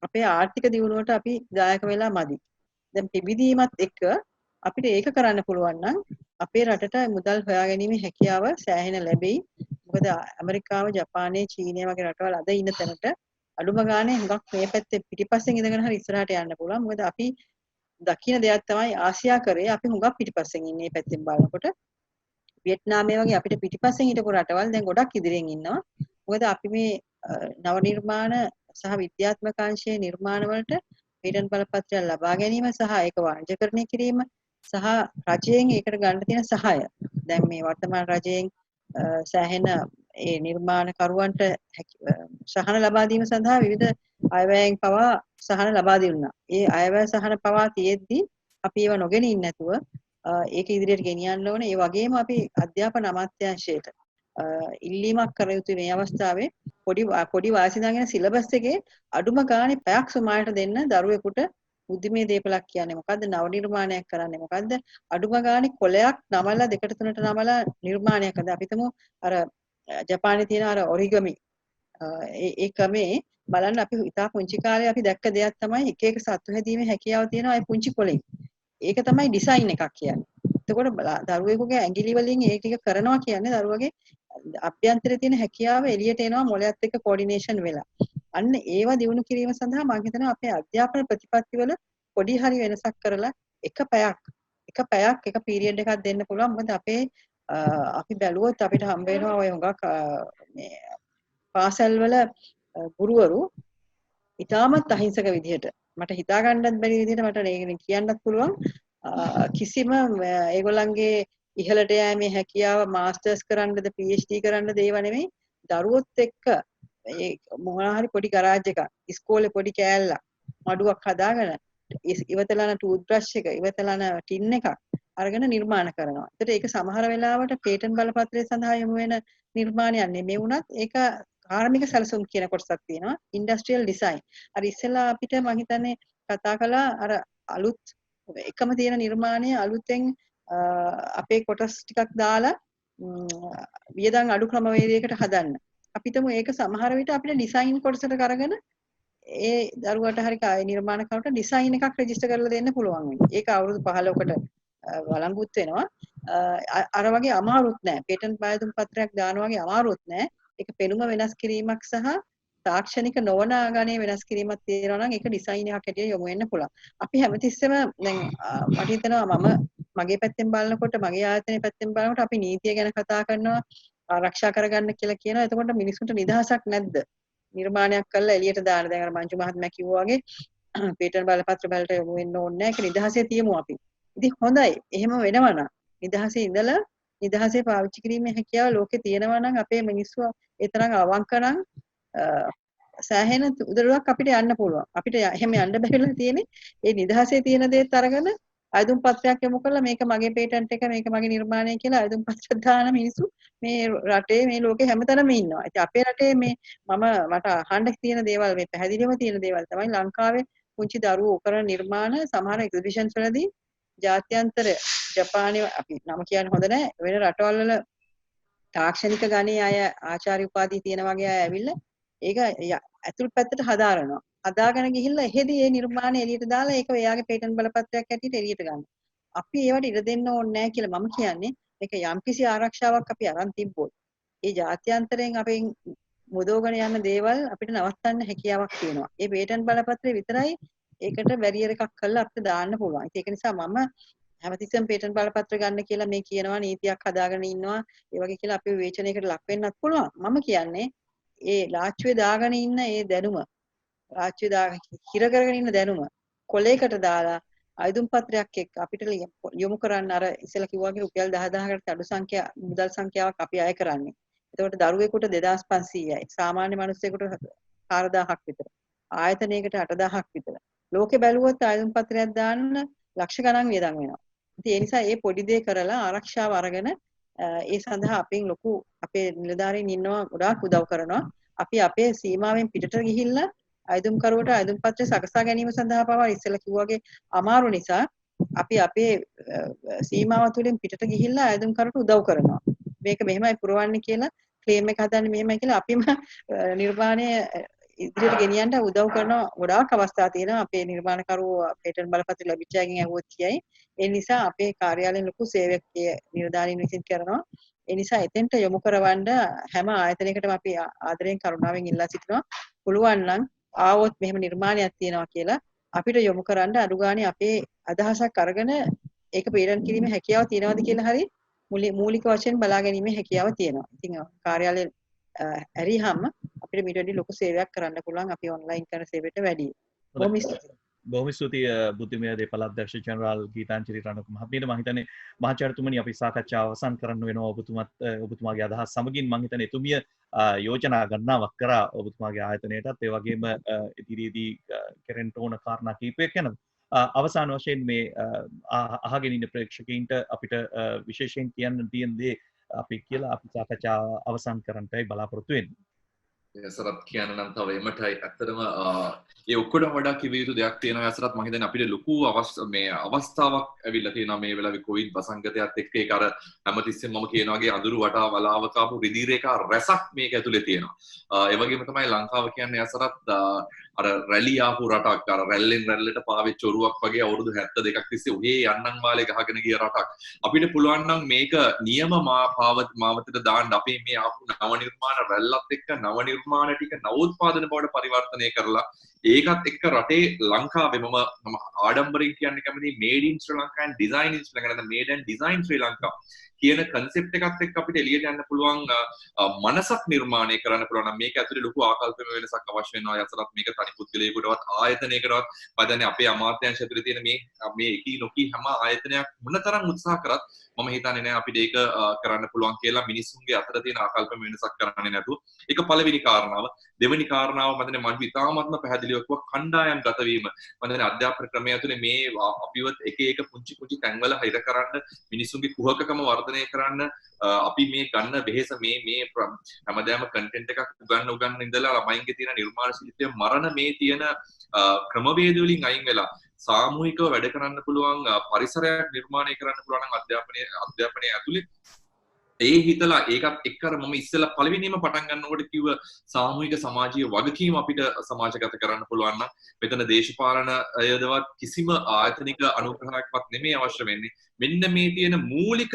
D: අපේ ආර්ථික දියුණුවට අපි දායක වෙලා මදි. දැන් පිබිදීමත් එක්ක අපිට ඒක කරන්න පුළුවන් නම් අපේ රටට මුදල් හොයාගැනීමේ හැකියාව සෑහෙන ලැබෙයි. මොකද ඇමරිකාව, ජපානය, චීනය වගේ රටවල් අද ඉන්න තැනට අඩුම ගානේ හුඟක් මේ පැත්තේ පිටිපස්සෙන් ඉඳගෙන හරි ඉස්සරහට යන්න පුළුවන්. මොකද අපි දකින්න දෙයක් තමයි ආසියා කරේ අපි හුඟක් පිටිපස්සෙන් ඉන්නේ මේ පැත්තෙන් බලනකොට. වියට්නාමය වගේ අපිට පිටිපස්සෙන් හිටපු රටවල් දැන් ගොඩක් ඉදිරියෙන් ඉන්නවා. මොකද අපි මේ නව නිර්මාණ සහ විද්‍යාත්මක අංශයේ නිර්මාණ වලට පේටන්ට් බලපත්‍රය ලබා ගැනීම සහ ඒක වාණිජකරණය කිරීම සහ රජයෙන් ඒකට ගන්න තියෙන සහාය. දැන් මේ වර්තමාන රජයෙන් සෑහෙන ඒ නිර්මාණකරුවන්ට සහන ලබා දීම සඳහා විවිධ අයවැයෙන් පවා සහන ලබා දුන්නා. ඒ අයවැය සහන පවා තියෙද්දි අපි ඒව නොගෙන ඉන්නේ නැතුව ඒක ඉදිරියට ගෙනියන්න ඕනේ. ඒ වගේම අපි අධ්‍යාපන අමාත්‍යාංශයට ඉල්ලීමක් කර යුතුයි මේ අවස්ථාවේ පොඩි වාසි දාගෙන සිලබස් එකේ අඩුම ගානේ පැයක් සුමායට දෙන්න දරුවෙකුට බුද්ධිමය දේපලක් කියන්නේ මොකද්ද? නව නිර්මාණයක් කරන්නේ මොකද්ද? අඩුම ගානේ කොලයක් නමලා දෙකට තුනට නමලා නිර්මාණයක් කරද අපි හිතමු අර ජපානයේ තියෙන අර ඔරිගමි ඒ ක්‍රමේ බලන්න අපි ඉතා පුංචි කාලේ අපි දැක්ක දෙයක් තමයි එක එක සත්තු හැදීමේ හැකියාව තියෙනවා ඒ පුංචි කොලේ. ඒක තමයි ඩිසයින් එකක් කියන්නේ. එතකොට දරුවෙකුගේ ඇඟිලි වලින් ඒ ටික කරනවා කියන්නේ දරුවගේ අභ්‍යන්තරයේ තියෙන හැකියාව එළියට එනවා මොළයත් එක්ක කෝඩිනේෂන් වෙලා. අන්න ඒවා දිනු කිරීම සඳහා මම හිතනවා අපේ අධ්‍යාපන ප්‍රතිපත්තිවල පොඩි හරි වෙනසක් කරලා එක පැයක් එක පීරියඩ් එකක් දෙන්න පුළුවන්. මොකද අපේ අපි බැලුවොත් අපිට හම්බ වෙනවා ඔය හුඟක් මේ පාසල් වල ගුරුවරු ඉතාමත් අහිංසක විදිහට මට හිතා ගන්නත් බැරි විදිහට මට කියන්නත් පුළුවන් කිසිම ඒගොල්ලන්ගේ ඉහළට යෑමේ හැකියාව මාස්ටර්ස් කරන්නද PhD කරන්නද ඒව නෙමෙයි දරුවොත් එක්ක ඒ මොනවා හරි පොඩි ගරාජ් එකක් ඉස්කෝලේ පොඩි කෑල්ලක් මඩුවක් හදාගෙන ඉවතලන ටූත් බ්‍රෂ් එක ඉවතලන ටින් එකක් අරගෙන නිර්මාණ කරනවා. ඒකට ඒක සමහර වෙලාවට පේටන්ට් බලපත්‍රය සඳහා යොමු වෙන නිර්මාණයක් නෙමෙයි වුණත් ඒක කාර්මික සැලසුම් කියන කොටසක් තියෙනවා. Industrial design. අර ඉස්සෙල්ලා අපිට මම හිතන්නේ කතා කළා අර අලුත් එකම තියෙන නිර්මාණය අලුතෙන් අපේ කොටස් ටිකක් දාලා වියදම් අඩු ක්‍රමවේදයකට හදන්න. අපිටම ඒක සමහර විට අපිට ඩිසයින් කොටසට කරගෙන ඒ දරුවට හරි කාය නිර්මාණකරුට ඩිසයින් එකක් රෙජිස්ටර් කරලා දෙන්න පුළුවන් වෙන්නේ. ඒක අවුරුදු 15කට වළංගුත් වෙනවා. අර වගේ අමාරුත් නෑ. පේටන්ට් බායදුම් පත්‍රයක් දානවා වගේ අමාරුත් නෑ. ඒක පෙනුම වෙනස් කිරීමක් සහ තාක්ෂණික නොවන ආගණේ වෙනස් කිරීමක් තියෙනවා නම් ඒක ඩිසයින් එකක් හැටියට යොමු වෙන්න පුළුවන්. අපි හැමතිස්සෙම දැන් මට හිතෙනවා මම මගේ පැත්තෙන් බලනකොට මගේ ආයතනයේ පැත්තෙන් බලනකොට අපි නීතිය ගැන කතා කරනවා ආරක්ෂා කරගන්න කියලා කියනවා. එතකොට මිනිස්සුන්ට නිදහසක් නැද්ද? නිර්මාණයක් කරලා එළියට දාන්න. දැන් අර මංජු මහත්මයා කිව්වා වගේ පේටන්ට් බලපත්‍ර වලට යොමු වෙන්න ඕනේ නැහැ. ඒක නිදහසේ තියමු අපි. ඉතින් හොඳයි. එහෙම වෙනවනම් නිදහසේ ඉඳලා නිදහසේ පාවිච්චි කිරීමේ හැකියාව ලෝකේ තියෙනවා නම් අපේ මිනිස්සු ඒ තරම් අවංක නම් සෑහෙන උදළුවක් අපිට යන්න පුළුවන්. අපිට එහෙම යන්න බැරිලා තියෙන්නේ ඒ නිදහසේ තියෙන දේත් අරගෙන අයදුම් පත්‍රයක් යොමු කරලා මේක මගේ පේටන්ට් එක මේක මගේ නිර්මාණය කියලා අයදුම් පත්‍රයක් දාන මිනිස්සු මේ රටේ මේ ලෝකේ හැමතැනම ඉන්නවා. ඉතින් අපේ රටේ මේ මට අහන්න තියෙන දේවල් මේ පැහැදිලිවම තියෙන දේවල් තමයි ලංකාවේ පුංචි දරුවෝ කරන නිර්මාණ සමහර එක්සිබිෂන්ස් වලදී ජාත්‍යන්තර ජපානයේ අපි නම කියන්න හොඳ නැහැ වෙන රටවල් වල තාක්ෂණික ගණයේ අය ආචාර්ය උපාධිය තියෙන වගේ අය ඇවිල්ලා ඒක ඇතුල් පැත්තට හදාරනවා. හදාගෙන ගිහිල්ලා එහෙදී මේ නිර්මාණය එළියට දාලා ඒක එයාගේ පේටන්ට් බලපත්‍රයක් ඇටියට එළියට ගන්නවා. අපි ඒවට ඉඩ දෙන්න ඕනේ නැහැ කියලා මම කියන්නේ. මේක යම්කිසි ආරක්ෂාවක් අපි අරන් තිබ්බොත් ඒ ජාත්‍යන්තරයෙන් අපෙන් මුදවගෙන යන දේවල් අපිට නවත්තන්න හැකියාවක් තියෙනවා. ඒ පේටන්ට් බලපත්‍රය විතරයි ඒකට බැරියර් එකක් කරලා අපිට දාන්න පුළුවන්. ඒක නිසා මම හැමතිස්සෙම පේටන්ට් බලපත්‍ර ගන්න කියලා මේ කියනවා නීතියක් හදාගෙන ඉන්නවා. ඒ වගේ කියලා අපි විවේචනයකට ලක් වෙන්නත් පුළුවන්. මම කියන්නේ ඒ ලාච්චුවේ දාගෙන ඉන්න ඒ දැනුම රාජ්‍ය හිර කරගෙන ඉන්න දැනුම කොලයකට දාලා අයදුම් පත්‍රයක් එක්ක අපිට යොමු කරන්න අර ඉස්සෙල්ලා කිව්වා වගේ රුපියල් 10000කට අඩු සංඛ්‍යා මුදල් සංඛ්‍යාවක් අපි අය කරන්නේ. එතකොට දරුවෙකුට 2500යි. සාමාන්‍ය මිනිස්සෙකුට 4000ක් විතර. ආයතනයකට 8000ක් විතර. ලෝකේ බැලුවොත් අයදුම් පත්‍රයක් දාන්න ලක්ෂ ගණන් වියදම් වෙනවා. ඉතින් ඒ නිසා මේ පොඩි දේ කරලා ආරක්ෂාව අරගෙන ඒ සඳහා අපෙන් ලොකු අපේ නිලධාරීන් ඉන්නවා ගොඩාක් උදව් කරනවා. අපි අපේ සීමාවෙන් පිටට ගිහිල්ලා අයදුම්කරුවට අයදුම් පත්‍රය සකසා ගැනීම සඳහා පවා ඉස්සෙල්ලා කිව්වා වගේ අමාරු නිසා අපි අපේ සීමාව තුළින් පිටට ගිහිල්ලා අයදුම්කරුට උදව් කරනවා. මේක මෙහෙමයි පුරවන්නේ කියලා ක්ලේම් එක හදන්නේ මෙහෙමයි කියලා අපිම නිර්මාණය ඉදිරියට ගෙනියන්න උදව් කරන ගොඩාක් අවස්ථා තියෙනවා. අපේ නිර්මාණකරුවෝ පේටන්ට් බලපත්‍ර ලැබිච්ච අයගෙන් අහුවොත් කියයි. ඒ නිසා අපේ කාර්යාලයෙන් ලොකු සේවයක් නිලධාරීන් විසින් කරනවා. ඒ නිසා එතෙන්ට යොමු කරවන්න හැම ආයතනයකටම අපි ආදරයෙන් කරුණාවෙන් ඉල්ලා සිටිනවා. පුළුවන් නම් ආවොත් මෙහෙම නිර්මාණයක් තියෙනවා කියලා අපිට යොමු කරන්න අඩු ගානේ අපේ අදහසක් අරගෙන ඒක පීඩන කිරීමේ හැකියාව තියෙනවද කියලා හරි මූලික වශයෙන් බලා ගැනීමේ හැකියාව තියෙනවා. ඉතින් කාර්යාලයේ ඇරිහම අපිට මීට වැඩි ලොකු සේවයක් කරන්න පුළුවන් අපි ඔන්ලයින් කරන සේවයට වැඩිය.
A: බොහොම ස්තුතියි බුද්ධිමය දේපළ අධ්‍යක්ෂ ජනරාල් ගීතාංජලි රණක මහත්මියට. මම හිතන්නේ මහාචාර්යතුමනි අපි සාකච්ඡාව අවසන් කරන්න වෙනවා ඔබතුමාගේ අදහස් සමගින්. මම හිතන්නේ එතුමිය යෝජනා ගණනාවක් කරා ඔබතුමාගේ ආයතනයටත් ඒ වගේම ඉදිරියේදී කෙරෙන්න ඕන කාරණා කීපයක් ගැන. අවසාන වශයෙන් මේ අහගෙන ඉන්න ප්‍රේක්ෂකයින්ට අපිට විශේෂයෙන් කියන්න තියෙන දේ අපි කියලා අපි සාකච්ඡාව අවසන් කරන්නටයි බලාපොරොත්තු වෙන්නේ.
B: යසරත් කියන්න නම් තව එමටයි ඇත්තටම ඒ ඔක්කොටම වඩා කිව යුතු දෙයක් තියෙනවා යසරත් මම හිතන්නේ අපිට ලොකු අවස්ථාවක් ඇවිල්ලා තියෙනවා මේ වෙලාවේ කොවිඩ් වසංගතයත් එක්ක ඒක අර හැමතිස්සෙම මම කියන වගේ අඳුරු වටා වලාවක ආපු රිදී රේඛා රැසක් මේක ඇතුලේ තියෙනවා ඒ වගේම තමයි ලංකාව කියන්නේ යසරත් අර රැලි ආපු රටක් අර රැල්ලෙන් රැල්ලට පාවෙච්ච ඔරුවක් වගේ අවුරුදු 72ක් තිස්සේ ඔහේ යන්නම් වාලේ ගහගෙන ගිය රටක් අපිට පුළුවන් නම් මේක නියම මාවතට දාන්න අපේ මේ ආපු නව නිර්මාණ රැල්ලත් එක්ක නව නිර්මාණ ටික නවෝත්පාදන බවට පරිවර්තනය කරලා ඒකත් එක්ක රටේ ලංකාවේ මම ආඩම්බරයෙන් කියන්න කැමති made in Sri Lanka and design in ශ්‍රී ලංකා නැත්නම් මේඩ් and design ශ්‍රී ලංකා කියන concept එකත් එක්ක අපිට එළියට යන්න පුළුවන් මනසක් නිර්මාණය කරන්න පුළුවන් නම් මේක ඇතුලේ ලොකු ආකල්පමය වෙනසක් අවශ්‍ය වෙනවා යසරත් මේක තනි පුද්ගලයෙකුටවත් ආයතනයකටවත් බදන්නේ අපේ අමාත්‍යාංශ ඇතුලේ තියෙන මේ එකී නොකී හැම ආයතනයක් මොනතරම් උත්සාහ කරත් මම හිතන්නේ නෑ අපිට ඒක කරන්න පුළුවන් කියලා මිනිස්සුන්ගේ අතර තියෙන ආකල්පමය වෙනසක් කරන්නේ නැතුව ඒක පළවෙනි කාරණාව දෙවෙනි කාරණාව මම හිතන්නේ මම ඉතාමත්ම පැහැදිලිව කිව්වා කණ්ඩායම් ගත වීම මම හිතන්නේ අධ්‍යාපන ක්‍රමය ඇතුලේ මේ අපිවත් එක පුංචි තැන්වල හිර කරන්න මිනිස්සුන්ගේ කුහකකම වර්ධනය කරන්න අපි මේ ගන්න වෙහෙස මේ හැමදාම කන්ටෙන්ට් එකක් උගන්න ඉඳලා ළමයින්ගේ තියෙන නිර්මාණ ශිල්පය මරණ මේ තියෙන ක්‍රමවේද වලින් අයින් වෙලා සාමූහිකව වැඩ කරන්න පුළුවන් පරිසරයක් නිර්මාණය කරන්න පුළුවන් නම් අධ්‍යාපනයේ ඇතුලේ ඒ හිතලා ඒකත් එක්ක අර මම ඉස්සෙල්ලා පළවෙනිම පටන් ගන්නකොට කිව්ව සාමූහික සමාජීය වගකීම අපිට සමාජගත කරන්න පුළුවන් නම් මෙතන දේශපාලන අයදවත් කිසිම ආයතනික අනුග්‍රහයක්වත් නෙමෙයි අවශ්‍ය වෙන්නේ මෙන්න මේ තියෙන මූලික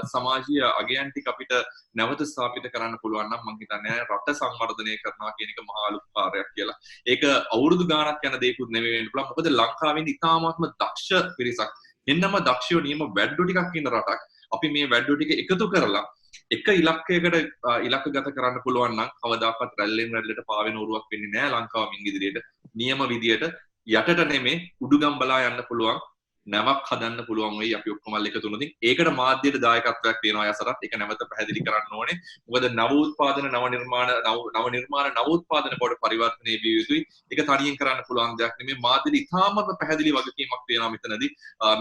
B: සමාජීය අගයන් ටික අපිට නැවත ස්ථාපිත කරන්න පුළුවන් නම් මම හිතන්නේ රට සංවර්ධනය කරනවා කියන එක මහා ලොකු කාර්යයක් කියලා. ඒක අවුරුදු ගාණක් යන දෙයක්ුත් නෙමෙයි වෙන්න පුළුවන්. මොකද ලංකාවේ ඉතාමත්ම දක්ෂ පිරිසක් එන්නම දක්ෂයෝ නියම වැඩ්ඩු ටිකක් ඉන්න රටක්. අපි මේ වැඩ්ඩු ටික එකතු කරලා එක ඉලක්කයකට ඉලක්කගත කරන්න පුළුවන් නම් කවදාකවත් රැල්ලෙන් රැල්ලට පාවෙන උරුවක් වෙන්නේ නැහැ ලංකාව මින් ඉදිරියට. නියම විදියට යටට නෙමේ උඩුගම්බලා යන්න පුළුවන් නැවක් හදන්න පුළුවන් වෙයි අපි ඔක්කොම එකතු වුණොත්. ඒකට මාධ්‍යයට දායකත්වයක් තියෙනවා යසරත්. ඒක නැවත පැහැදිලි කරන්න ඕනේ. මොකද නවෝත්පාදන නවෝත්පාදන බවට පරිවර්තනය විය යුතුයි. ඒක තනියෙන් කරන්න පුළුවන් දෙයක් නෙමෙයි. මාධ්‍යෙට ඉතාමත් පැහැදිලි වගකීමක් තියෙනවා මෙතනදී.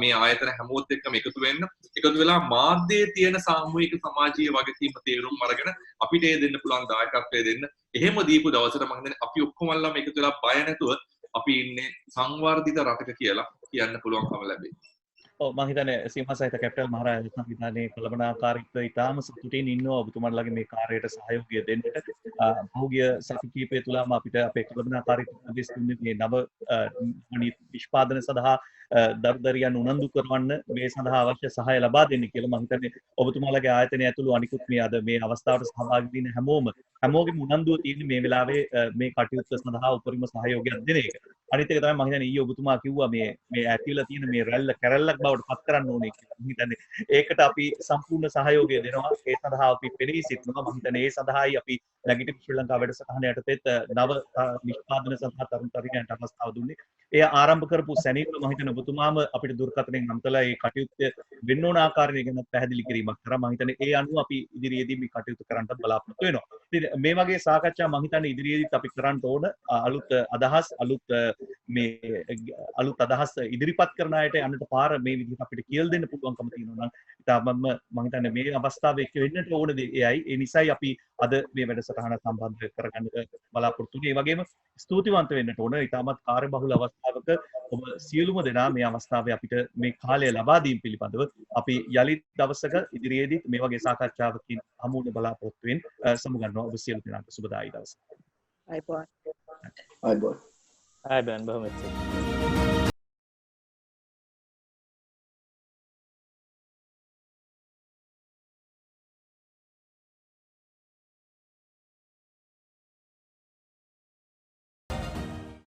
B: මේ ආයතන හැමෝත් එක්කම එකතු වෙන්න. එකතු වෙලා මාධ්‍යයේ තියෙන සාමූහික සමාජීය වගකීම තේරුම් අරගෙන අපිට ඒ දෙන්න පුළුවන් දායකත්වය දෙන්න. එහෙම දීපු දවසට මම හිතන්නේ අපි ඔක්කොමල්ලාම එකතු වෙලා බය නැතුව අපි ඉන්නේ සංවර්ධිත රටක කියලා කියන්න පුළුවන්කම ලැබේ.
A: ඔව් මම හිතන්නේ සීමාසහිත කැපිටල් මහරජා සංවිධානයේ කළමනාකාරීත්වය ඉතාම සතුටින් ඉන්නවා ඔබතුමන්ලගේ මේ කාර්යයට සහයෝගය දෙන්නට. පහුගිය සති කිහිපය තුලම අපිට අපේ කළමනාකාරීත්වය දෙස්තුන්නේ මේ නව නිෂ්පාදන සඳහා දරුදරියන් උනන්දු කරවන්න මේ සඳහා අවශ්‍ය සහාය ලබා දෙන්න කියලා මම හිතන්නේ ඔබතුමාලගේ ආයතනය ඇතුළු අනිකුත් මේ අද මේ අවස්ථාවට සහභාගී වෙන හැමෝගෙම උනන්දුව තියෙන්නේ මේ වෙලාවේ මේ කටයුත්ත සඳහා උපරිම සහයෝගයක් දෙන එක. අනිත් එක තමයි මම හිතන්නේ ඊයේ ඔබතුමා කිව්වා මේ ඇතිවලා තියෙන මේ රැල්ල කැරල්ලක් බවට පත් කරන්න ඕනේ කියලා. මම හිතන්නේ ඒකට අපි සම්පූර්ණ සහයෝගය දෙනවා. ඒ සඳහා අපි පෙරී සිටිනවා. මම හිතන්නේ ඒ සඳහායි අපි නැගිටිව් ශ්‍රී ලංකා වැඩසටහන යටතේත් නව නිෂ්පාදන සඳහා තරුණ තරුණියන්ට අවස්ථාව දුන්නේ. ඒ ආරම්භ කරපු සැනින්ම මම හිතන්නේ ඔබතුමාම අපිට දුරකථනයෙන් අම්තලා ඒ කටයුත්ත වෙන්න ඕන ආකාරය ගැන පැහැදිලි කිරීමක් කරා. මම හිතන්නේ ඒ අනුව අපි ඉදිරියේදී මේ කටයුතු කරන්නත් බලාපොරොත්තු වෙනවා. ඉතින් මේ වගේ සාකච්ඡා මම හිතන්නේ ඉදිරියේදීත් අපි කරන්න ඕන අලුත් අදහස් අලුත් අදහස් ඉදිරිපත් කරන අයට යන්නට පාර මේ විදිහට අපිට කියලා දෙන්න පුළුවන්කම තියෙනවා නම් ඉතාලම මම හිතන්නේ මේ අවස්ථාවේ වෙන්නට ඕන දේ එයයි. ඒ නිසායි අපි අද මේ වැඩසටහන සම්බන්ධ කරගන්න බලාපොරොත්තු වෙන්නේ. ඒ වගේම ස්තුතිවන්ත වෙන්නට ඕන. ඉතාමත් කාර්යබහුල අවස්ථාවක ඔබ සියලුම දෙනා මේ අවස්ථාවේ අපිට මේ කාලය ලබා දීම පිළිබඳව අපි යලිත් දවසක ඉදිරියේදී මේ වගේ සාකච්ඡාවකින් හමු වෙන බලාපොරොත්තු වෙන සමුගන්නවා. ඔබ සියලු දෙනාට සුබදායි දවසක්.
D: අයිබෝන්.
C: ආයුබෝවන් බොහොම ස්තුතියි.